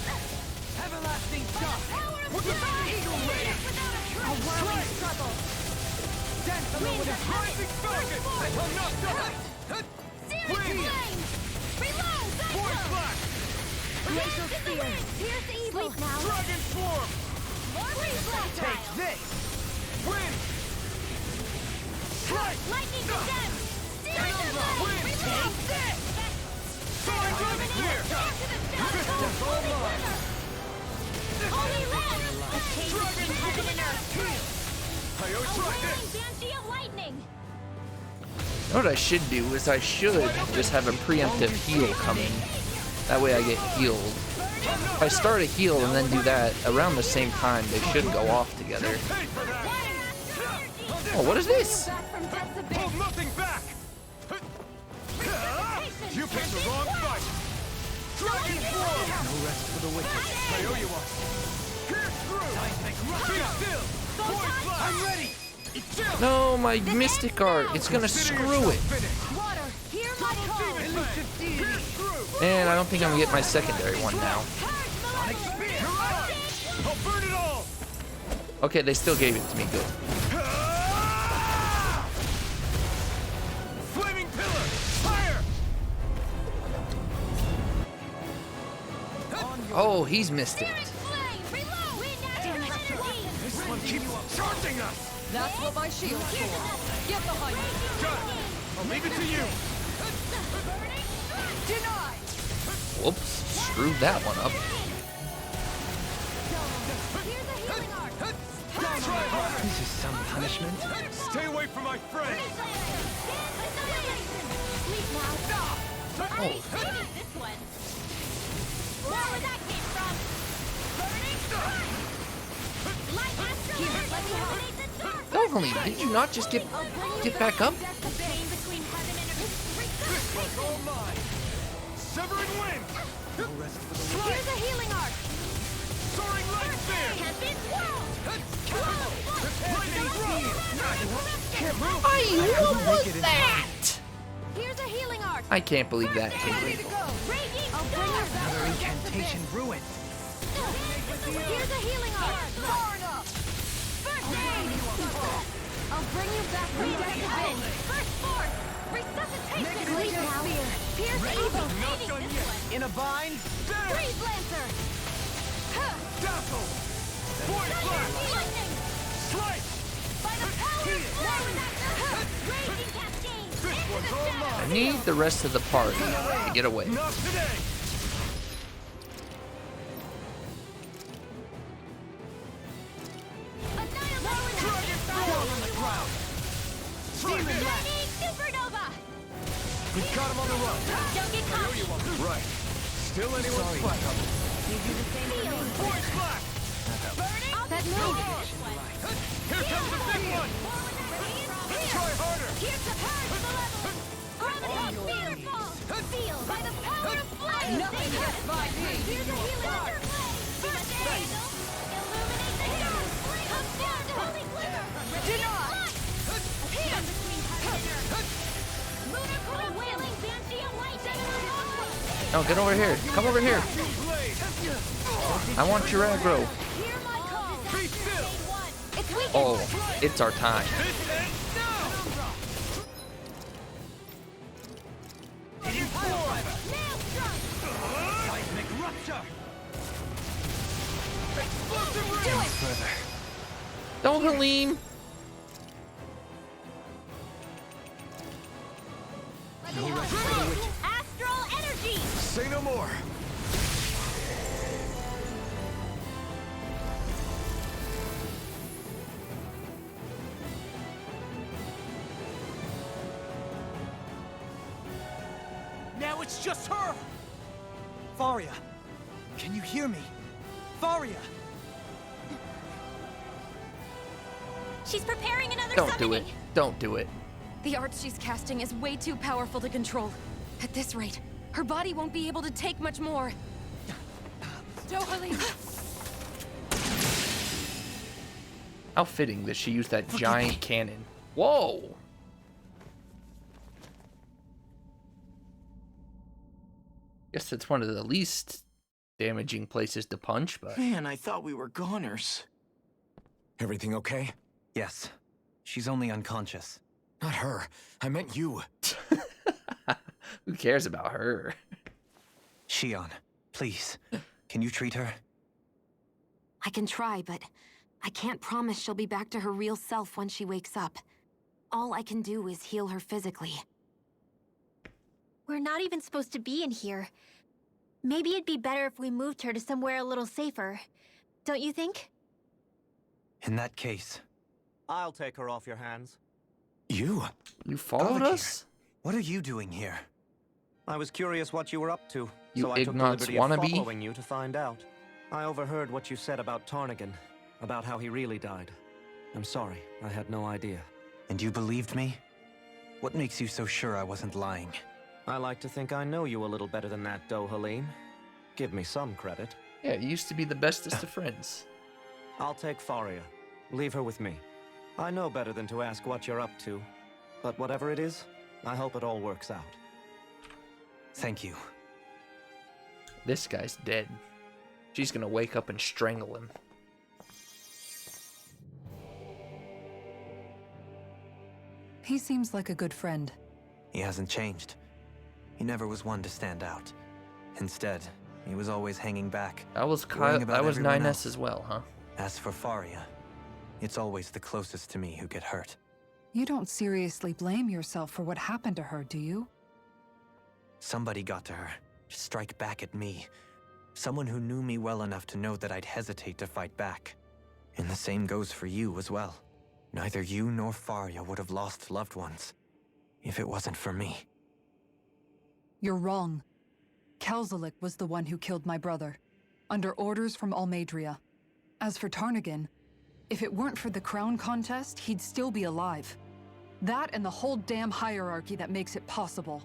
Everlasting shock! With the eagle ray! A whirling struggle! Dance along with a rising falcon! I will not die! Searing flame! Reload! Force flash! Glacial spear! Pierce evil! Now! Dragon swarm! More reflex! Take this! Win! Strike! Lightning condemn! Searing flame! Reload! Take this! Sword moving here! Holy Wither! Holy Red! A chain between heaven and earth! A wailing banshee of lightning! You know what I should do is I should just have a preemptive heal coming. That way I get healed. If I start a heal and then do that around the same time, they should go off together. Oh, what is this? Hold nothing back! You picked the wrong fight! Dragon Form! No rest for the wicked. I owe you one! Pierce through! Be still! Void flash! I'm ready! No, my mystic art. It's gonna screw it. Water, hear my call! And I don't think I'm gonna get my secondary one now. I'll burn it all! Okay, they still gave it to me. Good. Flaming pillar! Fire! Oh, he's missed it. This one keeps charging us! That's what my shield's for. Get behind me. Got it. I'll leave it to you. Denied. Whoops, screwed that one up. This is some punishment. Stay away from my friend. Oh. This one. Where that came from? Light Astral, let me eliminate the dark. Dohalim, did you not just get back up? The chain between heaven and earth. It's all mine. Severing wind. Here's a healing arc. Soaring light spear. Tempest whirl. Lightning Can't move. What was that? Here's a healing arc. I can't believe that hit. Raging Another storm. incantation ruined. Here's a healing arc. Far enough. First aid. I'll bring you back from the heaven. First force. Resuscitation. Sleep now. Pierce evil. Saving this one. In a bind? Freeze Lancer. Dazzle. Void blast. Lightning. Slice. By the power of flow. Raging cascade. This one's all mine. I need the rest of the party to get away. Not today. Supernova! We've got him on the run. Don't get caught! Right. Still anyone's fight. You do the same for me. Void blast. That move! Here comes the big one. Try harder. Here's the power of malevolence! Gravity Fearfall! Feel by the power of flame! Nothing gets by me. Here's a healing arc! First aid! Illuminate the dark! Come down to holy glimmer! Denied. Here! Between heaven and earth! Lunar wailing banshee of lightning! No, get over here. Come over here. I want your aggro. Hear my call! Be still. It's weekend! Oh, it's our time. This ends now. Maelstrom! Seismic rupture. Explosive Do ring. it! Further. Dohalim. Astral energy! Say no more. Now it's just her! Faria, can you hear me? Faria! She's preparing another Don't do it. Don't do it. The art she's casting is way too powerful to control. At this rate, her body won't be able to take much more. Dohalim. How fitting that she used that giant cannon. Whoa! Guess that's one of the least damaging places to punch, but... Man, I thought we were goners. Everything okay? Yes. She's only unconscious. Not her. I meant you. Who cares about her? Shion, please. Can you treat her? I can try, but I can't promise she'll be back to her real self when she wakes up. All I can do is heal her physically. We're not even supposed to be in here. Maybe it'd be better if we moved her to somewhere a little safer. Don't you think? In that case, I'll take her off your hands. You? You followed Avakir, us? what are you doing here? I was curious what you were up to, You so I took the Ignatz liberty of wannabe? following you to find out. I overheard what you said about Tarnigan, about how he really died. I'm sorry, I had no idea. And you believed me? What makes you so sure I wasn't lying? I like to think I know you a little better than that, Dohalim. Give me some credit. Yeah, you used to be the bestest of friends. I'll take Faria. Leave her with me. I know better than to ask what you're up to. But whatever it is, I hope it all works out. Thank you. This guy's dead. She's gonna wake up and strangle him. He seems like a good friend. He hasn't changed. He never was one to stand out. Instead, he was always hanging back. That was worrying Kyle. about That was everyone 9S else. as well, huh? As for Faria, it's always the closest to me who get hurt. You don't seriously blame yourself for what happened to her, do you? Somebody got to her, to strike back at me. Someone who knew me well enough to know that I'd hesitate to fight back. And the same goes for you as well. Neither you nor Faria would have lost loved ones if it wasn't for me. You're wrong. Kelzelik was the one who killed my brother, under orders from Almeidria. As for Tarnagin, if it weren't for the crown contest, he'd still be alive. That and the whole damn hierarchy that makes it possible.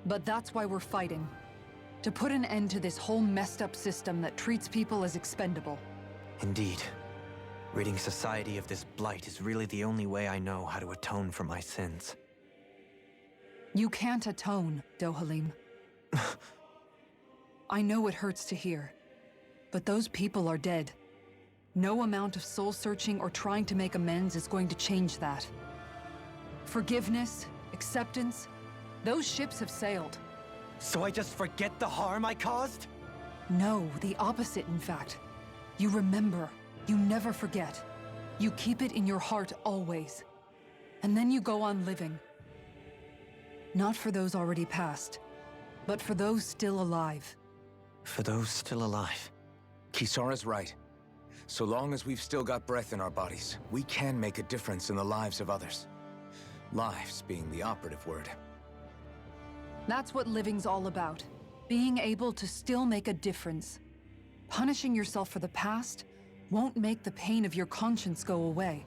But that's why we're fighting. To put an end to this whole messed up system that treats people as expendable. Indeed. Ridding society of this blight is really the only way I know how to atone for my sins. You can't atone, Dohalim. I know it hurts to hear, but those people are dead. No amount of soul-searching or trying to make amends is going to change that. Forgiveness, acceptance, those ships have sailed. So I just forget the harm I caused? No, the opposite, in fact. You remember. You never forget. You keep it in your heart always. And then you go on living. Not for those already passed, but for those still alive. For those still alive. Kisara's right. So long as we've still got breath in our bodies, we can make a difference in the lives of others. Lives being the operative word. That's what living's all about. Being able to still make a difference. Punishing yourself for the past won't make the pain of your conscience go away.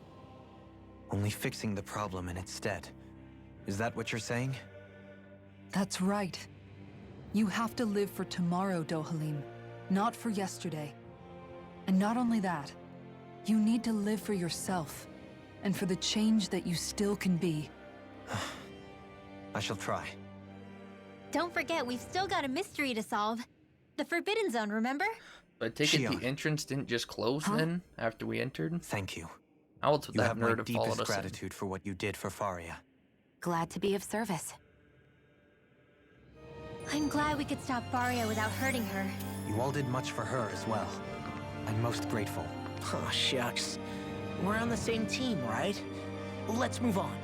Only fixing the problem in its stead. Is that what you're saying? That's right. You have to live for tomorrow, Dohalim, not for yesterday. And not only that, you need to live for yourself, and for the change that you still can be. I shall try. Don't forget, we've still got a mystery to solve. The Forbidden Zone, remember? But I take it the entrance didn't just close then, after we entered? Thank you. How else would You that have my nerd have followed deepest us in? gratitude for what you did for Faria. Glad to be of service. I'm glad we could stop Faria without hurting her. You all did much for her as well. I'm most grateful. Oh, shucks. We're on the same team, right? Let's move on.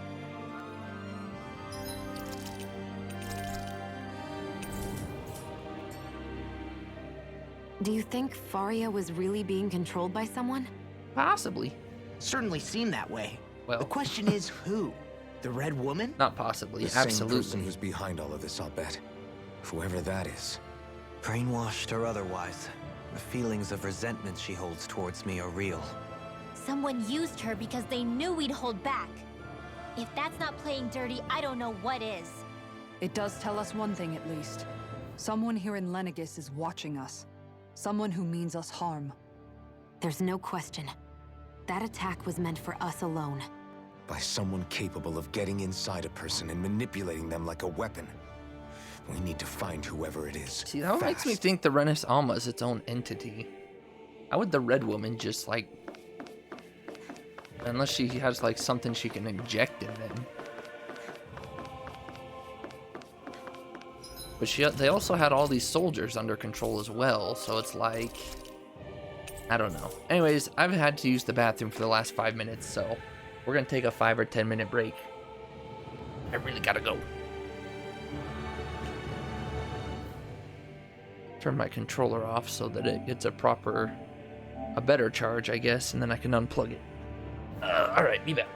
Do you think Faria was really being controlled by someone? Possibly. Certainly seemed that way. Well, the question is who? The Red Woman? Not possibly, The absolutely. same person who's behind all of this, I'll bet. Whoever that is. Brainwashed or otherwise, the feelings of resentment she holds towards me are real. Someone used her because they knew we'd hold back. If that's not playing dirty, I don't know what is. It does tell us one thing at least. Someone here in Lenegis is watching us. Someone who means us harm. There's no question. That attack was meant for us alone. By someone capable of getting inside a person and manipulating them like a weapon. We need to find whoever it is. See, that makes me think the Renis Alma is its own entity. How would the Red Woman just, like... Unless she has, like, something she can inject in them. But they also had all these soldiers under control as well, so it's like... I don't know. Anyways, I've had to use the bathroom for the last 5 minutes, so we're gonna take a 5 or 10 minute break. I really gotta go. Turn my controller off so that it gets a better charge, I guess, and then I can unplug it. Alright, be back.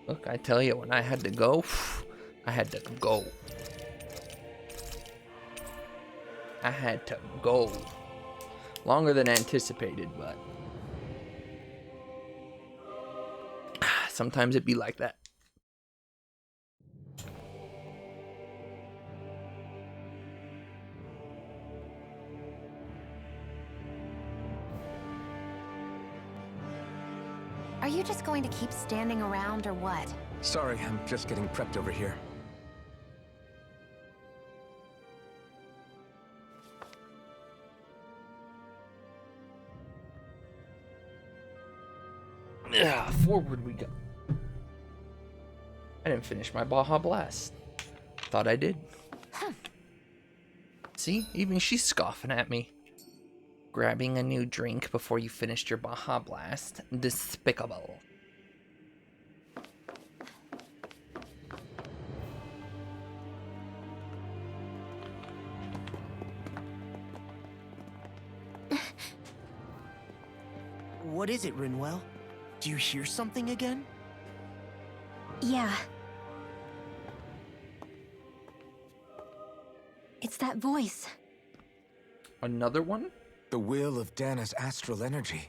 Look, I tell you, when I had to go, I had to go. I had to go. Longer than anticipated, but sometimes it be like that. Are you just going to keep standing around or what? Sorry, I'm just getting prepped over here. Yeah, forward we go. I didn't finish my Baja Blast. Thought I did. See, even she's scoffing at me. Grabbing a new drink before you finished your Baja Blast. Despicable. What is it, Rinwell? Do you hear something again? Yeah. It's that voice. Another one? The will of Dana's astral energy.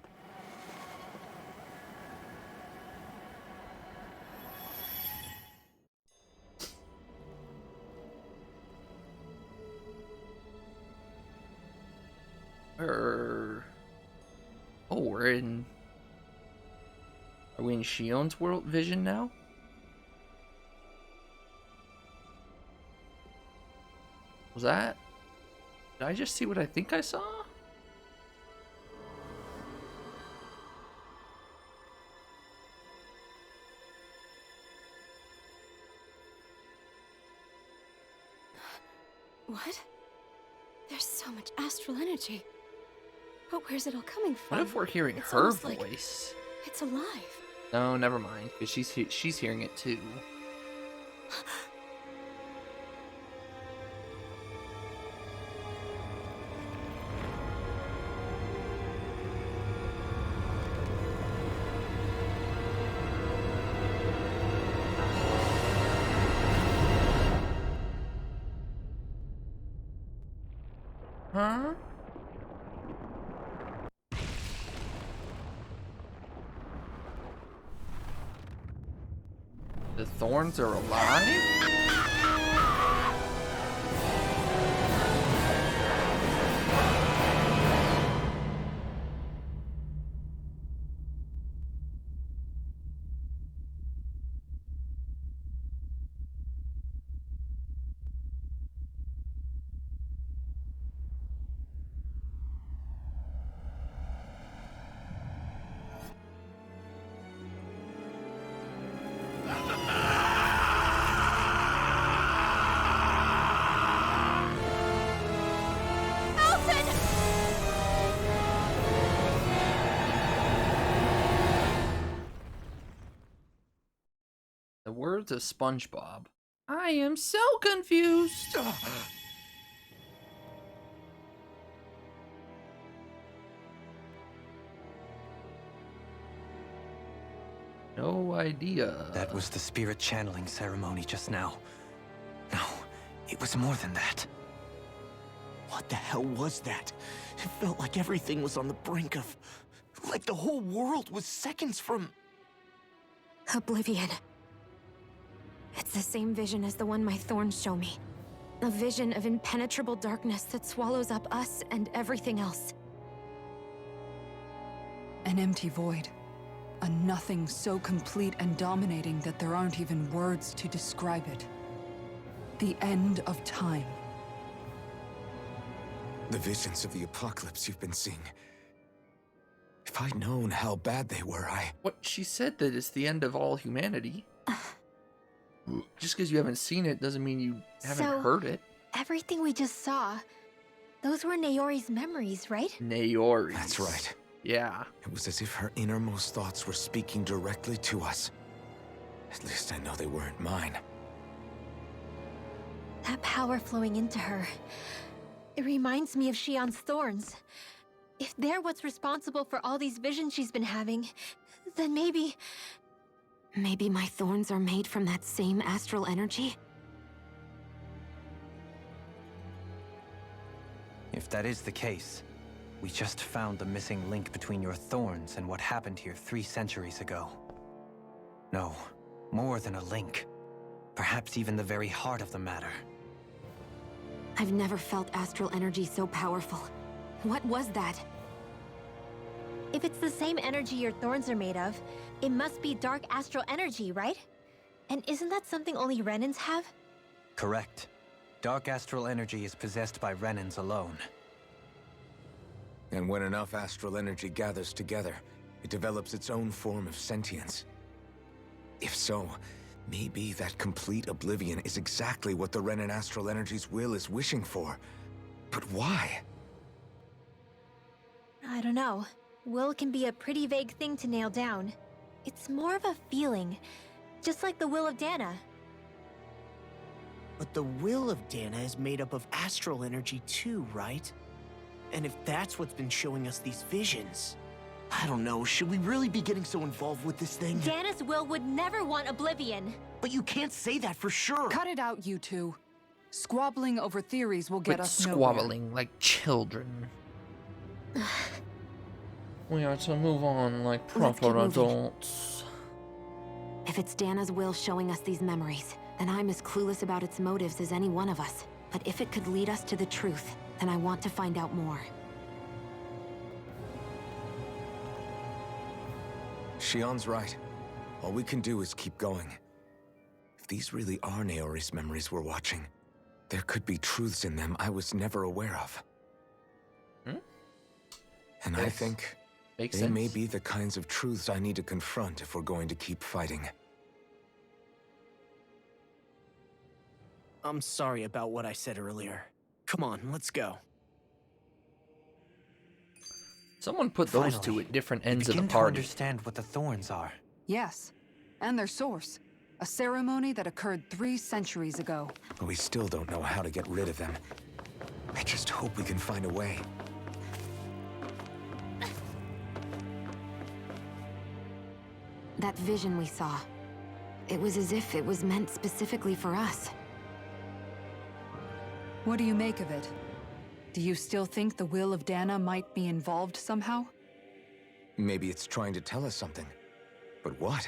Oh, we're in... Are we in Shionne's world vision now? Was that... Did I just see what I think I saw? What? There's so much astral energy. But where's it all coming from? What if we're hearing It's her almost like voice? it's alive. No, never mind, because she's hearing it too. Huh? The Thorns are alive? The words of SpongeBob. I am so confused. No idea. That was the spirit channeling ceremony just now. No, it was more than that. What the hell was that? It felt like everything was on the brink of... Like the whole world was seconds from... Oblivion. It's the same vision as the one my thorns show me. A vision of impenetrable darkness that swallows up us and everything else. An empty void. A nothing so complete and dominating that there aren't even words to describe it. The end of time. The visions of the apocalypse you've been seeing. If I'd known how bad they were, What she said that it's the end of all humanity. Just because you haven't seen it doesn't mean you haven't heard it. Everything we just saw, those were Naori's memories, right? Naori. That's right. Yeah. It was as if her innermost thoughts were speaking directly to us. At least I know they weren't mine. That power flowing into her. It reminds me of Shionne's thorns. If they're what's responsible for all these visions she's been having, then maybe... Maybe my thorns are made from that same astral energy? If that is the case, we just found the missing link between your thorns and what happened here 3 centuries ago. No, more than a link. Perhaps even the very heart of the matter. I've never felt astral energy so powerful. What was that? If it's the same energy your thorns are made of, it must be dark astral energy, right? And isn't that something only Renans have? Correct. Dark astral energy is possessed by Renans alone. And when enough astral energy gathers together, it develops its own form of sentience. If so, maybe that complete oblivion is exactly what the Renan astral energy's will is wishing for. But why? I don't know. Will can be a pretty vague thing to nail down. It's more of a feeling, just like the will of Dana. But the will of Dana is made up of astral energy too, right? And if that's what's been showing us these visions... I don't know, should we really be getting so involved with this thing? Dana's will would never want oblivion. But you can't say that for sure. Cut it out, you two. Squabbling over theories will get Quit us nowhere. squabbling like children. We are to move on like Let's proper get moving. adults. If it's Dana's will showing us these memories, then I'm as clueless about its motives as any one of us. But if it could lead us to the truth, then I want to find out more. Shion's right. All we can do is keep going. If these really are Naori's memories we're watching, there could be truths in them I was never aware of. And I think Makes they sense. may be the kinds of truths I need to confront if we're going to keep fighting. I'm sorry about what I said earlier. Come on, let's go. Someone put those Finally, two at different we ends of the begin to party. understand what the thorns are. Yes, and their source. A ceremony that occurred 3 centuries ago. But we still don't know how to get rid of them. I just hope we can find a way. That vision we saw. It was as if it was meant specifically for us. What do you make of it? Do you still think the will of Dana might be involved somehow? Maybe it's trying to tell us something. But what?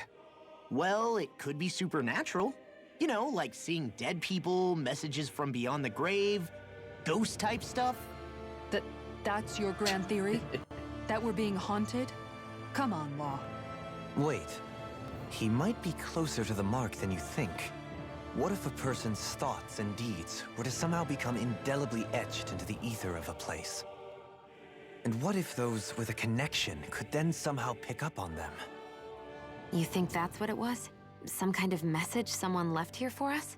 Well, it could be supernatural. You know, like seeing dead people, messages from beyond the grave, ghost-type stuff. That's your grand theory? That we're being haunted? Come on, Law. Wait. He might be closer to the mark than you think. What if a person's thoughts and deeds were to somehow become indelibly etched into the ether of a place? And what if those with a connection could then somehow pick up on them? You think that's what it was? Some kind of message someone left here for us?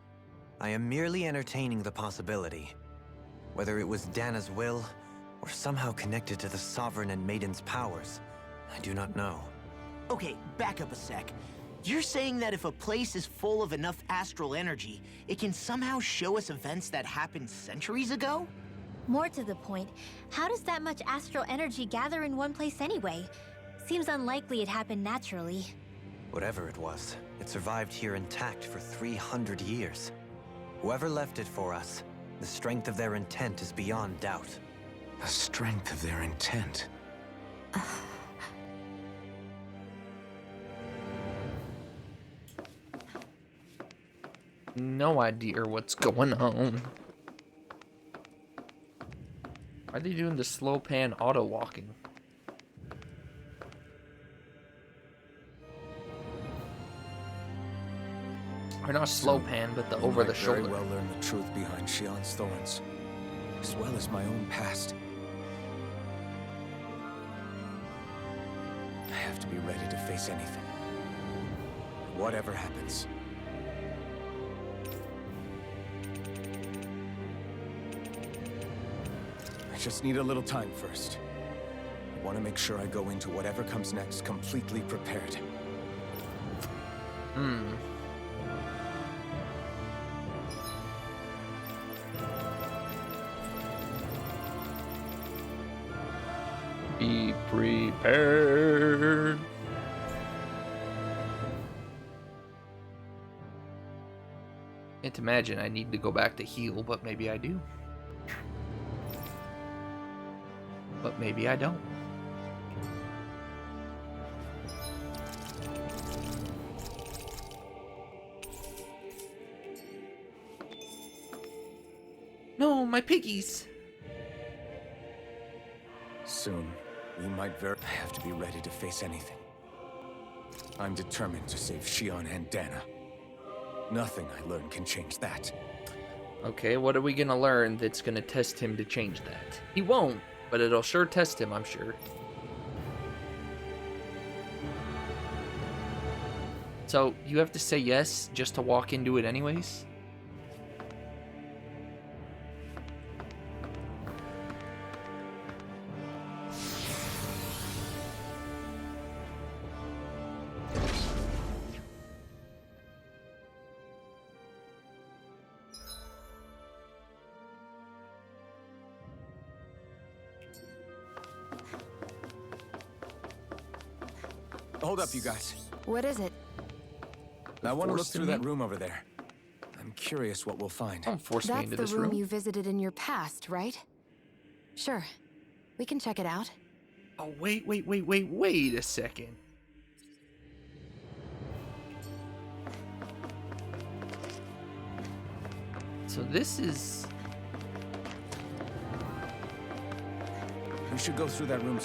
I am merely entertaining the possibility. Whether it was Dana's will, or somehow connected to the Sovereign and Maiden's powers, I do not know. Okay, back up a sec. You're saying that if a place is full of enough astral energy, it can somehow show us events that happened centuries ago? More to the point, how does that much astral energy gather in one place anyway? Seems unlikely it happened naturally. Whatever it was, it survived here intact for 300 years. Whoever left it for us, the strength of their intent is beyond doubt. The strength of their intent. No idea what's going on. Why are they doing the slow pan auto walking? Or not slow pan, but the I over the might very shoulder. well learn the truth behind Shion's thorns, as well as my own past. I have to be ready to face anything. Whatever happens. I just need a little time first. I want to make sure I go into whatever comes next completely prepared. Be prepared. Can't imagine I need to go back to heal, but maybe I do. But maybe I don't. No, my piggies! Soon, we might have to be ready to face anything. I'm determined to save Shion and Dana. Nothing I learn can change that. Okay, what are we gonna learn that's gonna test him to change that? He won't, but it'll sure test him, I'm sure. So, you have to say yes just to walk into it anyways? Hold up, you guys. What is it? I want to look Forcing through that me? room over there. I'm curious what we'll find. Don't force me That's into the this room room. you visited in your past, right? Sure. We can check it out. Oh, wait a second. So this is... We should go through that room.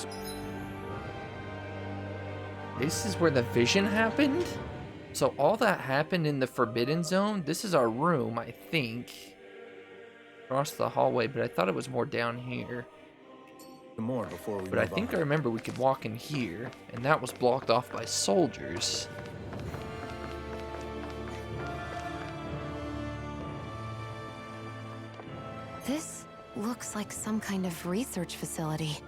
This is where the vision happened? So all that happened in the Forbidden Zone? This is our room, I think. Across the hallway, but I thought it was more down here. More before we But I move think on. I remember we could walk in here, and that was blocked off by soldiers. This looks like some kind of research facility.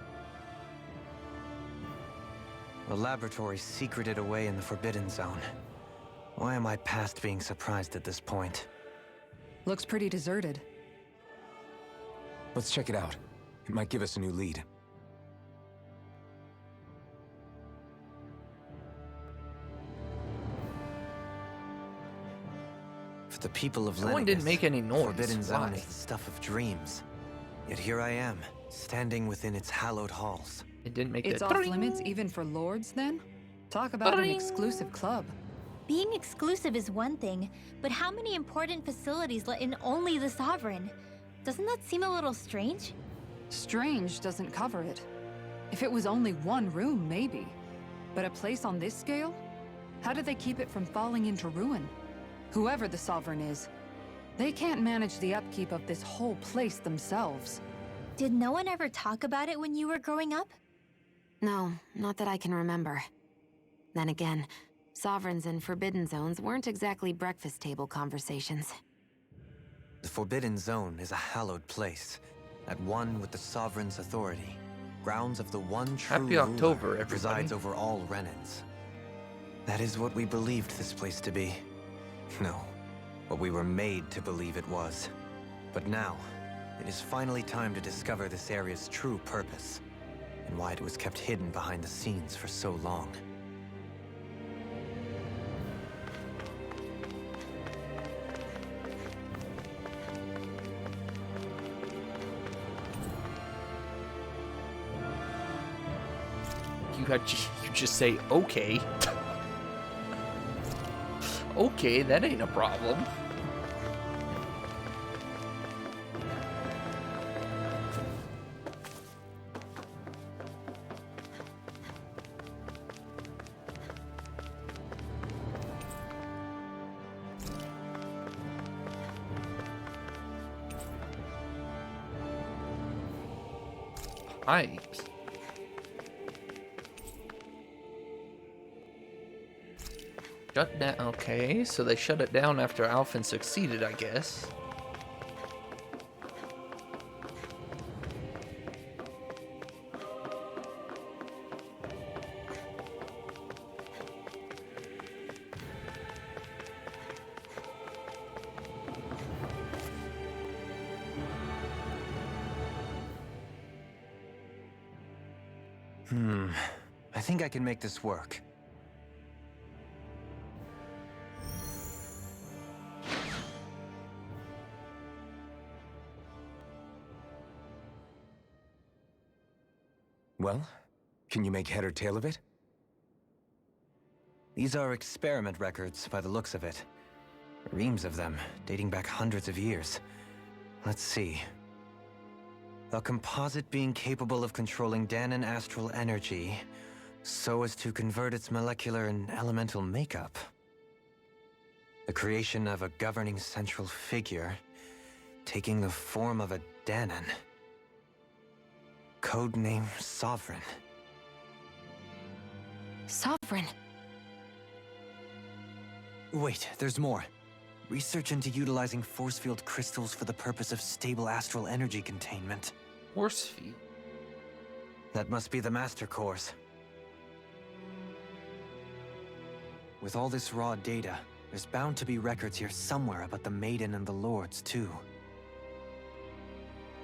A laboratory secreted away in the Forbidden Zone. Why am I past being surprised at this point? Looks pretty deserted. Let's check it out. It might give us a new lead. For the people of Someone Lennigus, didn't make any noise. Forbidden Zone Why? is the stuff of dreams. Yet here I am, standing within its hallowed halls. It didn't make It's that... off limits even for lords, then? Talk about an exclusive club. Being exclusive is one thing, but how many important facilities let in only the Sovereign? Doesn't that seem a little strange? Strange doesn't cover it. If it was only one room, maybe. But a place on this scale? How did they keep it from falling into ruin? Whoever the Sovereign is, they can't manage the upkeep of this whole place themselves. Did no one ever talk about it when you were growing up? No, not that I can remember. Then again, Sovereigns and Forbidden Zones weren't exactly breakfast table conversations. The Forbidden Zone is a hallowed place, at one with the Sovereign's authority. Grounds of the one true Happy October, ruler who everybody. presides over all Renans. That is what we believed this place to be. No, what we were made to believe it was. But now, it is finally time to discover this area's true purpose, and why it was kept hidden behind the scenes for so long. You just say, okay. Okay, that ain't a problem. Pipes. Shut down. Okay, so they shut it down after Alphen succeeded, I guess. I think I can make this work. Well, can you make head or tail of it? These are experiment records by the looks of it. Reams of them, dating back hundreds of years. Let's see. A composite being capable of controlling Dahnan astral energy so as to convert its molecular and elemental makeup. The creation of a governing central figure, taking the form of a Dahnan. Codename Sovereign. Sovereign. Wait, there's more. Research into utilizing force field crystals for the purpose of stable astral energy containment. Force field? That must be the Master Cores. With all this raw data, there's bound to be records here somewhere about the Maiden and the Lords, too.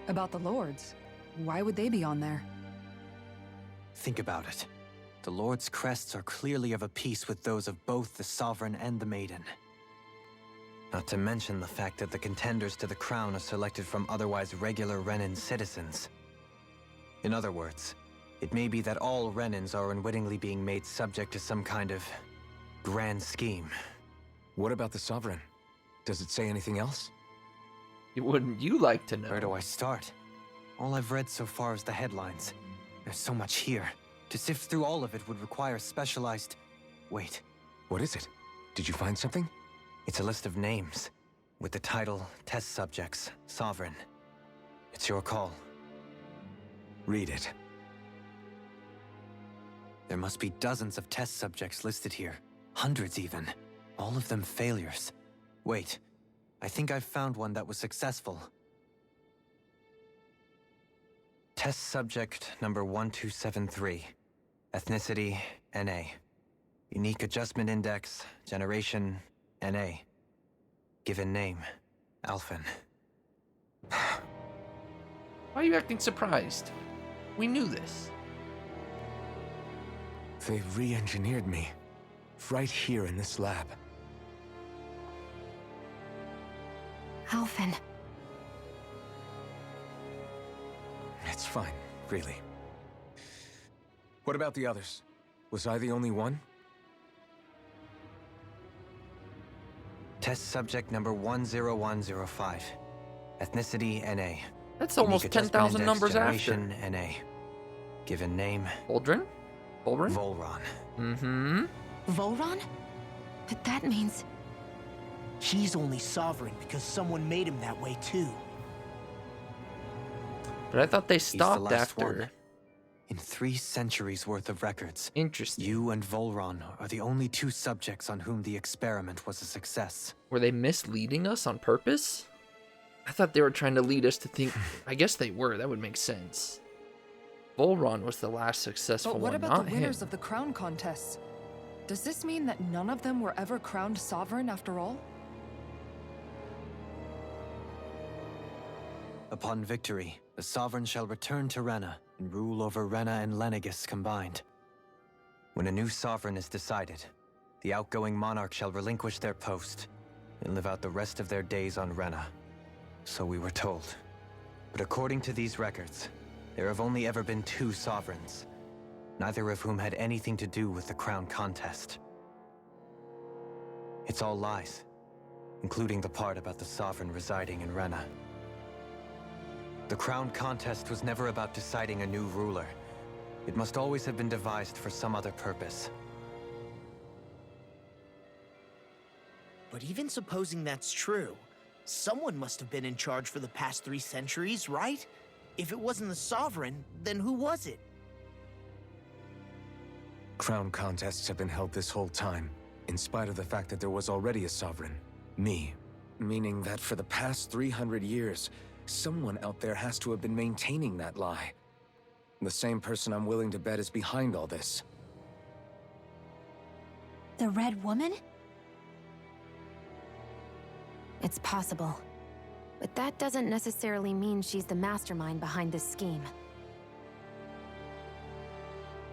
About the Lords? Why would they be on there? Think about it. The Lord's crests are clearly of a piece with those of both the Sovereign and the Maiden. Not to mention the fact that the contenders to the crown are selected from otherwise regular Renan citizens. In other words, it may be that all Renans are unwittingly being made subject to some kind of grand scheme. What about the Sovereign? Does it say anything else? Wouldn't you like to know? Where do I start? All I've read so far is the headlines. There's so much here. To sift through all of it would require specialized... Wait. What is it? Did you find something? It's a list of names, with the title Test Subjects, Sovereign. It's your call. Read it. There must be dozens of test subjects listed here. Hundreds even. All of them failures. Wait, I think I've found one that was successful. Test subject number 1273. Ethnicity, NA. Unique Adjustment Index, Generation, NA. Given name, Alphen. Why are you acting surprised? We knew this. They re-engineered me. Right here in this lab. Alphen. It's fine, really. What about the others? Was I the only one? Test subject number 10105. Ethnicity, NA. That's almost Unique 10,000 Adjustment numbers Index, after. Generation, NA. Given name... Vol'dran? Vol'dran? Volron. Mm-hmm. Volron? But that means... He's only Sovereign because someone made him that way too. But I thought they He's the stopped last after. one. In 3 centuries worth of records, Interesting. you and Volron are the only 2 subjects on whom the experiment was a success. Were they misleading us on purpose? I thought they were trying to lead us to think... I guess they were. That would make sense. Volron was the last successful But what one, about not the him. winners of the crown contests? Does this mean that none of them were ever crowned sovereign after all? Upon victory, the Sovereign shall return to Rena and rule over Rena and Lenegis combined. When a new Sovereign is decided, the outgoing monarch shall relinquish their post and live out the rest of their days on Rena. So we were told. But according to these records, there have only ever been 2 Sovereigns, neither of whom had anything to do with the crown contest. It's all lies, including the part about the Sovereign residing in Rena. The crown contest was never about deciding a new ruler. It must always have been devised for some other purpose. But even supposing that's true, someone must have been in charge for the past 3 centuries, right? If it wasn't the Sovereign, then who was it? Crown contests have been held this whole time, in spite of the fact that there was already a Sovereign. Me. Meaning that for the past 300 years, someone out there has to have been maintaining that lie. The same person I'm willing to bet is behind all this. The Red Woman? It's possible. But that doesn't necessarily mean she's the mastermind behind this scheme.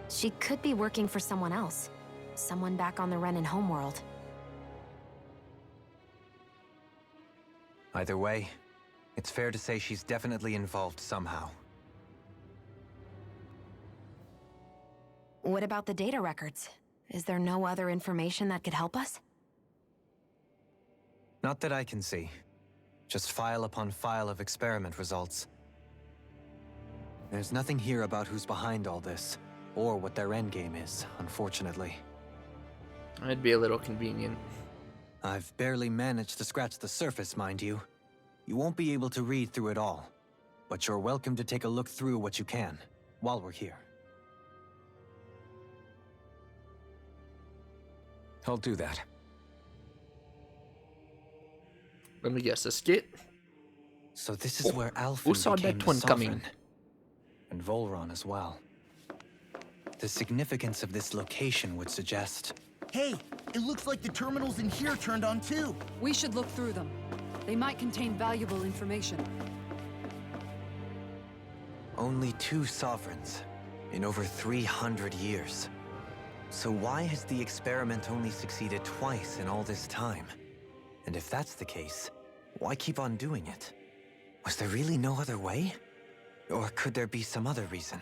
She could be working for someone else. Someone back on the Renan homeworld. Either way, it's fair to say she's definitely involved somehow. What about the data records? Is there no other information that could help us? Not that I can see. Just file upon file of experiment results. There's nothing here about who's behind all this, or what their endgame is, unfortunately. That'd be a little convenient. I've barely managed to scratch the surface, mind you. You won't be able to read through it all, but you're welcome to take a look through what you can, while we're here. I'll do that. Let me guess, a skit? So this is where Alphen who saw became that the one coming? Sovereign. And Volron as well. The significance of this location would suggest... Hey, it looks like the terminals in here turned on too. We should look through them. They might contain valuable information. Only 2 sovereigns in over 300 years. So why has the experiment only succeeded twice in all this time? And if that's the case, why keep on doing it? Was there really no other way? Or could there be some other reason?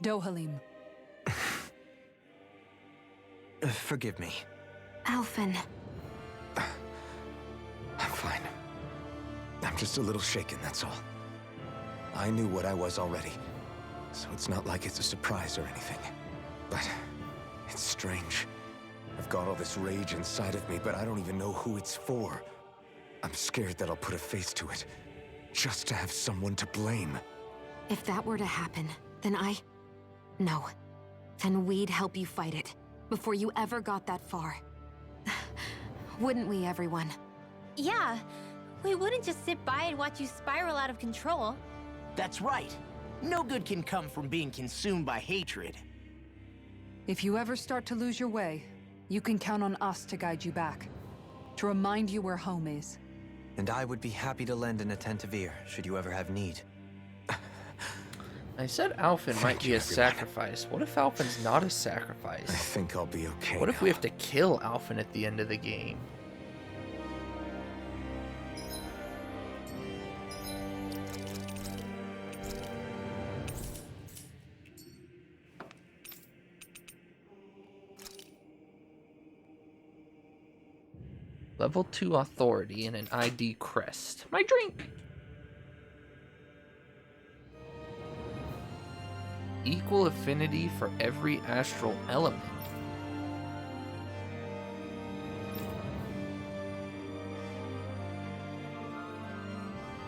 Dohalim. Forgive me. Alphen. I'm fine. I'm just a little shaken, that's all. I knew what I was already, so it's not like it's a surprise or anything. But it's strange. I've got all this rage inside of me, but I don't even know who it's for. I'm scared that I'll put a face to it, just to have someone to blame. If that were to happen, then No. Then we'd help you fight it, before you ever got that far. Wouldn't we, everyone? Yeah, we wouldn't just sit by and watch you spiral out of control. That's right. No good can come from being consumed by hatred. If you ever start to lose your way, you can count on us to guide you back. To remind you where home is. And I would be happy to lend an attentive ear, should you ever have need. I said Alphen might be a sacrifice. What if Alphen's not a sacrifice? I think I'll be okay. What if we have to kill Alphen at the end of the game? Level 2 authority and an ID crest. My drink! Equal affinity for every astral element.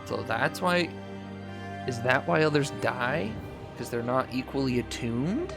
So that's why... Is that why others die? Because they're not equally attuned?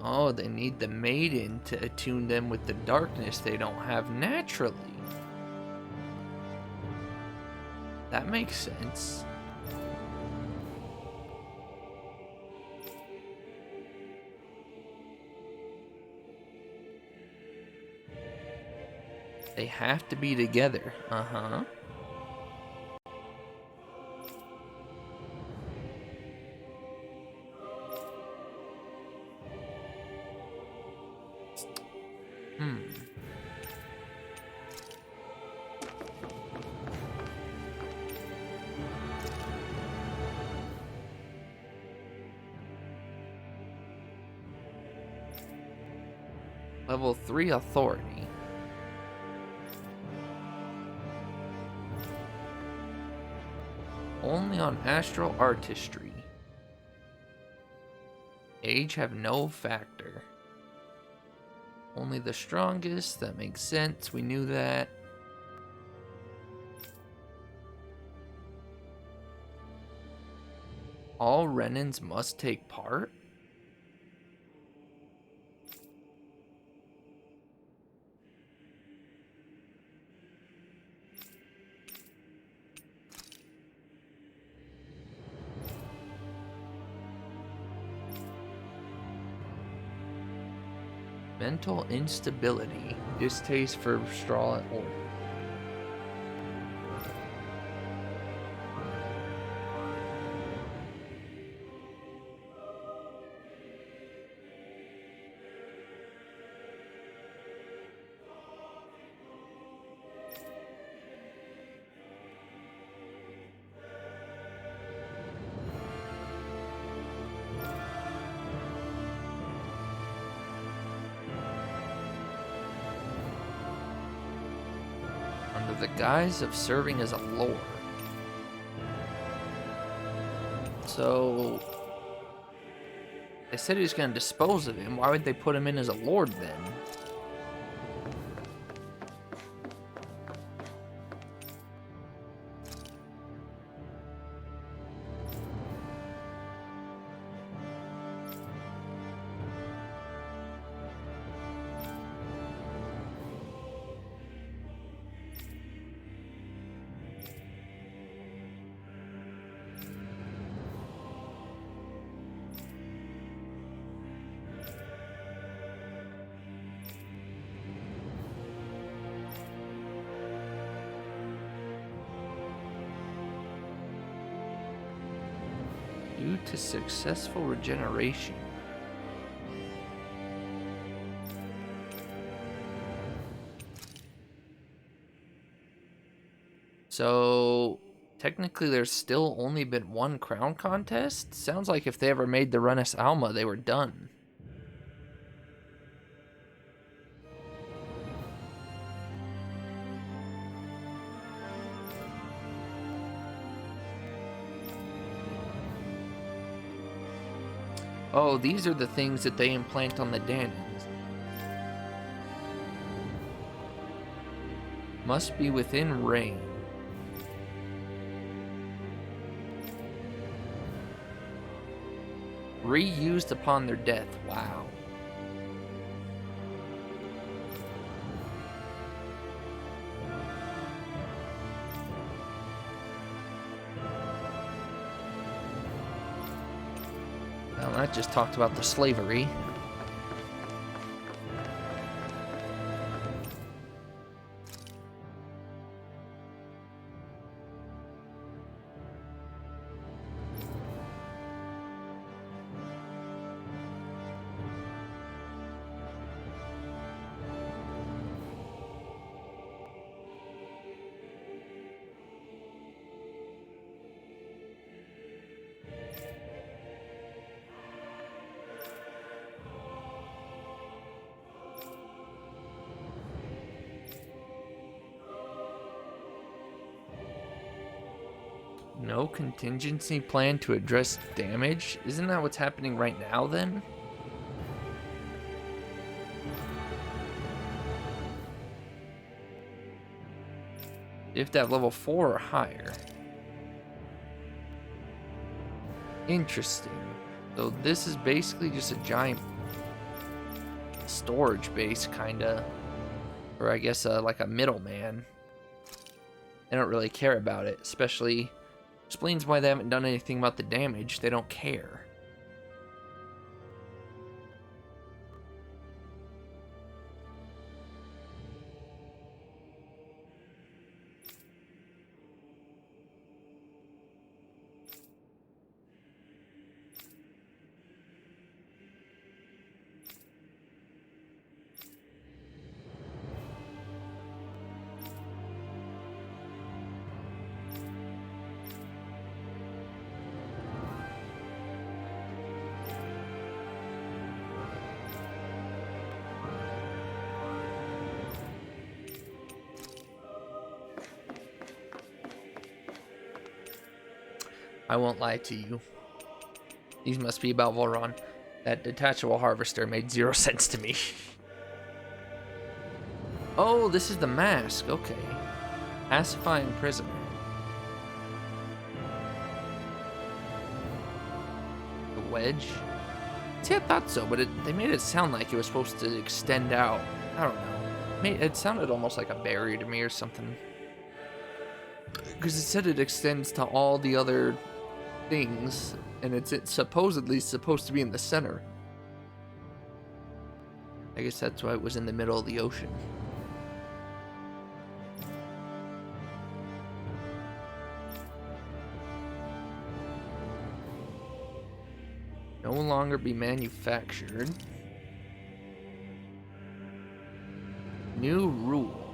Oh, they need the maiden to attune them with the darkness they don't have naturally. That makes sense. They have to be together. Uh-huh. Level 3 authority. Only on astral artistry. Age have no factor. Only the strongest, that makes sense, we knew that. All Renans must take part? Mental instability. Distaste for straw and order. Under the guise of serving as a lord. So they said he was going to dispose of him. Why would they put him in as a lord then? Due to successful regeneration. So technically there's still only been one crown contest? Sounds like if they ever made the Renis Alma, they were done. Oh, these are the things that they implant on the Dahnans. Must be within range. Reused upon their death. Wow. Well, that just talked about the slavery. No contingency plan to address damage? Isn't that what's happening right now then? You have to have level 4 or higher. Interesting. So this is basically just a giant storage base, kinda. Or I guess like a middleman. They don't really care about it, especially... Explains why they haven't done anything about the damage. They don't care. I won't lie to you. These must be about Vholran. That detachable harvester made 0 sense to me. Oh, this is the mask. Okay. Pacifying prisoner. The wedge? See, I thought so, but they made it sound like it was supposed to extend out. I don't know. It sounded almost like a barrier to me or something. Because it said it extends to all the other things, and it's supposedly supposed to be in the center. I guess that's why it was in the middle of the ocean. No longer be manufactured. New rule.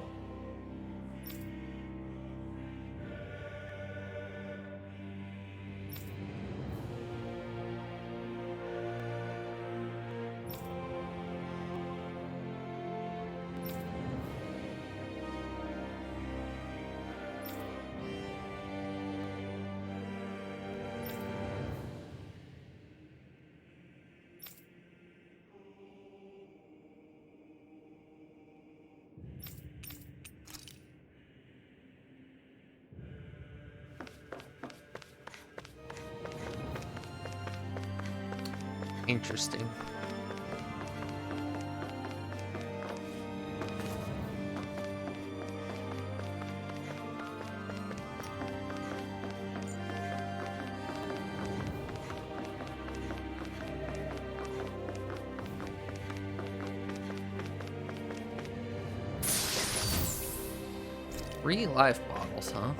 Interesting. Three life bottles, huh?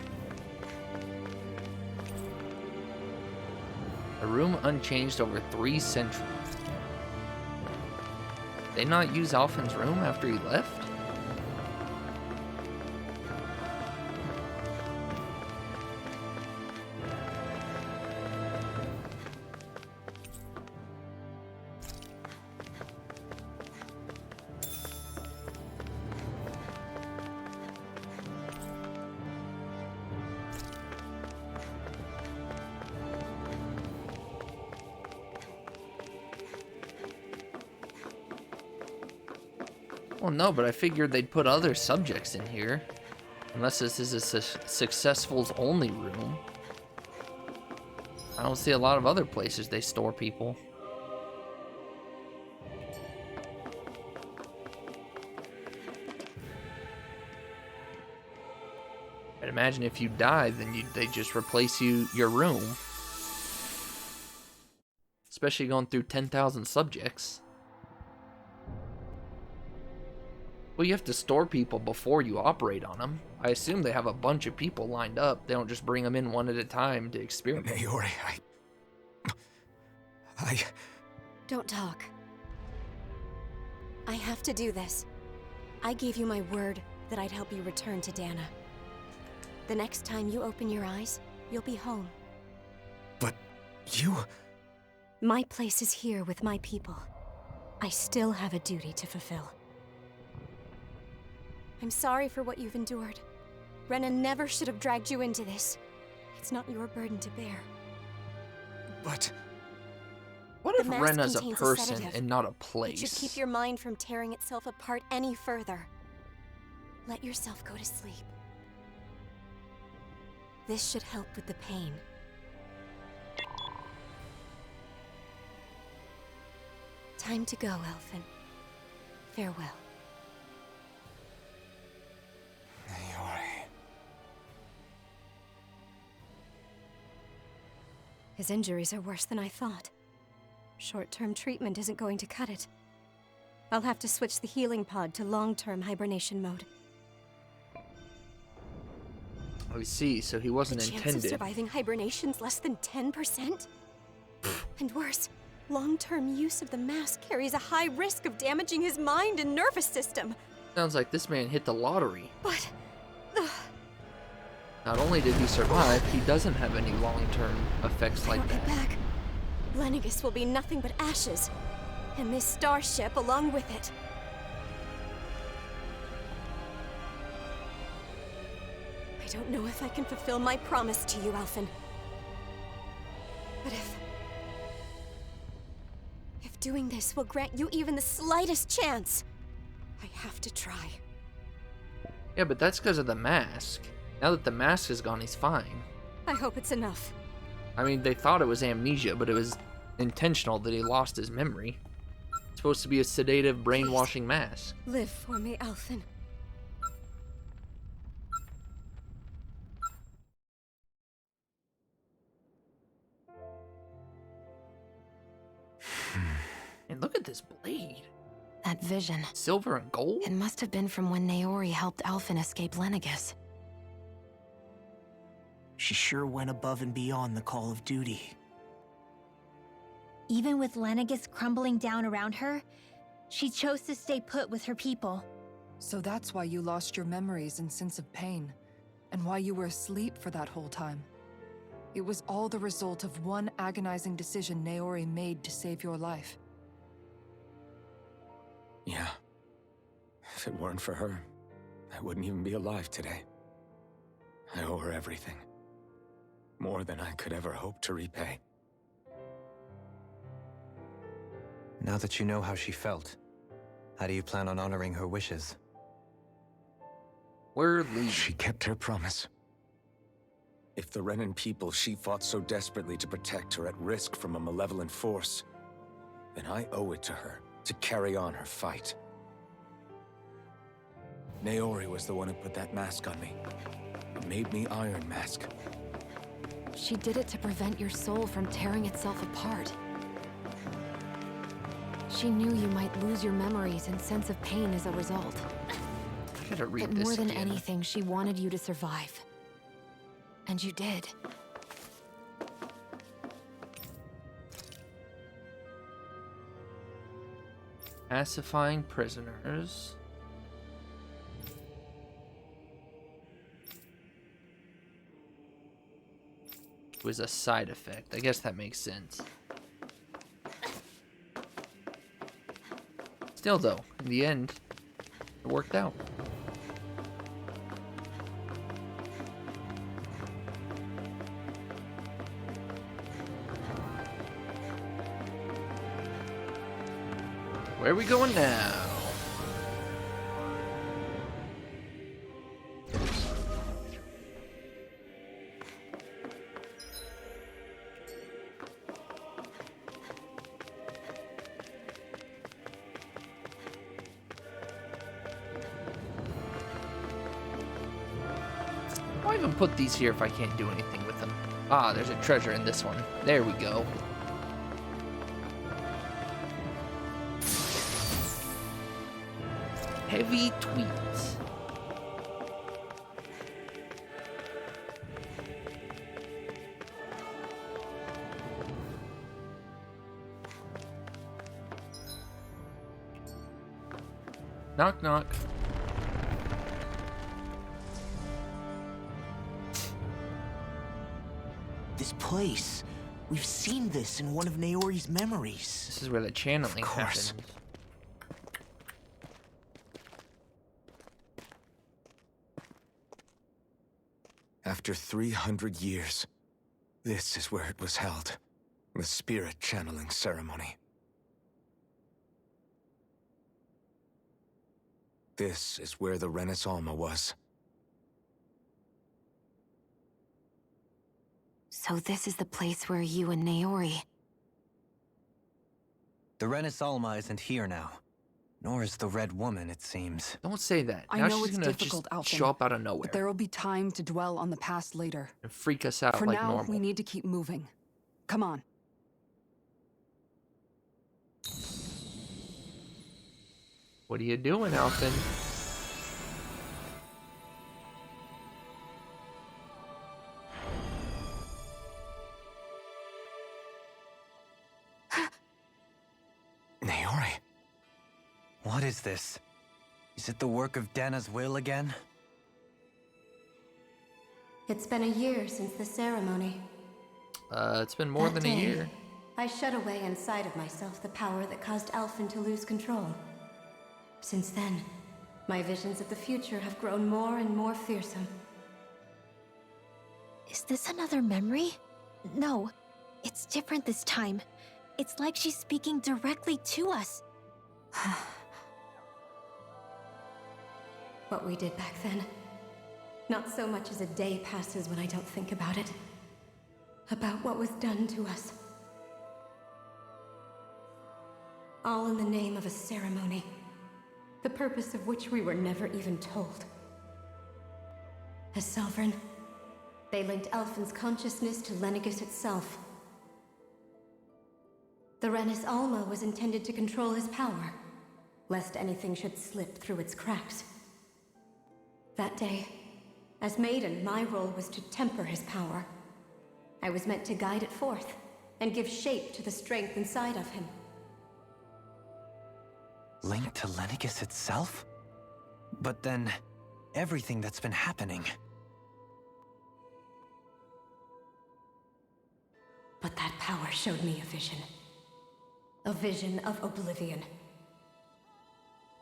A room unchanged over 3 centuries. They not use Alphen's room after he left? Well, no, but I figured they'd put other subjects in here. Unless this is a successfuls only room. I don't see a lot of other places they store people. I'd imagine if you die, then they just replace your room. Especially going through 10,000 subjects. Well, you have to store people before you operate on them. I assume they have a bunch of people lined up. They don't just bring them in one at a time to experiment. Naori, Don't talk. I have to do this. I gave you my word that I'd help you return to Dana. The next time you open your eyes, you'll be home. But you... My place is here with my people. I still have a duty to fulfill. I'm sorry for what you've endured. Rena never should have dragged you into this. It's not your burden to bear. But... What if Rena's a person and not a place? It should keep your mind from tearing itself apart any further. Let yourself go to sleep. This should help with the pain. Time to go, Alphen. Farewell. His injuries are worse than I thought. Short-term treatment isn't going to cut it. I'll have to switch the healing pod to long-term hibernation mode. I see, so he wasn't The chance intended. of surviving hibernation's less than 10%? And worse, long-term use of the mask carries a high risk of damaging his mind and nervous system. Sounds like this man hit the lottery. But... Not only did he survive, he doesn't have any long-term effects like that. Back. Lennigus will be nothing but ashes. And this starship along with it. I don't know if I can fulfill my promise to you, Alphen. But if doing this will grant you even the slightest chance, I have to try. Yeah, but that's because of the mask. Now that the mask is gone, he's fine. I hope it's enough. I mean, they thought it was amnesia, but it was intentional that he lost his memory. It's supposed to be a sedative, brainwashing mask. Live for me, Alphen. And look at this blade. That vision. Silver and gold? It must have been from when Naori helped Alphen escape Lenegis. She sure went above and beyond the call of duty. Even with Lenegis crumbling down around her, she chose to stay put with her people. So that's why you lost your memories and sense of pain, and why you were asleep for that whole time. It was all the result of one agonizing decision Naori made to save your life. Yeah. If it weren't for her, I wouldn't even be alive today. I owe her everything. More than I could ever hope to repay. Now that you know how she felt, how do you plan on honoring her wishes? We're leaving. She kept her promise. If the Renan people she fought so desperately to protect are at risk from a malevolent force, then I owe it to her to carry on her fight. Naori was the one who put that mask on me. It made me Iron Mask. She did it to prevent your soul from tearing itself apart. She knew you might lose your memories and sense of pain as a result. I gotta read But this more than again. anything, she wanted you to survive. And you did. Pacifying prisoners. Was a side effect. I guess that makes sense. Still though, in the end, it worked out. Where are we going now? Why even put these here if I can't do anything with them? Ah, there's a treasure in this one. There we go. Heavy tweets. Knock knock. This place. We've seen this in one of Naori's memories. This is where the channeling Of course. happens. After 300 years, this is where it was held. The spirit channeling ceremony. This is where the Renis Alma was. So this is the place where you and Naori... The Renis Alma isn't here now. Nor is the Red Woman, it seems. Don't say that. I Now know she's it's gonna difficult, just Alphen, show up out of nowhere but there will be time to dwell on the past later. and freak us out For like now, normal. we need to keep moving. Come on. What are you doing, Alphen? Naori. What is this? Is it the work of Dana's will again? It's been a year since the ceremony. It's been more That than a day, year. I shut away inside of myself the power that caused Alphen to lose control. Since then, my visions of the future have grown more and more fearsome. Is this another memory? No, it's different this time. It's like she's speaking directly to us. What we did back then. Not so much as a day passes when I don't think about it. About what was done to us. All in the name of a ceremony. The purpose of which we were never even told. As Sovereign, they linked Alphen's consciousness to Lenegis itself. The Renis Alma was intended to control his power. lest anything should slip through its cracks. That day, as Maiden, my role was to temper his power. I was meant to guide it forth, and give shape to the strength inside of him. Linked to Lenegis itself? But then, everything that's been happening... But that power showed me a vision. A vision of oblivion.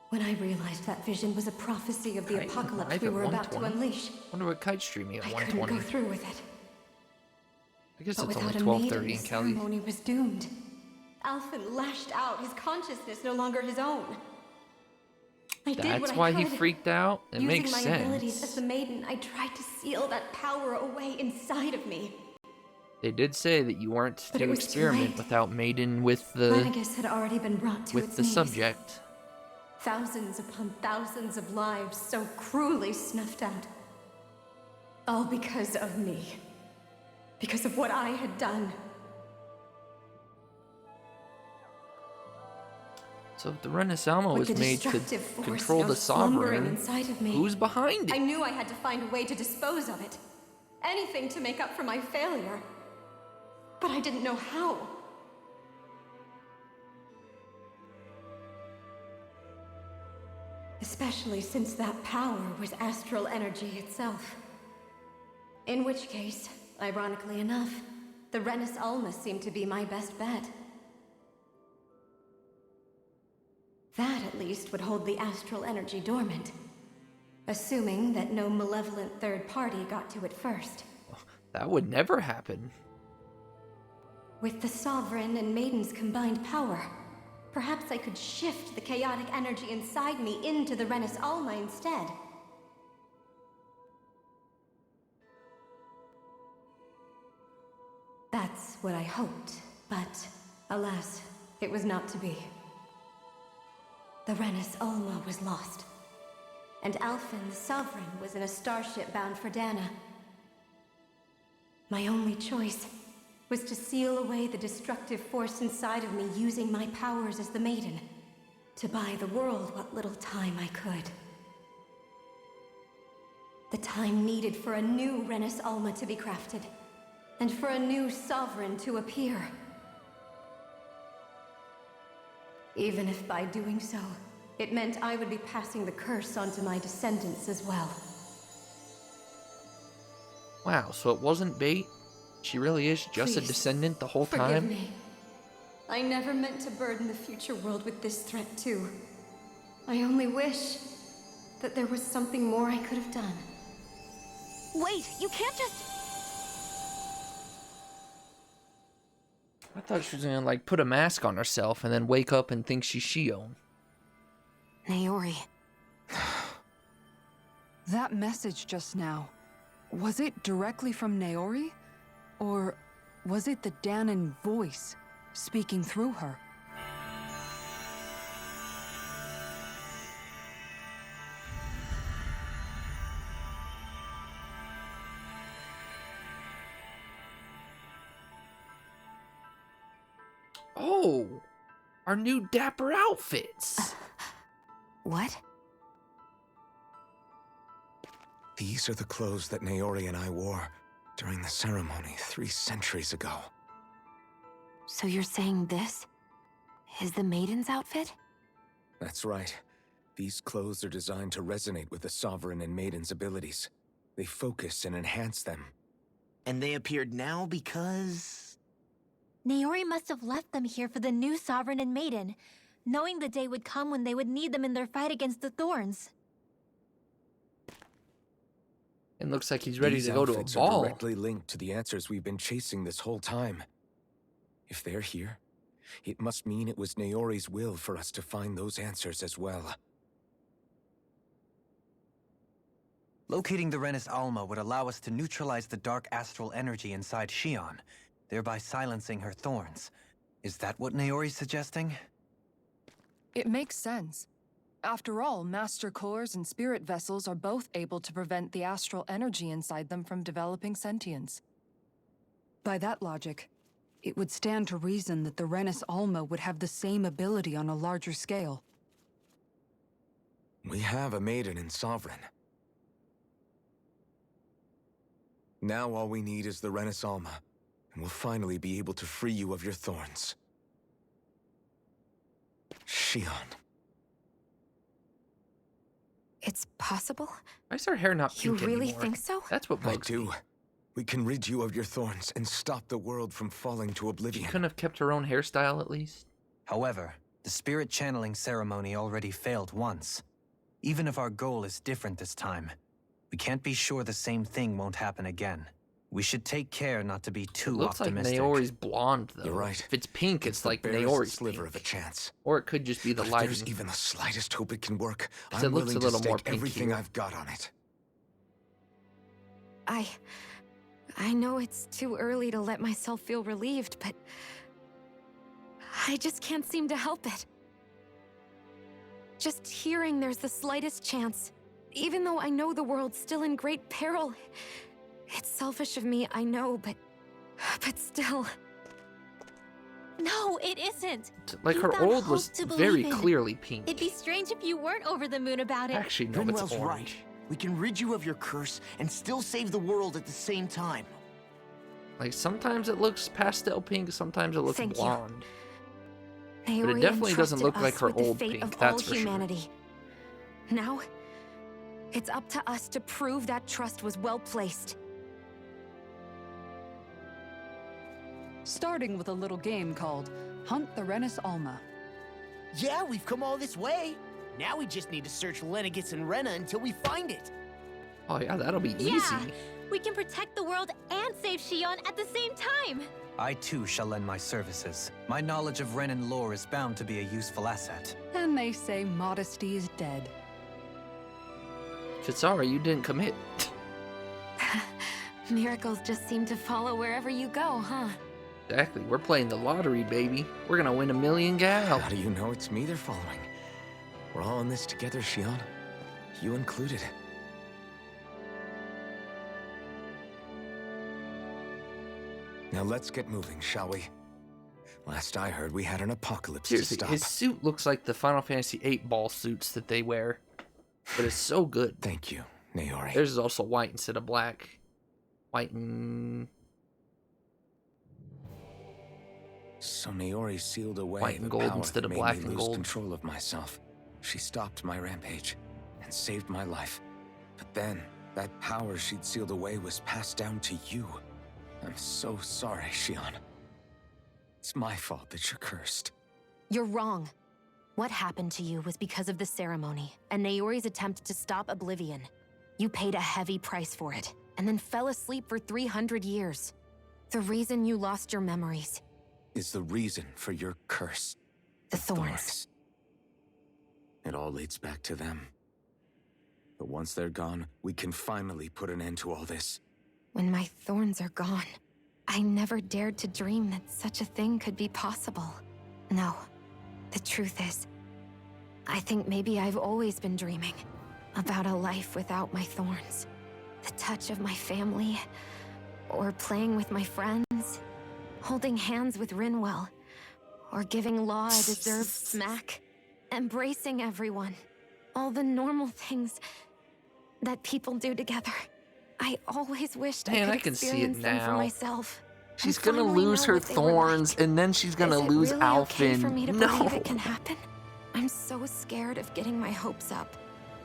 When I realized that vision was a prophecy of the apocalypse we were about to unleash, Wonder what Kite's streaming at I 120. couldn't go through with it. I guess But it's only without a 12:30 maiden, in the Cali. ceremony was doomed. Alphen lashed out, his consciousness no longer his own. I did That's what I why he could. freaked out. It Using makes my sense. abilities as the maiden, I tried to seal that power away inside of me. They did say that you weren't But it to was too experiment late. without Maiden with the Lenegis had already been brought to with its the knees. subject. Thousands upon thousands of lives so cruelly snuffed out. All because of me. Because of what I had done. So if the Renaissance With was the made to destructive force control now the slumbering Sovereign, inside of me, who's behind I it? knew I had to find a way to dispose of it. Anything to make up for my failure. But I didn't know how. Especially since that power was astral energy itself. In which case, ironically enough, the Renis Alma seemed to be my best bet. That, at least, would hold the astral energy dormant. Assuming that no malevolent third party got to it first. That would never happen. With the Sovereign and Maiden's combined power, perhaps I could shift the chaotic energy inside me into the Renis Alma instead. That's what I hoped, but alas, it was not to be. The Renis Alma was lost, and Alphen the Sovereign was in a starship bound for Dana. My only choice was to seal away the destructive force inside of me using my powers as the Maiden, to buy the world what little time I could. The time needed for a new Renis Alma to be crafted, and for a new Sovereign to appear. Even if by doing so, it meant I would be passing the curse onto my descendants as well. Wow, so it wasn't bait? She really is just a Please, descendant the whole Forgive time? me. I never meant to burden the future world with this threat too. I only wish that there was something more I could have done. Wait, you can't just... I thought she was gonna like put a mask on herself and then wake up and think she's Shion. Naori. That message just now, was it directly from Naori? Or was it the Danan voice speaking through her? Oh, our new dapper outfits. What? These are the clothes that Naori and I wore during the ceremony 3 centuries ago. So you're saying this is the Maiden's outfit? That's right. These clothes are designed to resonate with the Sovereign and Maiden's abilities. They focus and enhance them. And they appeared now because... Naori must have left them here for the new Sovereign and Maiden, knowing the day would come when they would need them in their fight against the Thorns. It looks like he's ready These to go to a outfits ball. are directly linked to the answers we've been chasing this whole time. If they're here, it must mean it was Naori's will for us to find those answers as well. Locating the Renis Alma would allow us to neutralize the dark astral energy inside Shion, thereby silencing her thorns. Is that what Naori's suggesting? It makes sense. After all, Master Cores and Spirit Vessels are both able to prevent the astral energy inside them from developing sentience. By that logic, it would stand to reason that the Renis Alma would have the same ability on a larger scale. We have a maiden and sovereign. Now all we need is the Renis Alma, and we'll finally be able to free you of your thorns. Shionne. It's possible? Why is her hair not You pink really anymore? think so? That's what bugs me. We can rid you of your thorns and stop the world from falling to oblivion. She couldn't have kept her own hairstyle at least. However, the spirit channeling ceremony already failed once. Even if our goal is different this time, we can't be sure the same thing won't happen again. We should take care not to be too Looks like optimistic. Naori's blonde, though. You're right. If it's pink, it's like barest Naori's sliver pink. of a chance. Or it could just be the But if lighting. there's even the slightest hope it can work, 'Cause I'm it looks willing a to little more stake pink everything here. I've got on it. I know it's too early to let myself feel relieved, but I just can't seem to help it. Just hearing there's the slightest chance, even though I know the world's still in great peril. It's selfish of me, I know, but still. No, it isn't. Like You her found old hope was to very believe in. clearly pink. It'd be strange if you weren't over the moon about it. Actually, no, it's Rinwell's orange. right. We can rid you of your curse and still save the world at the same time. Like sometimes it looks pastel pink, sometimes it looks Thank you. blonde. Naori But it definitely doesn't entrusted look like us her with the old fate pink, of that's all for sure. humanity. Now, it's up to us to prove that trust was well placed. Starting with a little game called Hunt the Renis Alma. Yeah, we've come all this way. Now we just need to search Lenegis and Rena until we find it. Oh yeah, that'll be Yeah, easy. we can protect the world and save Shionne at the same time. I too shall lend my services. My knowledge of Renan lore is bound to be a useful asset. And they say modesty is dead. Fitsara, you didn't commit. Miracles just seem to follow wherever you go, huh? Exactly, we're playing the lottery, baby. We're gonna win $1 million gal. How do you know it's me they're following? We're all in this together, Shionne. You included. Now let's get moving, shall we? Last I heard, we had an apocalypse Seriously, to stop. his suit looks like the Final Fantasy VIII ball suits that they wear. But it's so good. Thank you, Naori. Theirs is also white instead of black. White and... So Naori sealed away White and the gold power instead that of made black me and lose gold. control of myself. She stopped my rampage and saved my life. But then, that power she'd sealed away was passed down to you. I'm so sorry, Shionne. It's my fault that you're cursed. You're wrong. What happened to you was because of the ceremony and Naori's attempt to stop Oblivion. You paid a heavy price for it, and then fell asleep for 300 years. The reason you lost your memories. Is the reason for your curse. The thorns. It all leads back to them. But once they're gone, we can finally put an end to all this. When my thorns are gone, I never dared to dream that such a thing could be possible. No, the truth is, I think maybe I've always been dreaming about a life without my thorns. The touch of my family, or playing with my friends, holding hands with Rinwell, or giving Law a deserved smack, embracing everyone. All the normal things that people do together. I always wished Man, I I could can see it experience them for now. myself. She's and gonna finally lose know her what they were thorns, and then she's gonna Is it lose really okay for Alphen. me to No. believe it can happen? I'm so scared of getting my hopes up.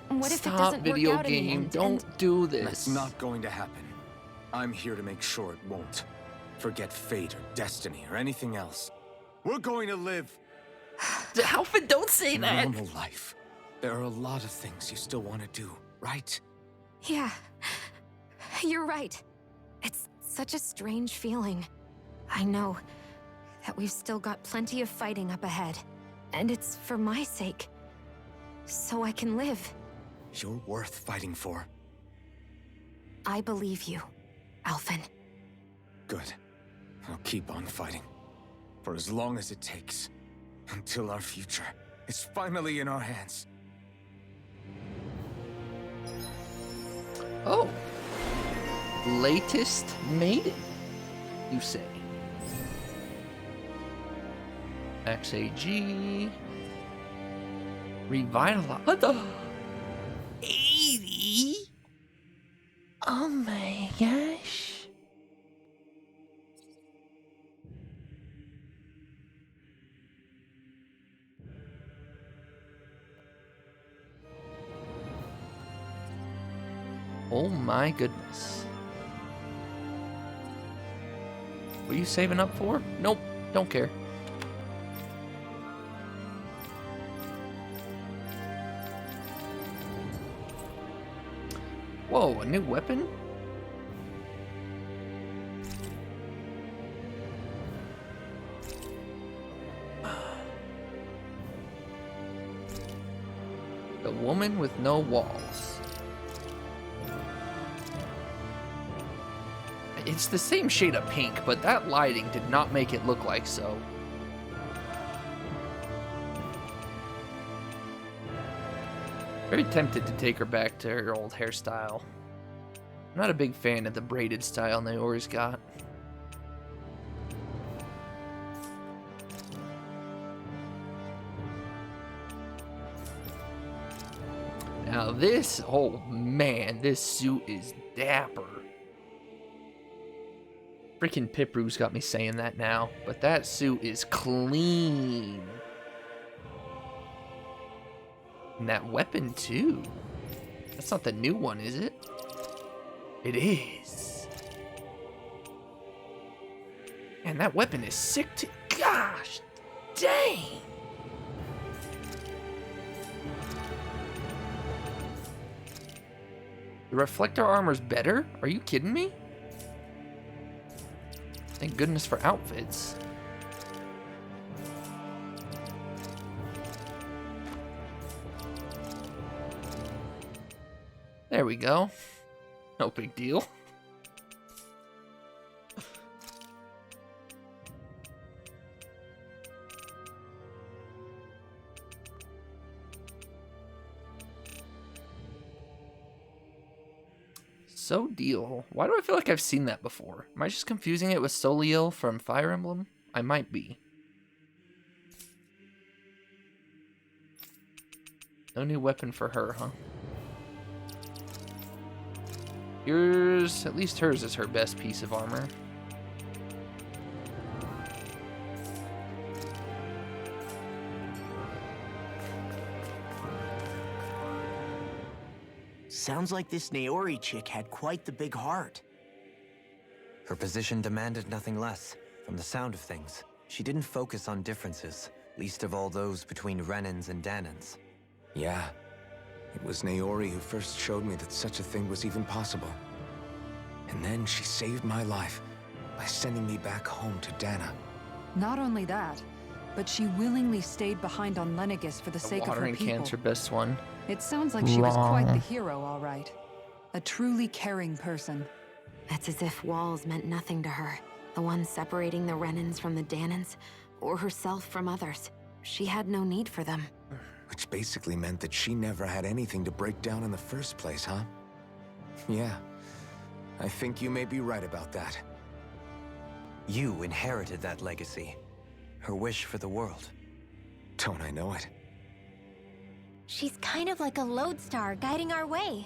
What if it Stop, doesn't video work out in the game. end? Don't do this. That's not going to happen. I'm here to make sure it won't. Forget fate or destiny or anything else. We're going to live. Alphen, don't say a that. normal life. There are a lot of things you still want to do, right? Yeah, you're right. It's such a strange feeling. I know that we've still got plenty of fighting up ahead, and it's for my sake, so I can live. You're worth fighting for. I believe you, Alphen. Good. I'll keep on fighting. For as long as it takes. Until our future is finally in our hands. Oh. Latest maiden, you say? Max AG. Revitalize. What the? me? Oh my gosh. Oh my goodness. What are you saving up for? Nope, don't care. Whoa, a new weapon? The woman with no walls. It's the same shade of pink, but that lighting did not make it look like so. Very tempted to take her back to her old hairstyle. I'm not a big fan of the braided style Naori's got. Now this, oh man, this suit is dapper. Freaking Pipru's got me saying that now, but that suit is clean. And that weapon too. That's not the new one, is it? It is. And that weapon is sick to, gosh, dang. The reflector armor's better? Are you kidding me? Thank goodness for outfits. There we go. No big deal. So deal. Why do I feel like I've seen that before? Am I just confusing it with Soliel from Fire Emblem? I might be. No new weapon for her, huh? Yours, at least hers is her best piece of armor. Sounds like this Naori chick had quite the big heart. Her position demanded nothing less. From the sound of things, she didn't focus on differences, least of all those between Renans and Danans. Yeah. It was Naori who first showed me that such a thing was even possible. And then she saved my life by sending me back home to Dana. Not only that, but she willingly stayed behind on Lenegis for the sake of her Watering people. can's her best one. It sounds like she was quite the hero, all right. A truly caring person. It's as if walls meant nothing to her. The ones separating the Renans from the Danans, or herself from others. She had no need for them. Which basically meant that she never had anything to break down in the first place, huh? Yeah. I think you may be right about that. You inherited that legacy. Her wish for the world. Don't I know it? She's kind of like a lodestar guiding our way,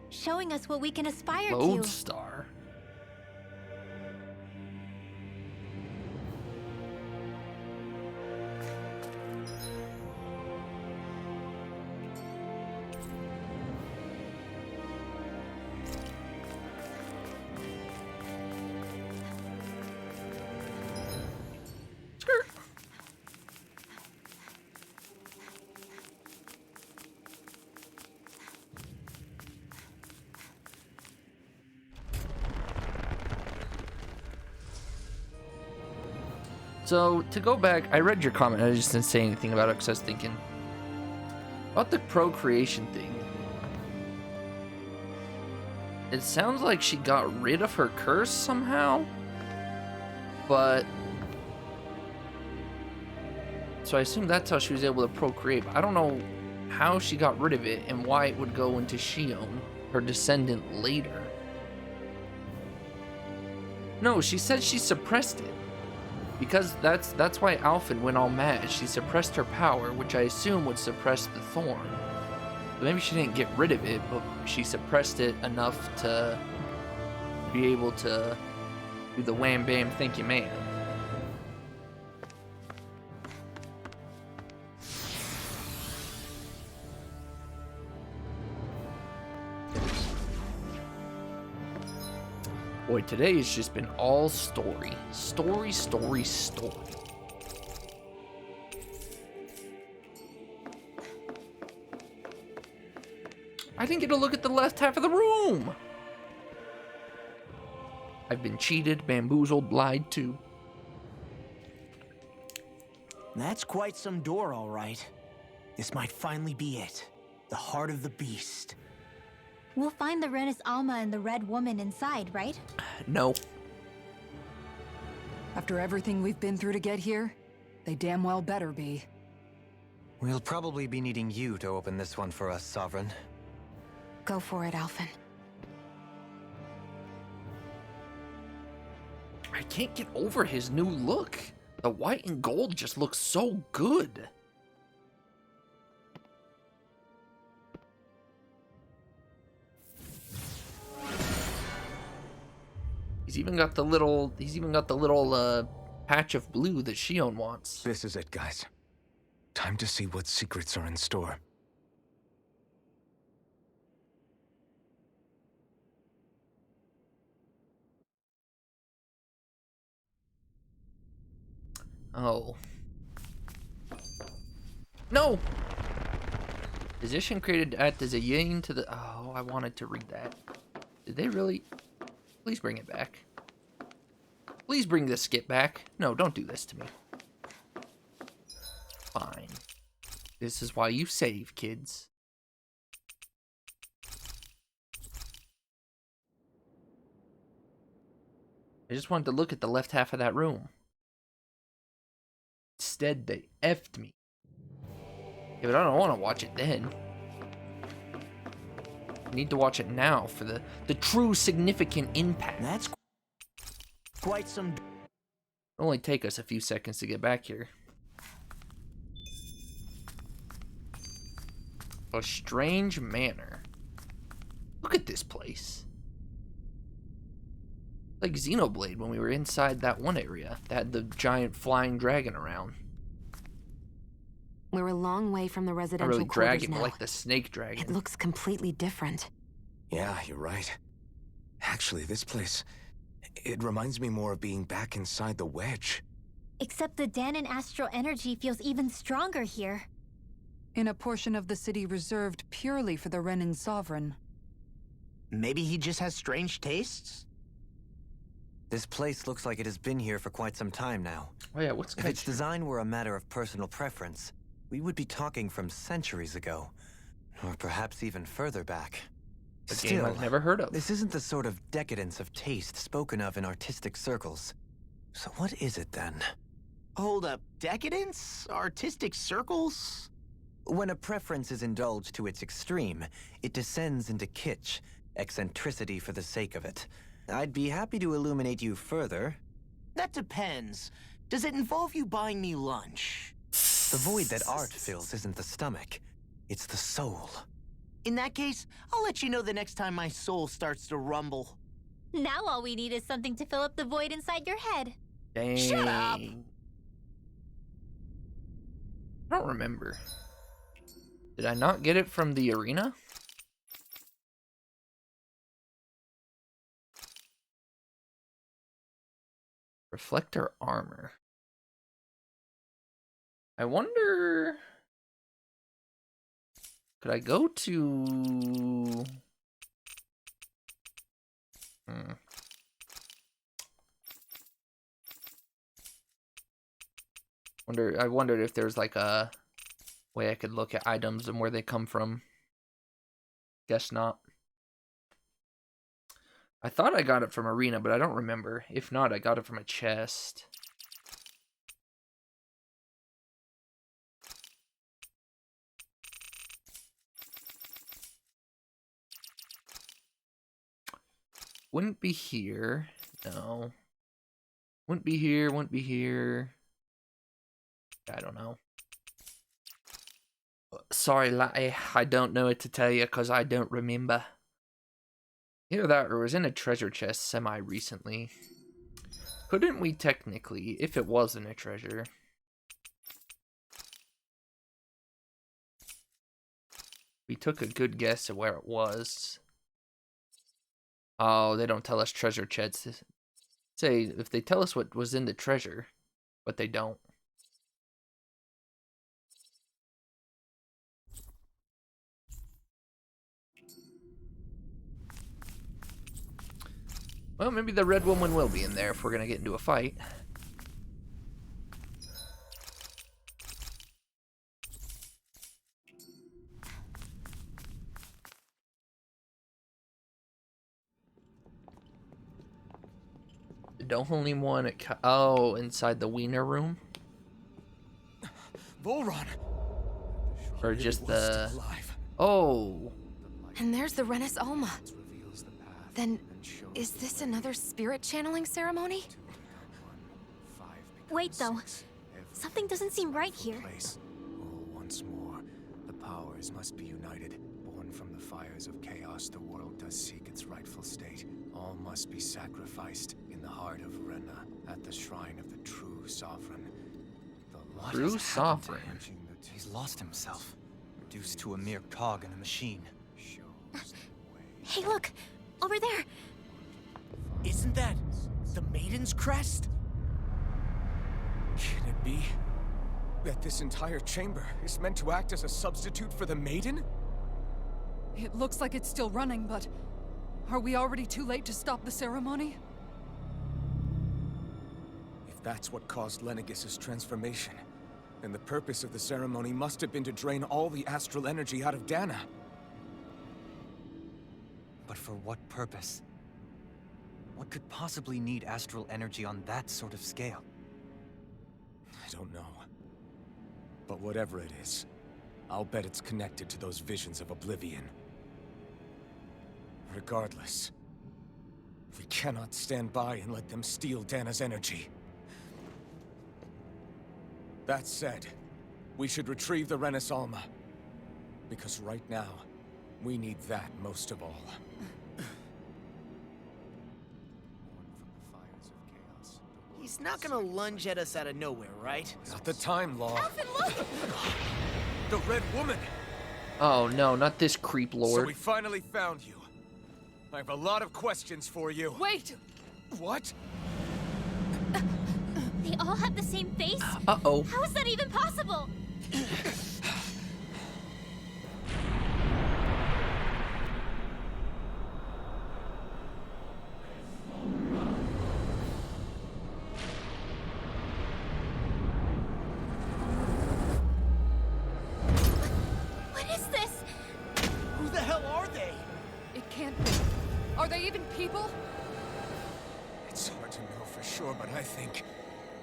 showing us what we can aspire to. Lodestar? So, to go back, I read your comment, I just didn't say anything about it because I was thinking about the procreation thing. It sounds like she got rid of her curse somehow, but... So I assume that's how she was able to procreate, but I don't know how she got rid of it and why it would go into Xion, her descendant, later. No, she said she suppressed it. Because that's why Alphen went all mad. She suppressed her power, which I assume would suppress the thorn. Maybe she didn't get rid of it, but she suppressed it enough to be able to do the wham bam thank you man. Boy, today has just been all story. Story, story, story. I didn't get a look at the left half of the room. I've been cheated, bamboozled, lied to. That's quite some door, all right. This might finally be it. The heart of the beast. We'll find the Renis Alma and the Red Woman inside, right? No. After everything we've been through to get here, they damn well better be. We'll probably be needing you to open this one for us, Sovereign. Go for it, Alphen. I can't get over his new look. The white and gold just looks so good. He's even got the little patch of blue that Shion wants. This is it, guys. Time to see what secrets are in store. Oh. No! Position created at the yin to the... Oh, I wanted to read that. Did they really... Please bring it back. Please bring this skip back. No, don't do this to me. Fine. This is why you save, kids. I just wanted to look at the left half of that room. Instead, they effed me. Yeah, but I don't want to watch it then. I need to watch it now for the true significant impact. That's quite some... It'll only take us a few seconds to get back here. A strange manor. Look at this place. Like Xenoblade when we were inside that one area that had the giant flying dragon around. We're a long way from the Not residential really quarters dragon, now. but like the snake dragon. It looks completely different. Yeah, you're right. Actually, this place... It reminds me more of being back inside the Wedge. Except the Danon astral energy feels even stronger here. In a portion of the city reserved purely for the Renin Sovereign. Maybe he just has strange tastes? This place looks like it has been here for quite some time now. Oh yeah, what's If its design were a matter of personal preference, we would be talking from centuries ago. Or perhaps even further back. A game I've never heard of. This isn't the sort of decadence of taste spoken of in artistic circles. So what is it then? Hold up, decadence? Artistic circles? When a preference is indulged to its extreme, it descends into kitsch, eccentricity for the sake of it. I'd be happy to illuminate you further. That depends. Does it involve you buying me lunch? The void that art fills isn't the stomach, it's the soul. In that case, I'll let you know the next time my soul starts to rumble. Now all we need is something to fill up the void inside your head. Dang. Shut up! I don't remember. Did I not get it from the arena? Reflector armor. I wonder... Could I go to... I wondered if there's like a way I could look at items and where they come from. Guess not. I thought I got it from Arena, but I don't remember. If not, I got it from a chest. Wouldn't be here. No. Wouldn't be here, wouldn't be here. I don't know. sorry, laddie. I don't know what to tell you because I don't remember. Either that or it was in a treasure chest semi-recently. Couldn't we technically, if it wasn't a treasure... We took a good guess at where it was. Oh, they don't tell us treasure chests. Say, if they tell us what was in the treasure, but they don't. Well, maybe the red woman will be in there if we're gonna get into a fight. The Dohalim one at oh, inside the Wiener room? Volron! Or just the... Oh! And there's the Renis Alma. Then, is this another spirit channeling ceremony? Wait, though. Something doesn't seem right here. Oh, once more, the powers must be united. Born from the fires of chaos, the world does seek its rightful state. All must be sacrificed in the heart of Rena, at the shrine of the true sovereign. The True sovereign? He's lost himself, reduced to a mere cog in a machine. Hey, look! Over there! Isn't that the Maiden's crest? Can it be that this entire chamber is meant to act as a substitute for the Maiden? It looks like it's still running, but... Are we already too late to stop the ceremony? If that's what caused Lenegis' transformation, then the purpose of the ceremony must have been to drain all the astral energy out of Dana. But for what purpose? What could possibly need astral energy on that sort of scale? I don't know. But whatever it is, I'll bet it's connected to those visions of oblivion. Regardless, we cannot stand by and let them steal Dana's energy. That said, we should retrieve the Renis Alma. Because right now, we need that most of all. He's not gonna lunge at us out of nowhere, right? Not the time, Law. Alphen, look! The Red Woman! Oh no, not this creep lord. So we finally found you. I have a lot of questions for you. Wait! What? They all have the same face? Uh-oh. How is that even possible? What is this? Who the hell are they? It can't be. Are they even people? It's hard to know for sure, but I think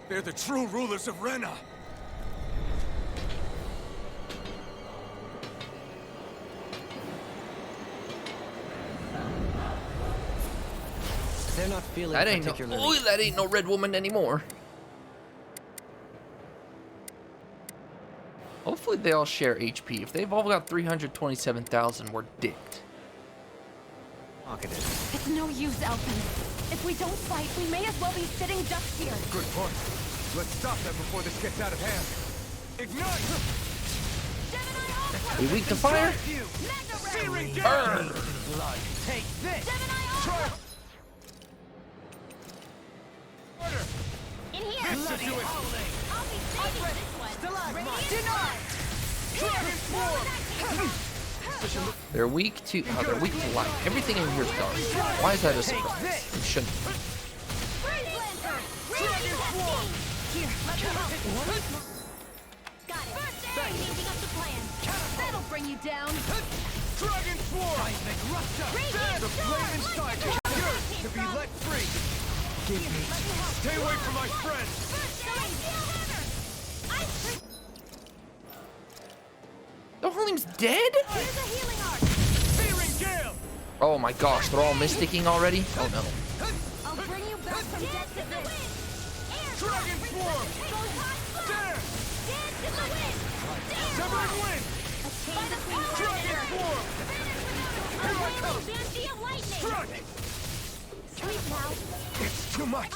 they're the true rulers of Rena. They're not feeling That ain't particularly... no, that ain't no red woman anymore. Hopefully they all share HP. If they've all got 327,000, we're dicked. Pocketed. It's no use, Alphen. If we don't fight, we may as well be sitting ducks here. Good point. Let's stop them before this gets out of hand. Ignite! We weak to fire? Searing Burn! blood. Take this! Try. In here! This should do it! I'll be saving this one! Deny! Dragon Swarm! They're weak to they're weak to light. Everything in here is dark. Why is that a surprise? It shouldn't be. Dragon Swarm! Here, let me help. Got it. Changing up the plan. That'll bring you down. Dragon Swarm! The flame inside is yours to be let free! Give me. Stay away from my friends! Dohalim's dead? Here's a healing arc. Searing Gale! Oh my gosh, they're all mysticking already? Oh no. I'll bring you back from death to the wind. Dragon Swarm! There! Dance in the wind. Severing Wind! A Sleep now. It's too much.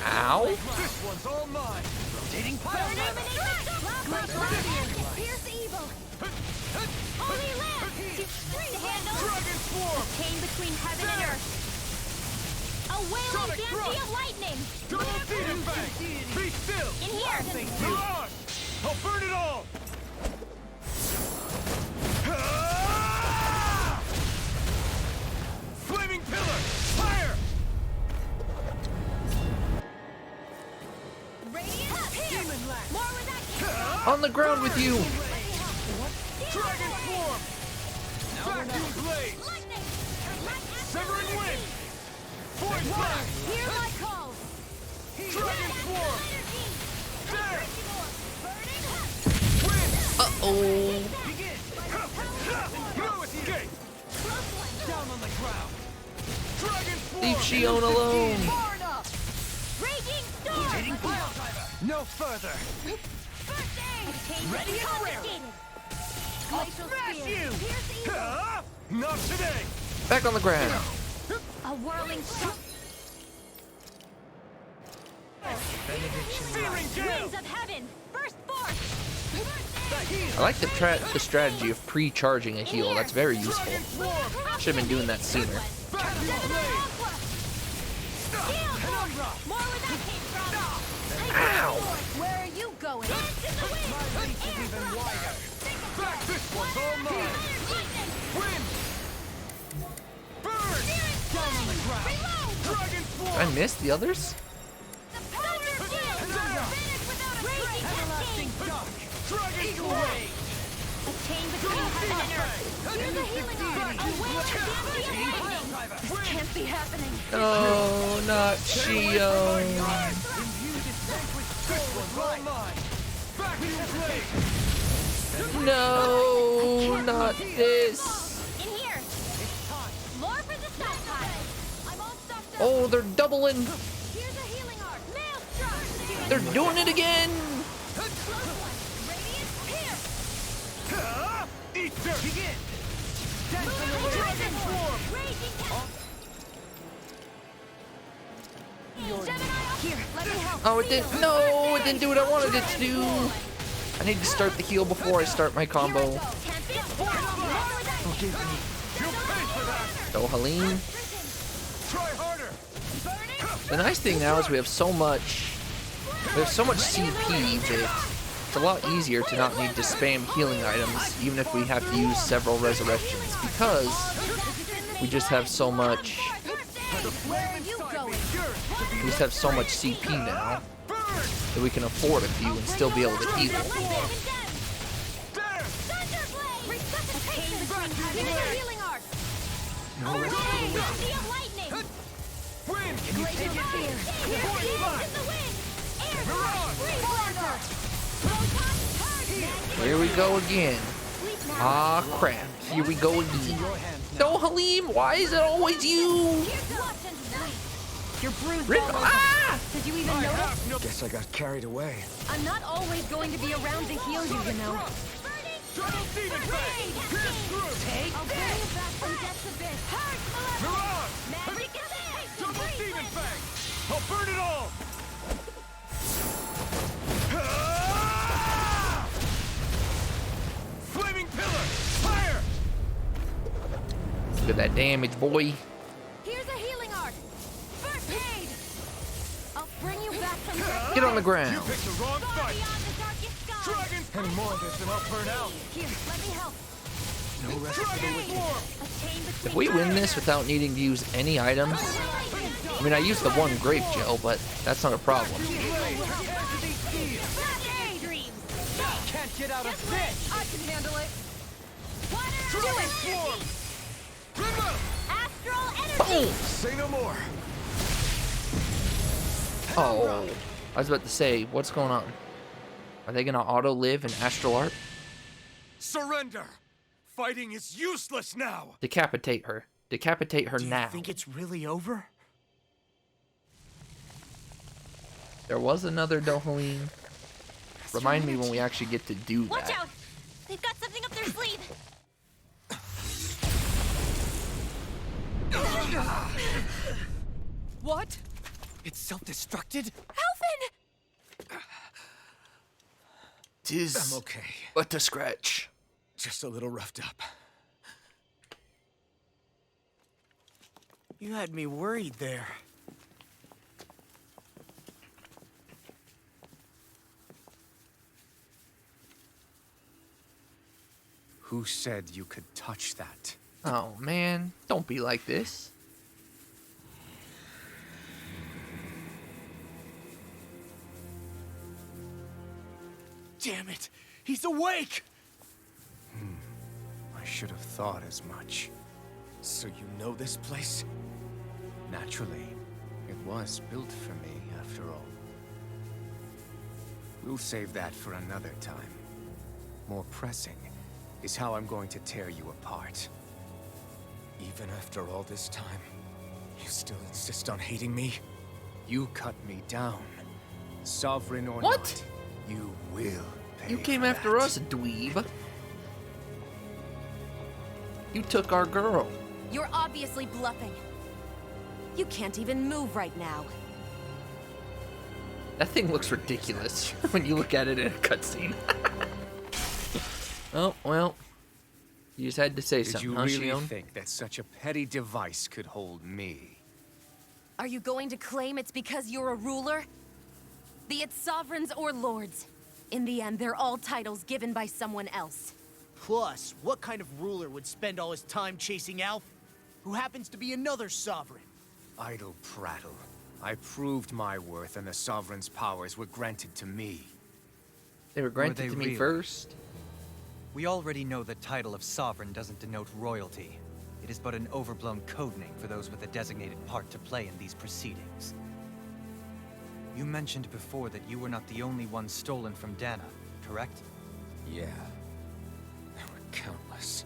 Ow. This one's all mine. Rotating pile driver. Pierce evil. Holy lamp. To handle. Dragon swarm. A chain between heaven and earth. A wailing Sonic dancy thrust. of lightning. Double demon fang. Be still. In here. Mirage. I'll burn it all. Ah! Flaming pillar. Fire. Radiant demon lash. More with that kick. On the ground with you. Dragon swarm. Vacuum blade. Severing wind. Void blast. Hear my call. Dragon swarm. There. Uh-oh. No escape. Down on the ground. Dragon swarm. Leave Shion alone. Far enough. Raging storm. Rotating pile driver. No further. First aid. Ready and Confiscated. I'll Glacial smash spear. you. Pierce evil. Not today. Back on the ground. A whirling shock. Searing gale. Winds of heaven. Burst forth. I like the strategy of pre-charging a heal. That's very useful. Should have been doing that sooner. More where that came from. Ow. Where are you going? My reach is even wider. Back, this one's all mine. Wind. Burn. Down on the ground. Dragon swarm. Did I miss the others? Everlasting dark. Dragon swarm. A chain between heaven and earth. Here's a healing arm. A wave of lightning. This can't be happening. Oh, not Shion. This one's all mine. Vacuum blade. No, not this. In here. Lore for the stockpile. I'm all stocked up. Oh, they're doubling. Here's a healing arm. Maelstrom. They're doing it again. Eat dirt. Begin. Dance on the dragon swarm. Here, let me help. Oh, it didn't. No, it didn't do what I wanted it to do. I need to start the heal before I start my combo. Forgive me. You'll pay for that. So, Helene. Try harder. The nice thing now is we have so much CP that it's a lot easier to not need to spam healing items, even if we have to use several resurrections, because we just have so much. We just have so much CP now that we can afford a few and still be able to heal. No rest for the wicked. Wind! Can you take it? Void blast! Mirage! Here we go again. Ah, crap. Here we go again. No, Halim, why is it always you? You're bruised. Ah! Did you even notice? Guess I got carried away. I'm not always going to be around to heal you, you know. Double demon fang! Pierce through! Take I'll bring you back from death's abyss. Mirage! Magic is it! Double demon fang! I'll burn it all! Ah! Flaming pillar! Fire! Look at that damage, boy. Here's a healing art. First aid. I'll bring you back from death's Get on the You ground. picked the wrong far fight! beyond the darkest sky. Dragon! Any more of this and I'll burn out! Here, let me help. No rest for the Dragon wicked. swarm! A chain between If we win this without needing to use any items, I mean, I used the one grape gel, but that's not a problem. Can't get out of this! I can handle it. Dragon swarm! Rimbo! Astral energy. Boom! Say no more! Oh, I was about to say, what's going on? Are they gonna auto-live in Astral Art? Surrender! Fighting is useless now! Decapitate her. Decapitate her now. Think it's really over? There was another Dohalim. Remind me when we actually get to do Watch that. out! They've got something up their sleeve. What? It's self-destructed? Alphen! Tis I'm okay. but a scratch. Just a little roughed up. You had me worried there. Who said you could touch that? Oh man, don't be like this. Damn it! He's awake! I should have thought as much. So you know this place? Naturally. It was built for me, after all. We'll save that for another time. More pressing is how I'm going to tear you apart. Even after all this time, you still insist on hating me? You cut me down. Sovereign or not, you will pay You came for after that. us, dweeb. You took our girl. You're obviously bluffing. You can't even move right now. That thing looks ridiculous when you look at it in a cutscene. Oh, well. You just had to say Did something, you huh, really Shion? think that such a petty device could hold me? Are you going to claim it's because you're a ruler? Be it sovereigns or lords. In the end, they're all titles given by someone else. Plus, what kind of ruler would spend all his time chasing Alf, who happens to be another sovereign? Idle prattle. I proved my worth and the Sovereign's powers were granted to me. They were granted they to me really? first. We already know the title of sovereign doesn't denote royalty. It is but an overblown codename for those with a designated part to play in these proceedings. You mentioned before that you were not the only one stolen from Dana, correct? Yeah. There were countless.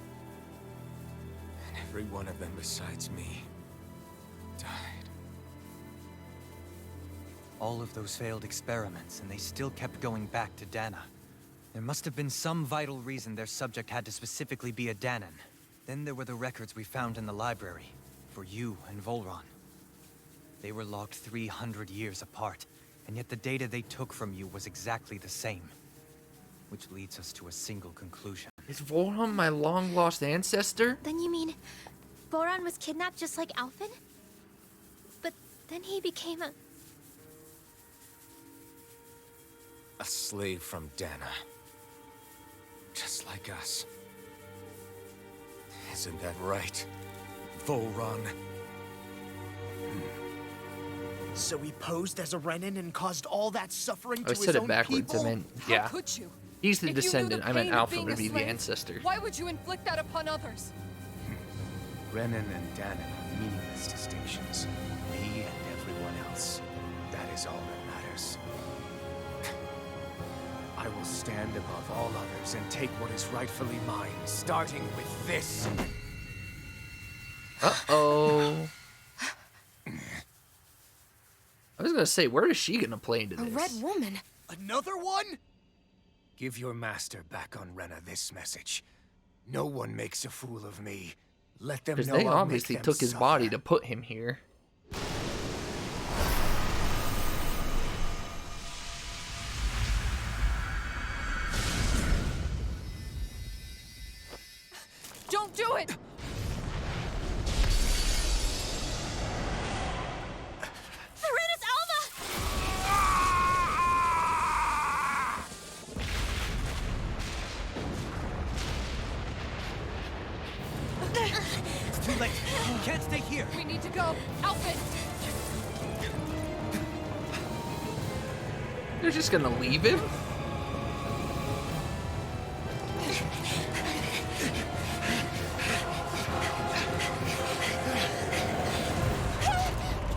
And every one of them besides me died. All of those failed experiments, and they still kept going back to Dana. There must have been some vital reason their subject had to specifically be a Danan. Then there were the records we found in the library, for you and Volron. They were logged 300 years apart, and yet the data they took from you was exactly the same. Which leads us to a single conclusion. Is Volron my long-lost ancestor? Then you mean Boran was kidnapped just like Alphen? But then he became a... A slave from Dana. Just like us. Isn't that right, Volron? So he posed as a Renan and caused all that suffering I to his said own it backwards. people? I meant, How yeah. could you? He's the If you knew descendant. I meant pain of Alpha being would a be the slave, ancestor. Why would you inflict that upon others? Renan and Danan are meaningless distinctions. Me and everyone else. That is all that matters. I will stand above all others and take what is rightfully mine, starting with this. Uh-oh. I was gonna say, where is she gonna play into A this? red woman. Another one? Give your master back on Rena this message. No one makes a fool of me. Let them Because know they I'll obviously make them took his suffer. body to put him here. Don't do it! Serenus Alva! It's too late. You can't stay here. We need to go. Alphen! They're just gonna leave him?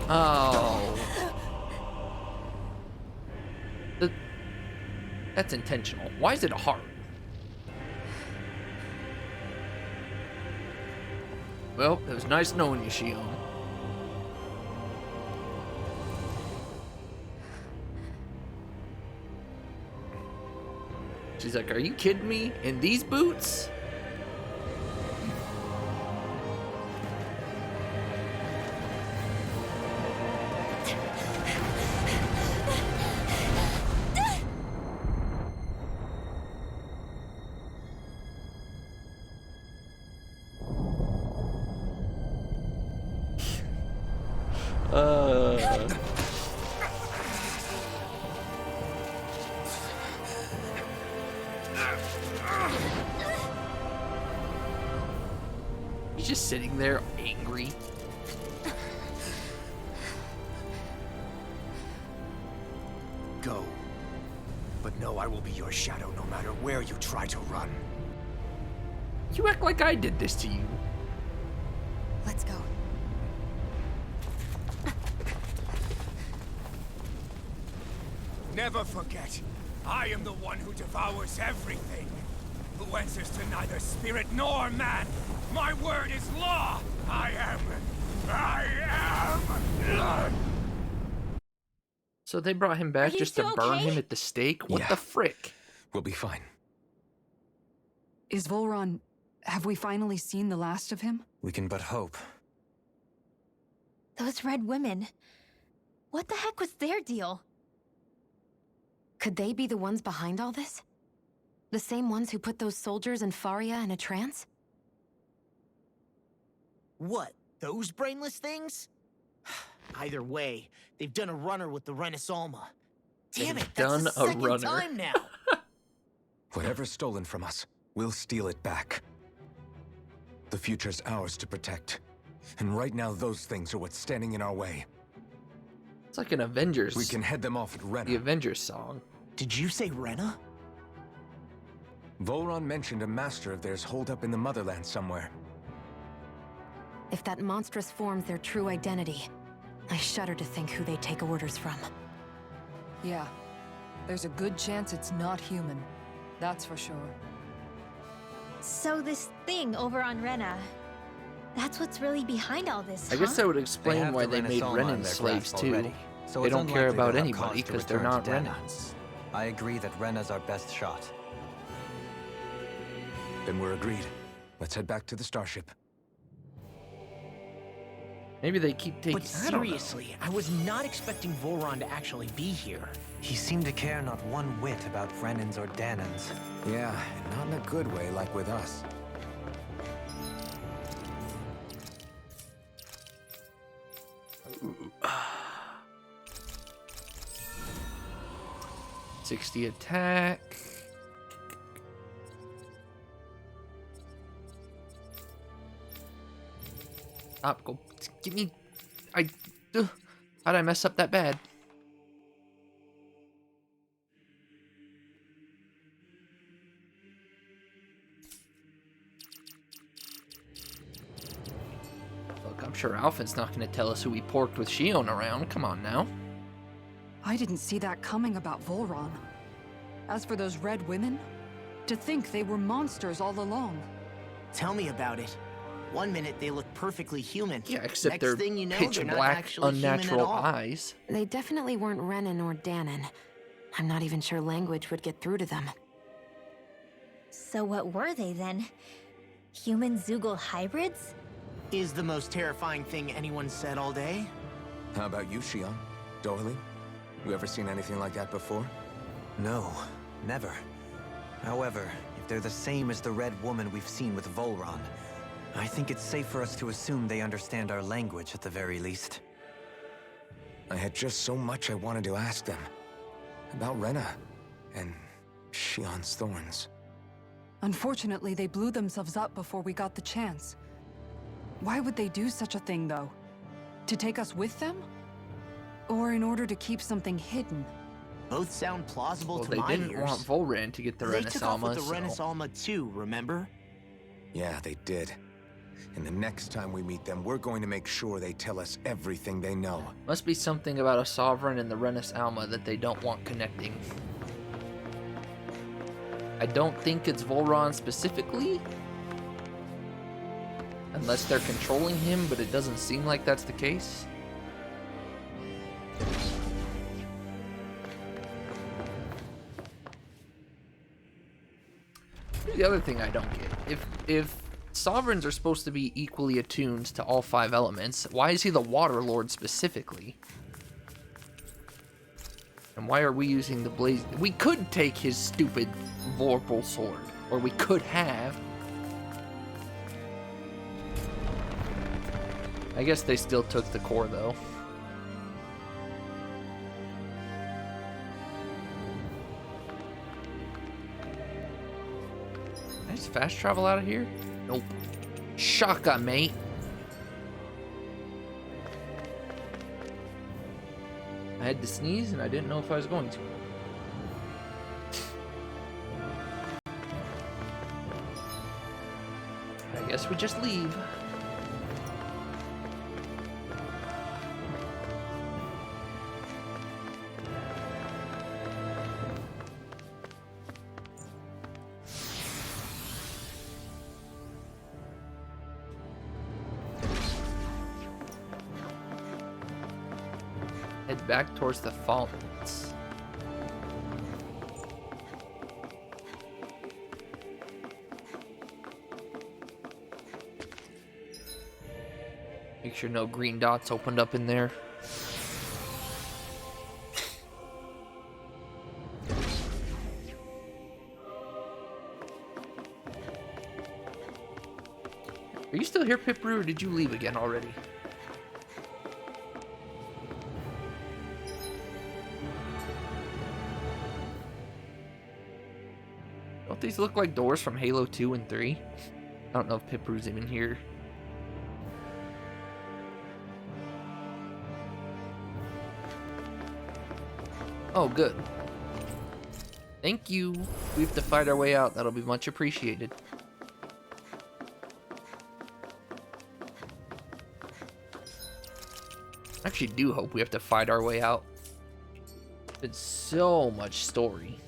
Oh. That's intentional. Why is it a heart? Well, it was nice knowing you, Shion. She's like, are you kidding me? In these boots? He's just sitting there angry. Go. But know I will be your shadow no matter where you try to run. You act like I did this to you. Let's go. Never forget, I am the one who devours everything. Who answers to neither spirit nor man. My word is law. I am. So they brought him back just to burn him at the stake? What the frick? We'll be fine. Is Volron... Have we finally seen the last of him? We can but hope. Those red women. What the heck was their deal? Could they be the ones behind all this? The same ones who put those soldiers in Faria in a trance? What? Those brainless things? Either way, they've done a runner with the Renis Alma. Damn it, that's the second time now. Whatever's stolen from us, we'll steal it back. The future's ours to protect. And right now, those things are what's standing in our way. It's like an Avengers. We can head them off at Rena. The Avengers song. Did you say Rena? Volron mentioned a master of theirs holed up in the motherland somewhere. If that monstrous form's their true identity, I shudder to think who they take orders from. Yeah. There's a good chance it's not human. That's for sure. So this thing over on Rena, that's what's really behind all this, huh? I guess that would explain why they made Renan slaves too. They don't care about anybody because they're not Renans. I agree that Rena's our best shot. Then we're agreed. Let's head back to the starship. Maybe they keep taking... But seriously, I was not expecting Volron to actually be here. He seemed to care not one whit about Renans or Danans. Yeah, and not in a good way like with us. Ooh. 60 attack. Stop, go. Give me... how'd I mess up that bad? Look, I'm sure Alphen's not going to tell us who he porked with Shion around. Come on now. I didn't see that coming about Volron. As for those red women, to think they were monsters all along. Tell me about it. One minute they look perfectly human. Yeah, except Next they're thing you know, pitch they're not black, actually human at unnatural all. eyes. They definitely weren't Renan or Danan. I'm not even sure language would get through to them. So what were they then? Human Zoogle hybrids? Is the most terrifying thing anyone said all day? How about you, Shion? Dohalim? You ever seen anything like that before? No, never. However, if they're the same as the red woman we've seen with Volron, I think it's safe for us to assume they understand our language at the very least. I had just so much I wanted to ask them. About Rena and Shion's thorns. Unfortunately, they blew themselves up before we got the chance. Why would they do such a thing, though? To take us with them? Or in order to keep something hidden? Both sound plausible Well, to they my didn't ears. want Volran to get the They Renis took off Alma, with the Renis so... Alma too, remember? Yeah, they did. And the next time we meet them, we're going to make sure they tell us everything they know. Must be something about a Sovereign and the Renis Alma that they don't want connecting. I don't think it's Volron specifically. Unless they're controlling him, but it doesn't seem like that's the case. Here's the other thing I don't get. If Sovereigns are supposed to be equally attuned to all 5 elements, why is he the Water Lord specifically? And why are we using the Blaze? We could take his stupid Vorpal sword, or we could have. I guess they still took the core, though. Can I just fast travel out of here? Nope. Shaka, mate. I had to sneeze and I didn't know if I was going to. I guess we just leave. Head back towards the Fallens. Make sure no green dots opened up in there. Are you still here, Pipru, or did you leave again already? Don't these look like doors from Halo 2 and 3? I don't know if Pipru's even here. Oh, good. Thank you. We have to fight our way out. That'll be much appreciated. I actually do hope we have to fight our way out. It's so much story.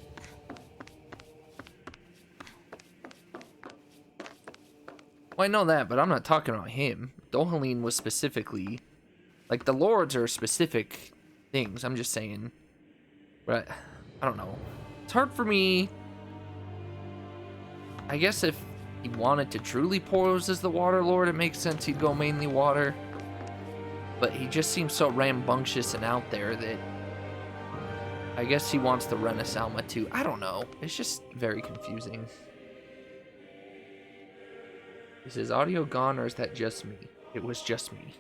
Well, I know that, but I'm not talking about him. Dohalim was specifically... Like, the lords are specific things. I'm just saying... But, I don't know. It's hard for me... I guess if he wanted to truly pose as the Water Lord, it makes sense he'd go mainly water. But he just seems so rambunctious and out there that... I guess he wants to run a Salma too. I don't know. It's just very confusing. Is his audio gone or is that just me? It was just me.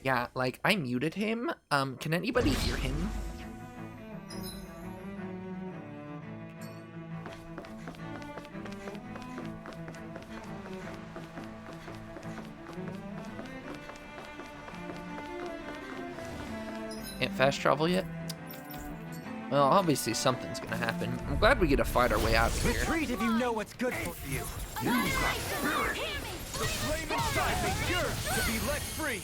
Yeah, like, I muted him. Can anybody hear him? Can't fast travel yet? Well, obviously something's gonna happen. I'm glad we get to fight our way out of here. Retreat if you know what's good for you. Use my spirit. The flame inside me yearns to be let free.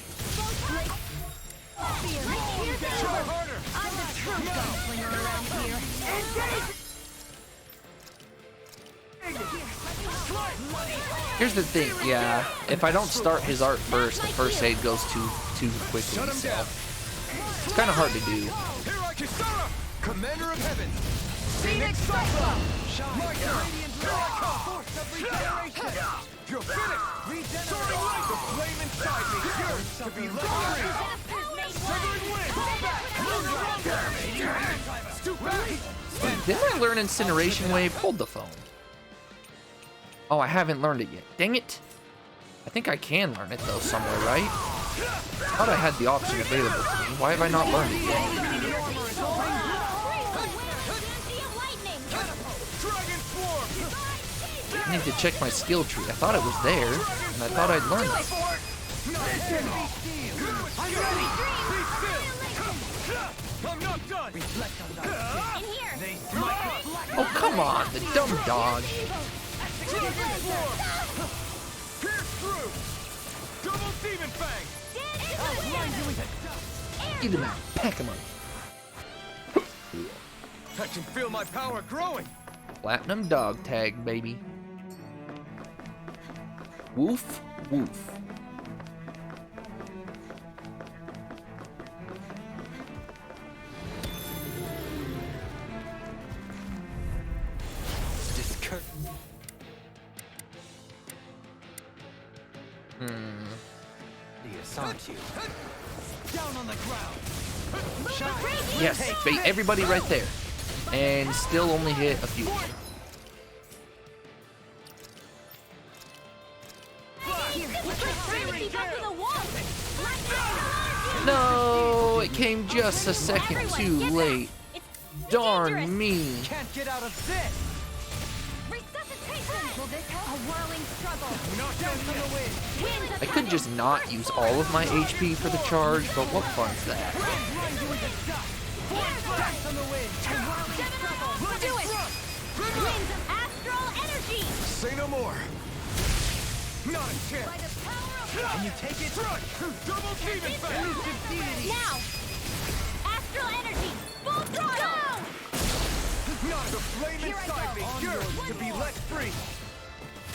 Try harder. I'm the true gunslinger around here. Here's the thing, yeah. If I don't start his art first, the first aid goes too quickly, so it's kind of hard to do. Commander of Heaven, Phoenix Cyclops, my radiant force of regeneration. You're finished. Regenerate light. The flame inside me yearns to be let free. Severing wind. Wait, didn't I learn Incineration Wave? Hold the phone. Oh, I haven't learned it yet. Dang it. I think I can learn it though somewhere, right? I thought I had the option available to me. Why have I not learned it yet? I need to check my skill tree. I thought it was there, and I thought I'd learned it. Oh, come on, the dumb dog. Get him out, pack him up. I can feel my power growing. Platinum dog tag, baby. Woof, woof. Down on the ground. Yes, everybody right there. And still only hit a few. No, it came just a second too late. Darn me. Can't get out of this. Will this help? A whirling struggle. Dance on the wind. I could just not use all of my HP for the charge, but what fun's that? Dance on the wind. Do it! Winds of astral energy! Say no more. Not a chance. By the power of Can you take it? Double demon fang. now! Astral energy! Full throttle! Not the flame inside me. Yours to be let free.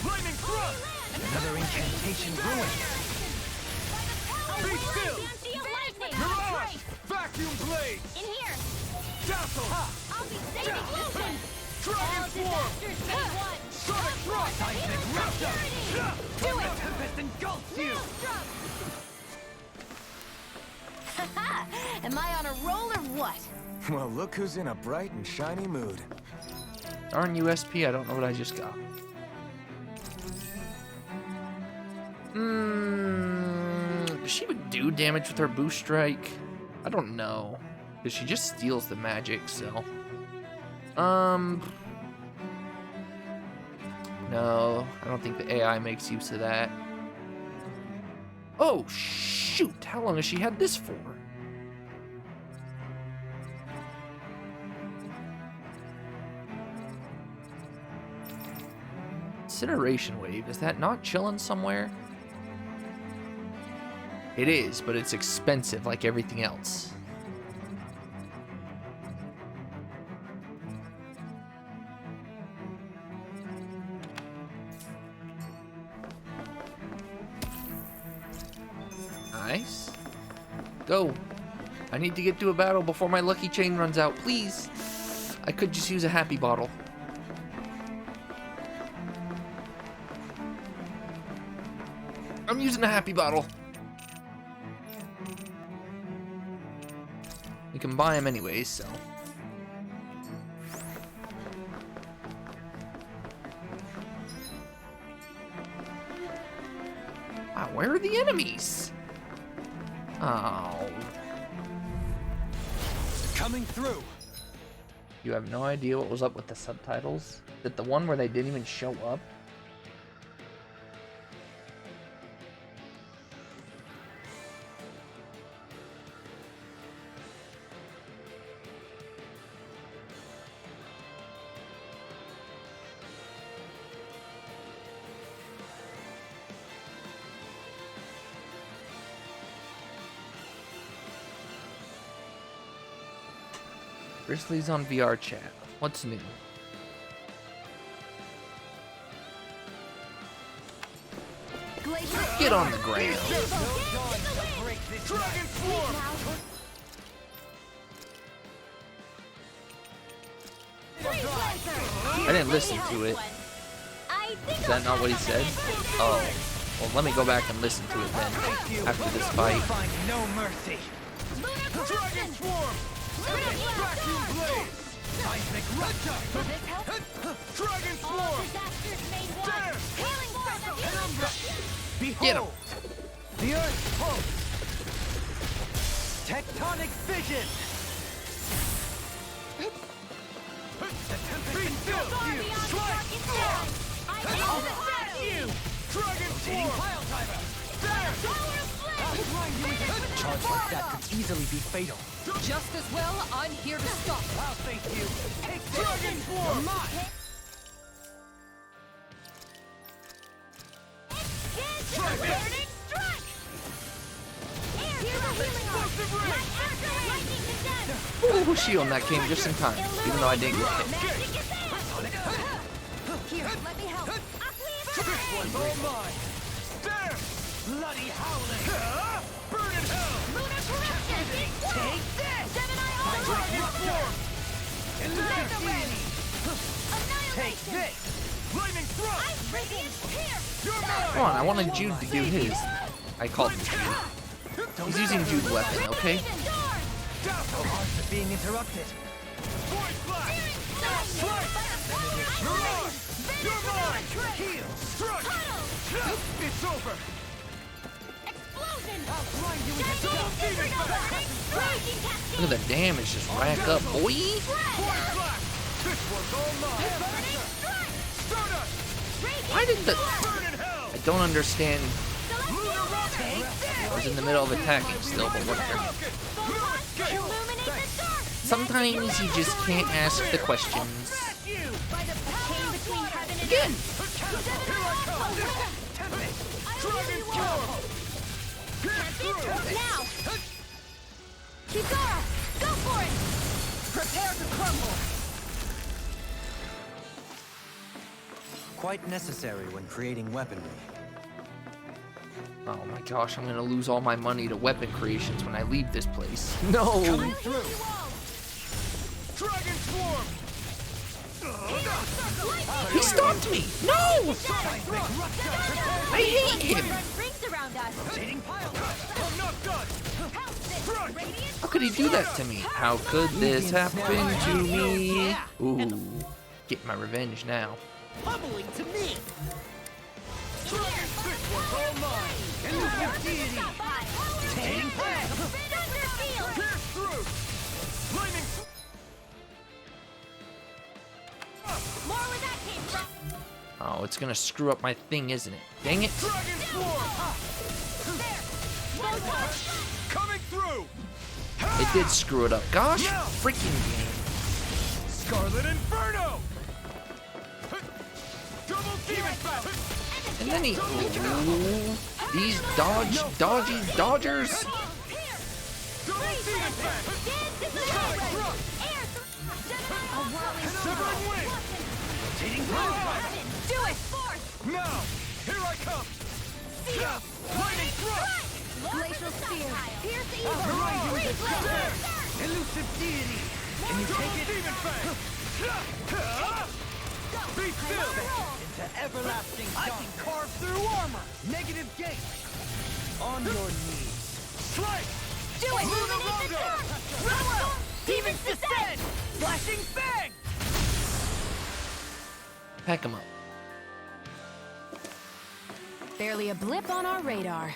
Lightning thrust. Another incantation ruined. Be still. Mirage. Vacuum blade. In here! Dazzle. I'll be saving Lucian! Dragon form. Sonic thrust. Seismic raptor! Do it. Tempest engulfs you. Am I on a roll or what? Well, look who's in a bright and shiny mood. Darn USP, I don't know what I just got. Does she even do damage with her boost strike? I don't know. Because she just steals the magic, so. No, I don't think the AI makes use of that. Oh, shoot! How long has she had this for? Incineration Wave, is that not chilling somewhere? It is, but it's expensive like everything else. Nice. Go. I need to get to a battle before my lucky chain runs out, please. I could just use a happy bottle. I'm using a happy bottle. You can buy them anyways, so. Wow, where are the enemies? Oh. Coming through. You have no idea what was up with the subtitles? Is it the one where they didn't even show up? Grizzly's on VR chat. What's new? Get on the ground. I didn't listen to it. Is that not what he said? Oh. Well, let me go back and listen to it then, after this fight. No mercy. Dragon form. Vacuum blade. Seismic raptor. Dragon form. Dance. Behold. Get him. The earth pulse. Tectonic fission. The tempest engulfs you. Strike. I'll smash you. Dragon form. Pile driver. Dance. Charge like that could easily be fatal. Just as well, I'm here to stop. I'll face you. Take Dragon form. Burning strike! Here's a healing arm! My astral lightning condemned! Ooh, shield, and that came just in time, even though I didn't get hit. Here, let me help. This one's all mine. Stand! Bloody howling! Burn in hell! Lunar corruption! Take this! Gemini Dragon form! Take this! Lightning thrust! Radiant pierce! You're mine! Come on, I wanted Jude to do his. I called him Jude. He's using Jude's weapon, okay? Dazzle! Hearts are being interrupted. Void blast! Strike! Mirage! You're mine! Heal! Strike! It's over! Explosion! I'll blind you with a double demon fang! Look at the damage just rack up, boy. Void blast! This one's all mine! Burning strike! Stardust! Radiant Why did the... I don't understand. I was in the middle of attacking still, but whatever. Sometimes you just can't ask the questions. Again! Now! Kizara, go for it! Prepare to crumble! Quite necessary when creating weaponry. Oh my gosh, I'm gonna lose all my money to weapon creations when I leave this place. No! Coming through! Dragon Swarm! He stopped me! No! I hate him! How could he do that to me? How could this happen to me? Ooh, get my revenge now. Bubbling to me! Oh, it's gonna screw up my thing, isn't it? Dang it! Coming through! It did screw it up. Gosh, freaking game. Scarlet Inferno! Double Demon Fang! And then he... Ooh, these dodgers. Double Demon Fang! Severing Wing! Do it! Now! Here I come! Lightning Thrust! Glacial Spear! Pierce Elusive Deity! Can you take it? Demon Fang! Be still! Into everlasting I can carve through armor! Negative gate! On your knees! Strike! Do it! Illuminate the dark! Robo! Demons descend! Flashing Fang! Pack him up. Barely a blip on our radar.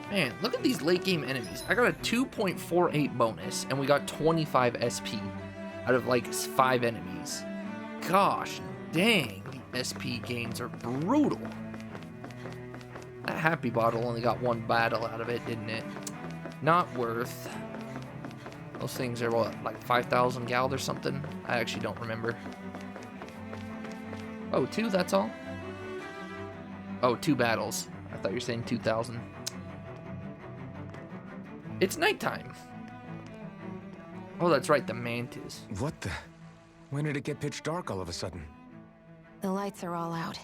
Man, look at these late game enemies. I got a 2.48 bonus, and we got 25 SP out of like 5 enemies. Gosh, dang, the SP gains are brutal. That happy bottle only got 1 battle out of it, didn't it? Not worth. Those things are what, like 5,000 gald or something? I actually don't remember. Oh, 2, that's all? Oh, 2 battles. I thought you were saying 2,000. It's nighttime. Oh, that's right, the mantis. What the? When did it get pitch dark all of a sudden? The lights are all out.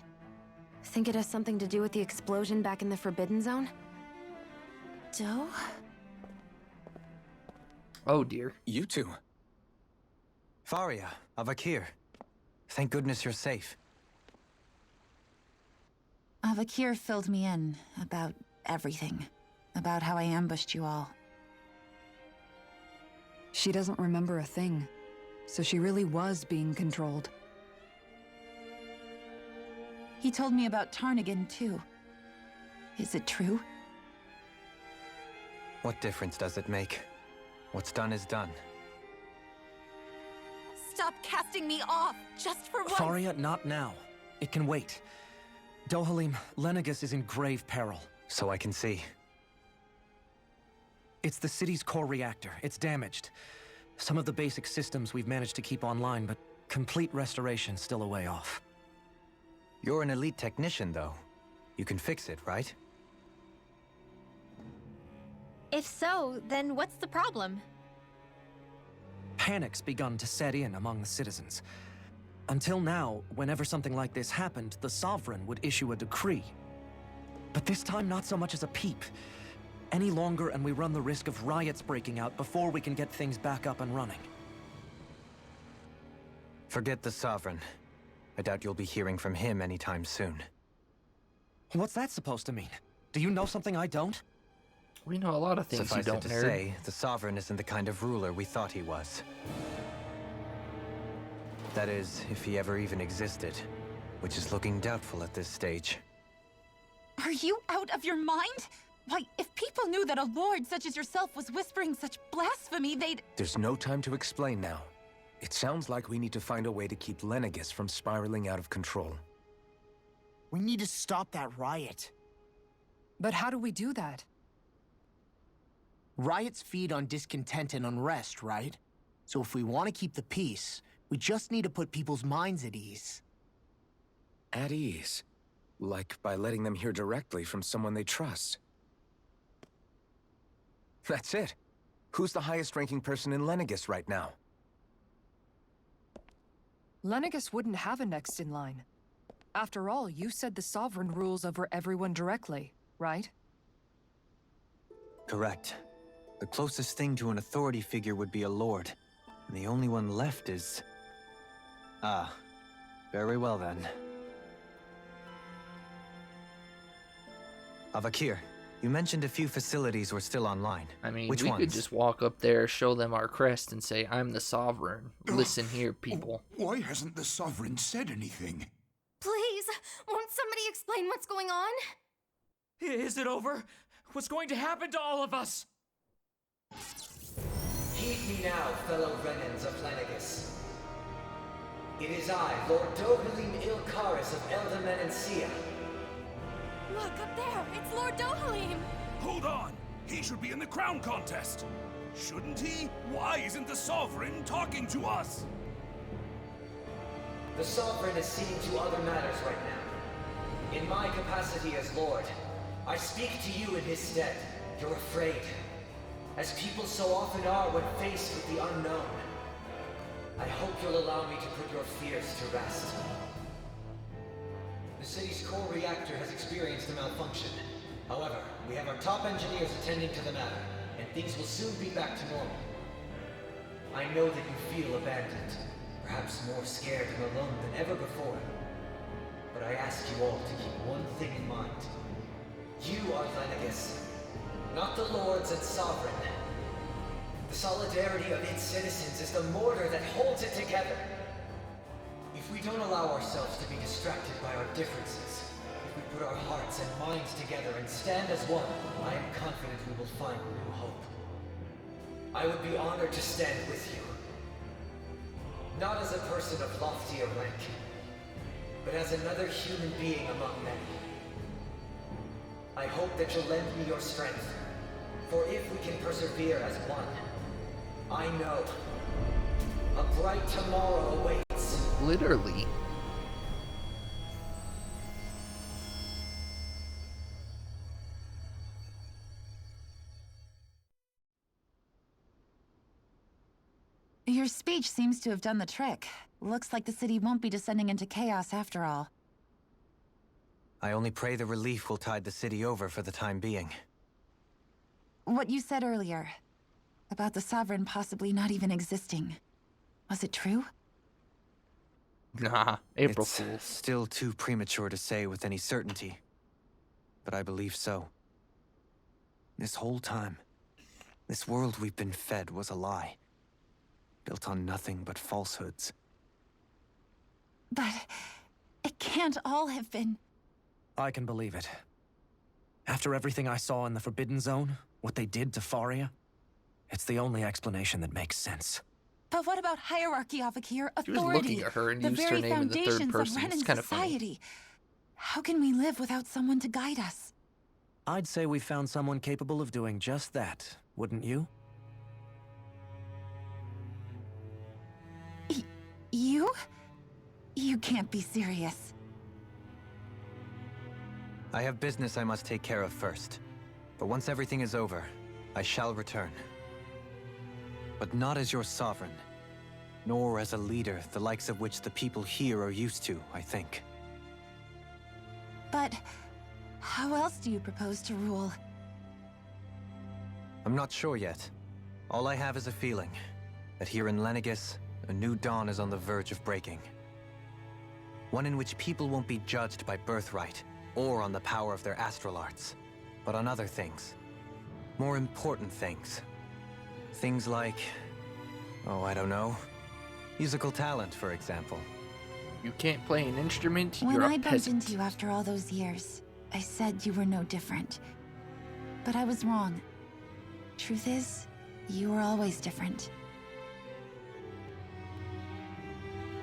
Think it has something to do with the explosion back in the Forbidden Zone? Doe? Oh dear. You two. Faria, Avakir. Thank goodness you're safe. Avakir filled me in about everything. About how I ambushed you all. She doesn't remember a thing, so she really was being controlled. He told me about Tarnigan, too. Is it true? What difference does it make? What's done is done. Stop casting me off, just for once! Faria, not now. It can wait. Dohalim, Lenegis is in grave peril. So I can see. It's the city's core reactor. It's damaged. Some of the basic systems we've managed to keep online, but complete restoration's still a way off. You're an elite technician, though. You can fix it, right? If so, then what's the problem? Panic's begun to set in among the citizens. Until now, whenever something like this happened, the Sovereign would issue a decree. But this time, not so much as a peep. Any longer, and we run the risk of riots breaking out before we can get things back up and running. Forget the Sovereign. I doubt you'll be hearing from him anytime soon. What's that supposed to mean? Do you know something I don't? We know a lot of things Suffice you don't, it to nerd. say, the Sovereign isn't the kind of ruler we thought he was. That is, if he ever even existed, which is looking doubtful at this stage. Are you out of your mind? Why, if people knew that a lord such as yourself was whispering such blasphemy, they'd... There's no time to explain now. It sounds like we need to find a way to keep Lenegis from spiraling out of control. We need to stop that riot. But how do we do that? Riots feed on discontent and unrest, right? So if we want to keep the peace, we just need to put people's minds at ease. At ease? Like by letting them hear directly from someone they trust. That's it. Who's the highest-ranking person in Lenegis right now? Lenegis wouldn't have a next in line. After all, you said the Sovereign rules over everyone directly, right? Correct. The closest thing to an authority figure would be a lord, and the only one left is... Ah, very well then. Avakir, you mentioned a few facilities were still online. I mean, which we ones? could just walk up there, show them our crest, and say, I'm the Sovereign. Listen here, people. Why hasn't the Sovereign said anything? Please, won't somebody explain what's going on? Is it over? What's going to happen to all of us? Heed me now, fellow Renans of Lenegis. It is I, Lord Dohalim Ilkaris of Elda Menancia. Look, up there! It's Lord Dohalim! Hold on! He should be in the crown contest! Shouldn't he? Why isn't the Sovereign talking to us? The Sovereign is seeing to other matters right now. In my capacity as Lord, I speak to you in his stead. You're afraid, as people so often are when faced with the unknown. I hope you'll allow me to put your fears to rest. The city's core reactor has experienced a malfunction. However, we have our top engineers attending to the matter, and things will soon be back to normal. I know that you feel abandoned, perhaps more scared and alone than ever before. But I ask you all to keep one thing in mind. You are Lenegis, not the Lords and Sovereign. The solidarity of its citizens is the mortar that holds it together. If we don't allow ourselves to be distracted by our differences, if we put our hearts and minds together and stand as one, I am confident we will find new hope. I would be honored to stand with you. Not as a person of loftier rank, but as another human being among many. I hope that you'll lend me your strength, for if we can persevere as one, I know a bright tomorrow awaits. Literally. Your speech seems to have done the trick. Looks like the city won't be descending into chaos after all. I only pray the relief will tide the city over for the time being. What you said earlier, about the Sovereign possibly not even existing, was it true? Nah, April It's Fools. still too premature to say with any certainty, but I believe so. This whole time, this world we've been fed was a lie, built on nothing but falsehoods. But it can't all have been... I can believe it. After everything I saw in the Forbidden Zone, what they did to Faria, it's the only explanation that makes sense. But what about hierarchy, Avakir? She was Authority? looking at her and the used her very name in the third foundations person. of It's Renan kind of funny. society. How can we live without someone to guide us? I'd say we found someone capable of doing just that, wouldn't you? You? You can't be serious. I have business I must take care of first. But once everything is over, I shall return. But not as your sovereign, nor as a leader the likes of which the people here are used to, I think. But how else do you propose to rule? I'm not sure yet. All I have is a feeling that here in Lenegis, a new dawn is on the verge of breaking. One in which people won't be judged by birthright or on the power of their astral arts, but on other things. More important things. Things like, oh, I don't know, musical talent, for example. You can't play an instrument, When you're I a bumped peasant. into you after all those years, I said you were no different. But I was wrong. Truth is, you were always different.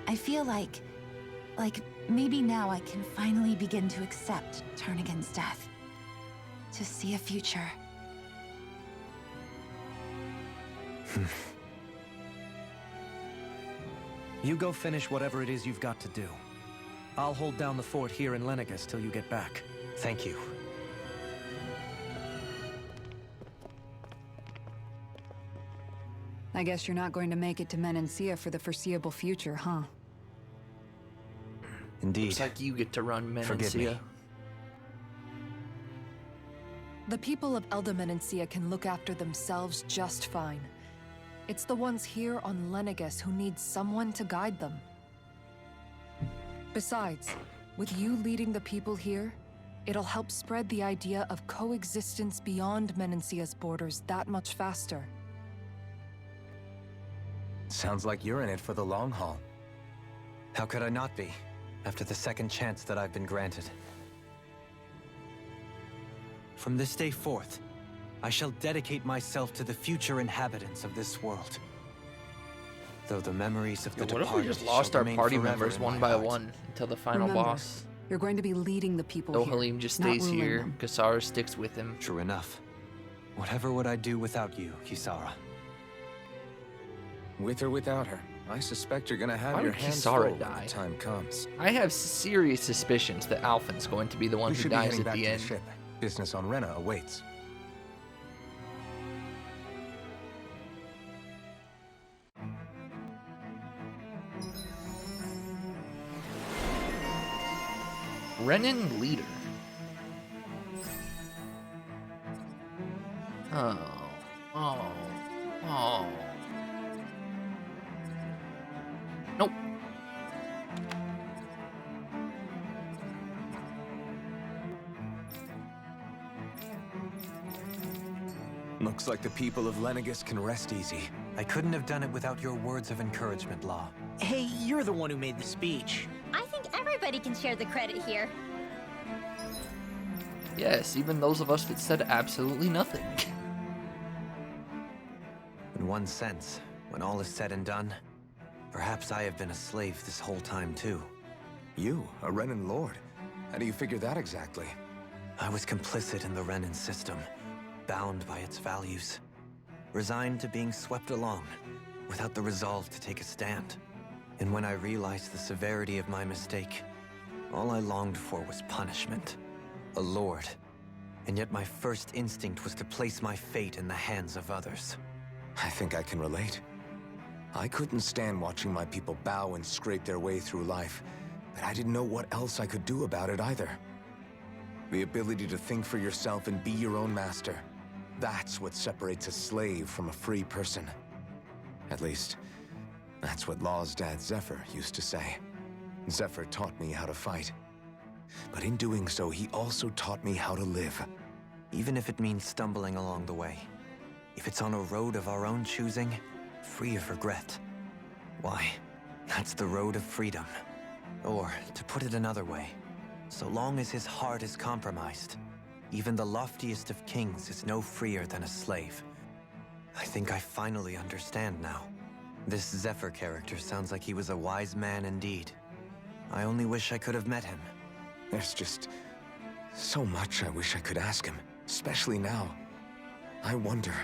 I feel like maybe now I can finally begin to accept Turnagain's death. To see a future. You go finish whatever it is you've got to do. I'll hold down the fort here in Lenegus till you get back. Thank you. I guess you're not going to make it to Menancia for the foreseeable future, huh? Indeed. Looks like you get to run Forgive me. Menancia. The people of Elda Menancia can look after themselves just fine. It's the ones here on Lenegus who need someone to guide them. Besides, with you leading the people here, it'll help spread the idea of coexistence beyond Menancia's borders that much faster. Sounds like you're in it for the long haul. How could I not be, after the second chance that I've been granted? From this day forth, I shall dedicate myself to the future inhabitants of this world. Though the memories of the What if we departed just lost shall our remain party forever members in one my by heart. one until the final Remember, boss? You're going to be leading the people Dohalim here, just not stays ruling here. them. Kisara sticks with him. True enough. Whatever would I do without you, Kisara? With or without her, I suspect you're gonna have Why your would hands Kisara full when die? the time comes. I have serious suspicions that Alphen's going to be the one We who should be dies heading at back the to end. the ship. Business on Rena awaits. Renan leader. Oh. Oh. Oh. Nope. Looks like the people of Lenegus can rest easy. I couldn't have done it without your words of encouragement, Law. Hey, you're the one who made the speech. I think everybody can share the credit here. Yes, even those of us that said absolutely nothing. In one sense, when all is said and done, perhaps I have been a slave this whole time too. You, a Renan Lord? How do you figure that exactly? I was complicit in the Renan system, bound by its values, resigned to being swept along, without the resolve to take a stand. And when I realized the severity of my mistake, all I longed for was punishment. A lord. And yet my first instinct was to place my fate in the hands of others. I think I can relate. I couldn't stand watching my people bow and scrape their way through life, but I didn't know what else I could do about it either. The ability to think for yourself and be your own master. That's what separates a slave from a free person. At least, that's what Law's dad Zephyr used to say. Zephyr taught me how to fight. But in doing so, he also taught me how to live. Even if it means stumbling along the way. If it's on a road of our own choosing, free of regret. Why, that's the road of freedom. Or, to put it another way, so long as his heart is compromised, even the loftiest of kings is no freer than a slave. I think I finally understand now. This Zephyr character sounds like he was a wise man indeed. I only wish I could have met him. There's just so much I wish I could ask him, especially now. I wonder,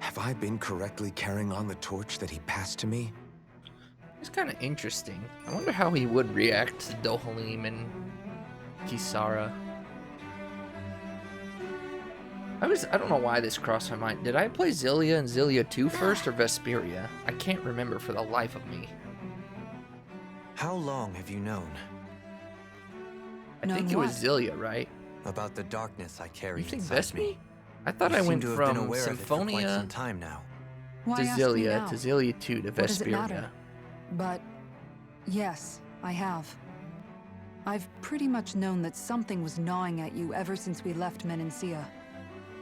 have I been correctly carrying on the torch that he passed to me? It's kind of interesting. I wonder how he would react to Dohalim and Kisara. I don't know why this crossed my mind. Did I play Xillia and Xillia 2 first or Vesperia? I can't remember for the life of me. How long have you known? I think it was Xillia, right? About the darkness I carry You think inside me. I thought You I seem went to have been from aware of it for quite some Symphonia time now. Why to ask me Xillia now? to Xillia 2 to What does it Vesperia. matter? But yes, I have. I've pretty much known that something was gnawing at you ever since we left Menancia.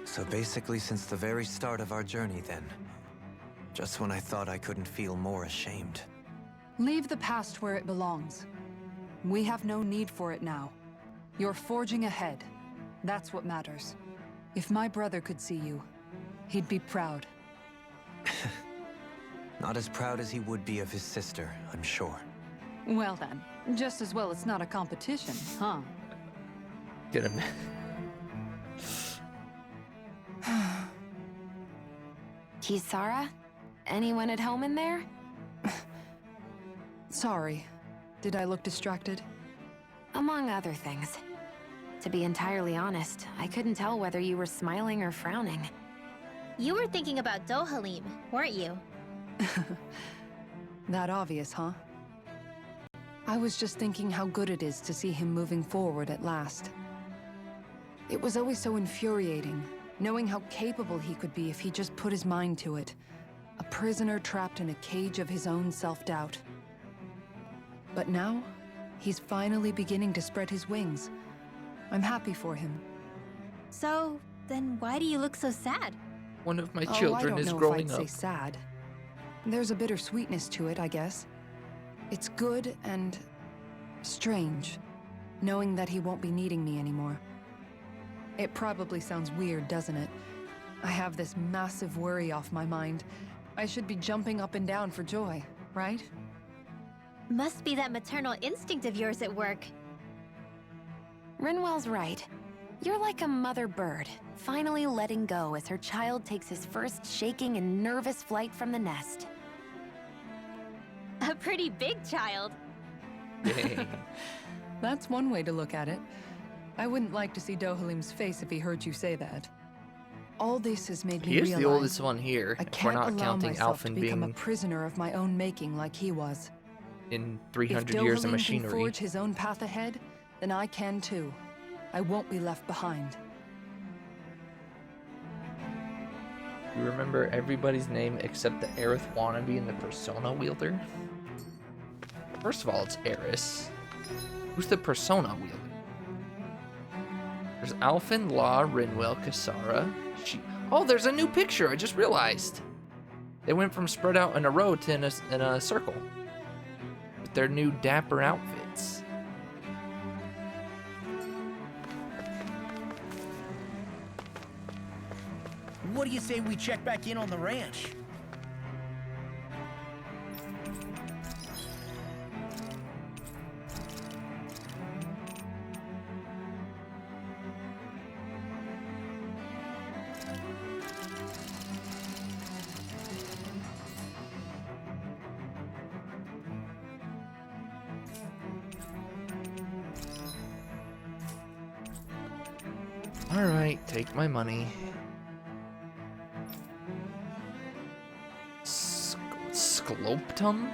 So basically since the very start of our journey then. Just when I thought I couldn't feel more ashamed. Leave the past where it belongs. We have no need for it now. You're forging ahead. That's what matters. If my brother could see you, he'd be proud. Not as proud as he would be of his sister, I'm sure. Well then, just as well it's not a competition, huh? Get him. Kisara? Anyone at home in there? Sorry. Did I look distracted? Among other things. To be entirely honest, I couldn't tell whether you were smiling or frowning. You were thinking about Dohalim, weren't you? That obvious, huh? I was just thinking how good it is to see him moving forward at last. It was always so infuriating, knowing how capable he could be if he just put his mind to it. A prisoner trapped in a cage of his own self-doubt. But now, he's finally beginning to spread his wings. I'm happy for him. So, then why do you look so sad? One of my children is growing up. I don't know if I'd say sad. There's a bittersweetness to it, I guess. It's good and strange, knowing that he won't be needing me anymore. It probably sounds weird, doesn't it? I have this massive worry off my mind. I should be jumping up and down for joy, right? Must be that maternal instinct of yours at work. Rinwell's right. You're like a mother bird, finally letting go as her child takes his first shaking and nervous flight from the nest. A pretty big child. Dang. That's one way to look at it. I wouldn't like to see Dohalim's face if he heard you say that. All this has made me He is realize the oldest one here. I If we're can't not allow counting myself to Alphen become a being prisoner of my own making like he was. in If 300 years of Dohalim can machinery. forge his own path ahead, then I can too. I won't be left behind. You remember everybody's name except the Aerith wannabe and the Persona wielder? First of all, it's Eris. Who's the Persona wielder? There's Alphen, La, Rinwell, Kisara. Oh, there's a new picture. I just realized. They went from spread out in a row to in a circle. With their new dapper outfits. What do you say we check back in on the ranch? All right, take my money. Scloptum?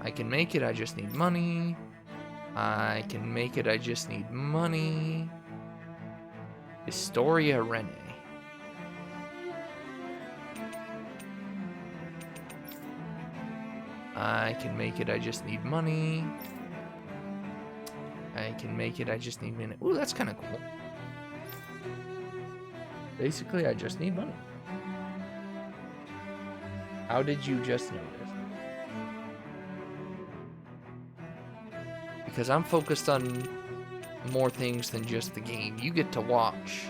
I can make it, I just need money. I can make it, I just need money. Historia Rene. I can make it, I just need money. I can make it, I just need money. Ooh, that's kind of cool. Basically, I just need money. How did you just know this? Because I'm focused on more things than just the game. You get to watch.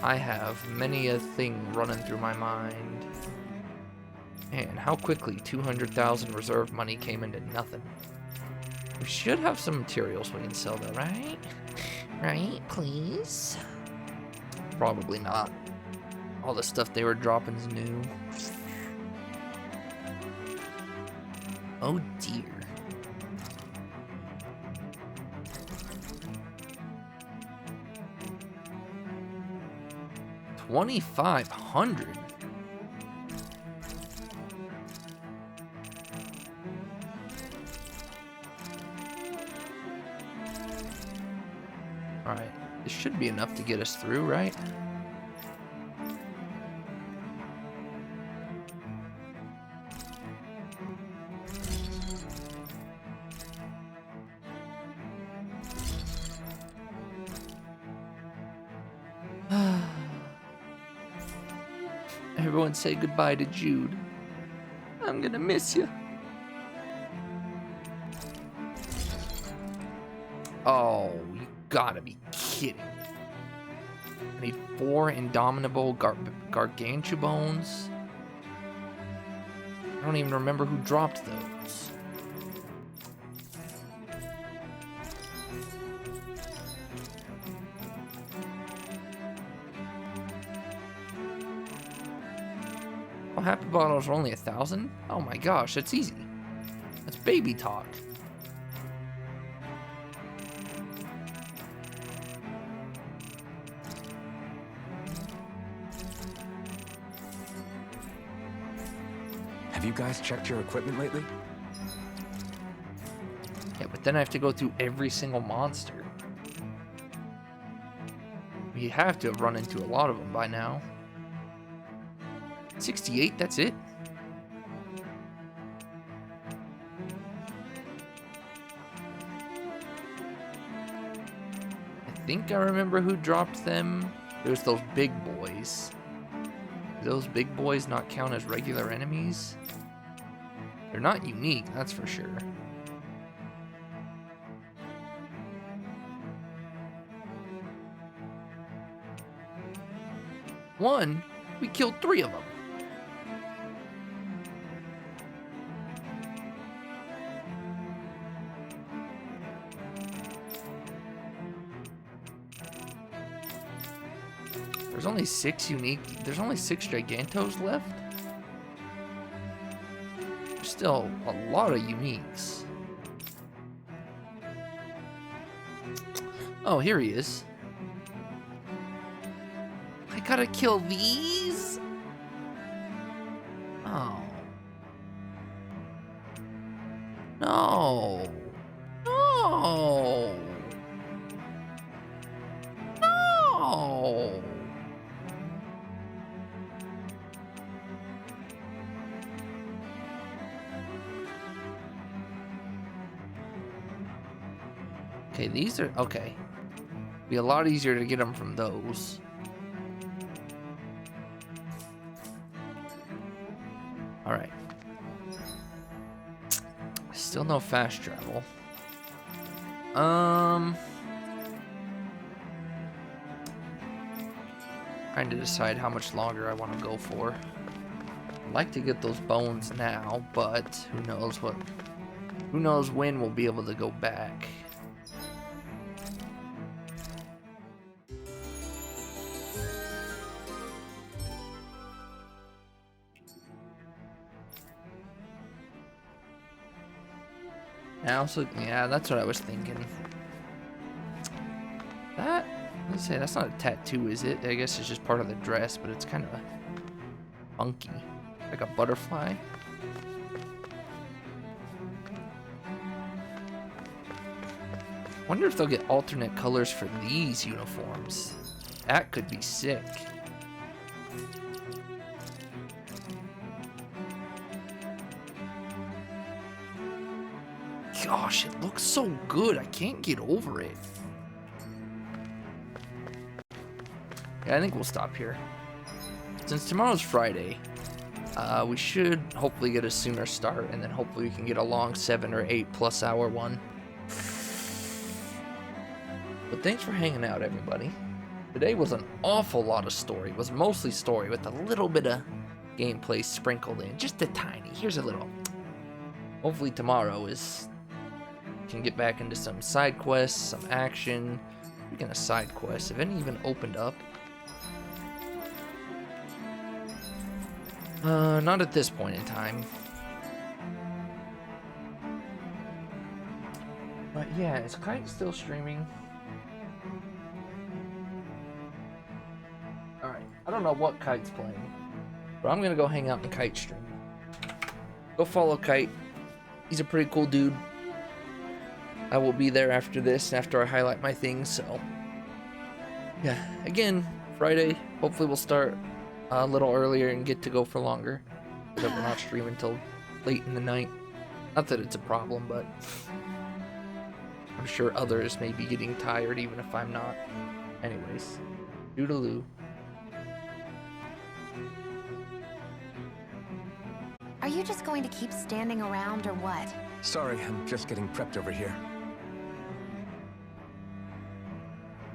I have many a thing running through my mind. Man, how quickly 200,000 reserve money came into nothing. We should have some materials we can sell though, right? Right, please? Probably not. All the stuff they were dropping is new. Oh dear. $2,500. Alright, this should be enough to get us through, right? Everyone say goodbye to Jude. I'm gonna miss you. Oh, you gotta be kidding me. I need 4 indomitable gargantubones. I don't even remember who dropped those. Oh, happy bottles are only 1,000? Oh my gosh, that's easy. That's baby talk. Have you guys checked your equipment lately? Yeah, but then I have to go through every single monster. We have to have run into a lot of them by now. 68, that's it? I think I remember who dropped them. There's those big boys. Do those big boys not count as regular enemies? They're not unique, that's for sure. One, we killed 3 of them. There's only 6 unique. There's only 6 Gigantos left. There's still a lot of uniques. Oh, here he is. I gotta kill these? Oh. No. No. No. Okay, these are okay. Be a lot easier to get them from those. All right. Still no fast travel. Trying to decide how much longer I want to go for. I'd like to get those bones now, but who knows what? Who knows when we'll be able to go back? Now, so yeah, that's what I was thinking. That, let's say that's not a tattoo, is it? I guess it's just part of the dress, but it's kind of funky, like a butterfly. Wonder if they'll get alternate colors for these uniforms. That could be sick. Gosh, it looks so good. I can't get over it. Yeah, I think we'll stop here. Since tomorrow's Friday, we should hopefully get a sooner start, and then hopefully we can get a long 7 or 8+ hour one. But thanks for hanging out, everybody. Today was an awful lot of story. It was mostly story with a little bit of gameplay sprinkled in. Just a tiny. Here's a little. Hopefully tomorrow can get back into some side quests, some action. Speaking of side quests, have any even opened up? Not at this point in time. But yeah, is Kite still streaming? Alright, I don't know what Kite's playing, but I'm gonna go hang out in Kite stream. Go follow Kite. He's a pretty cool dude. I will be there after this, after I highlight my things, so yeah, again, Friday, hopefully we'll start a little earlier and get to go for longer, so that we're not streaming until late in the night. Not that it's a problem, but I'm sure others may be getting tired even if I'm not. Anyways, doodaloo. Are you just going to keep standing around or what? Sorry, I'm just getting prepped over here.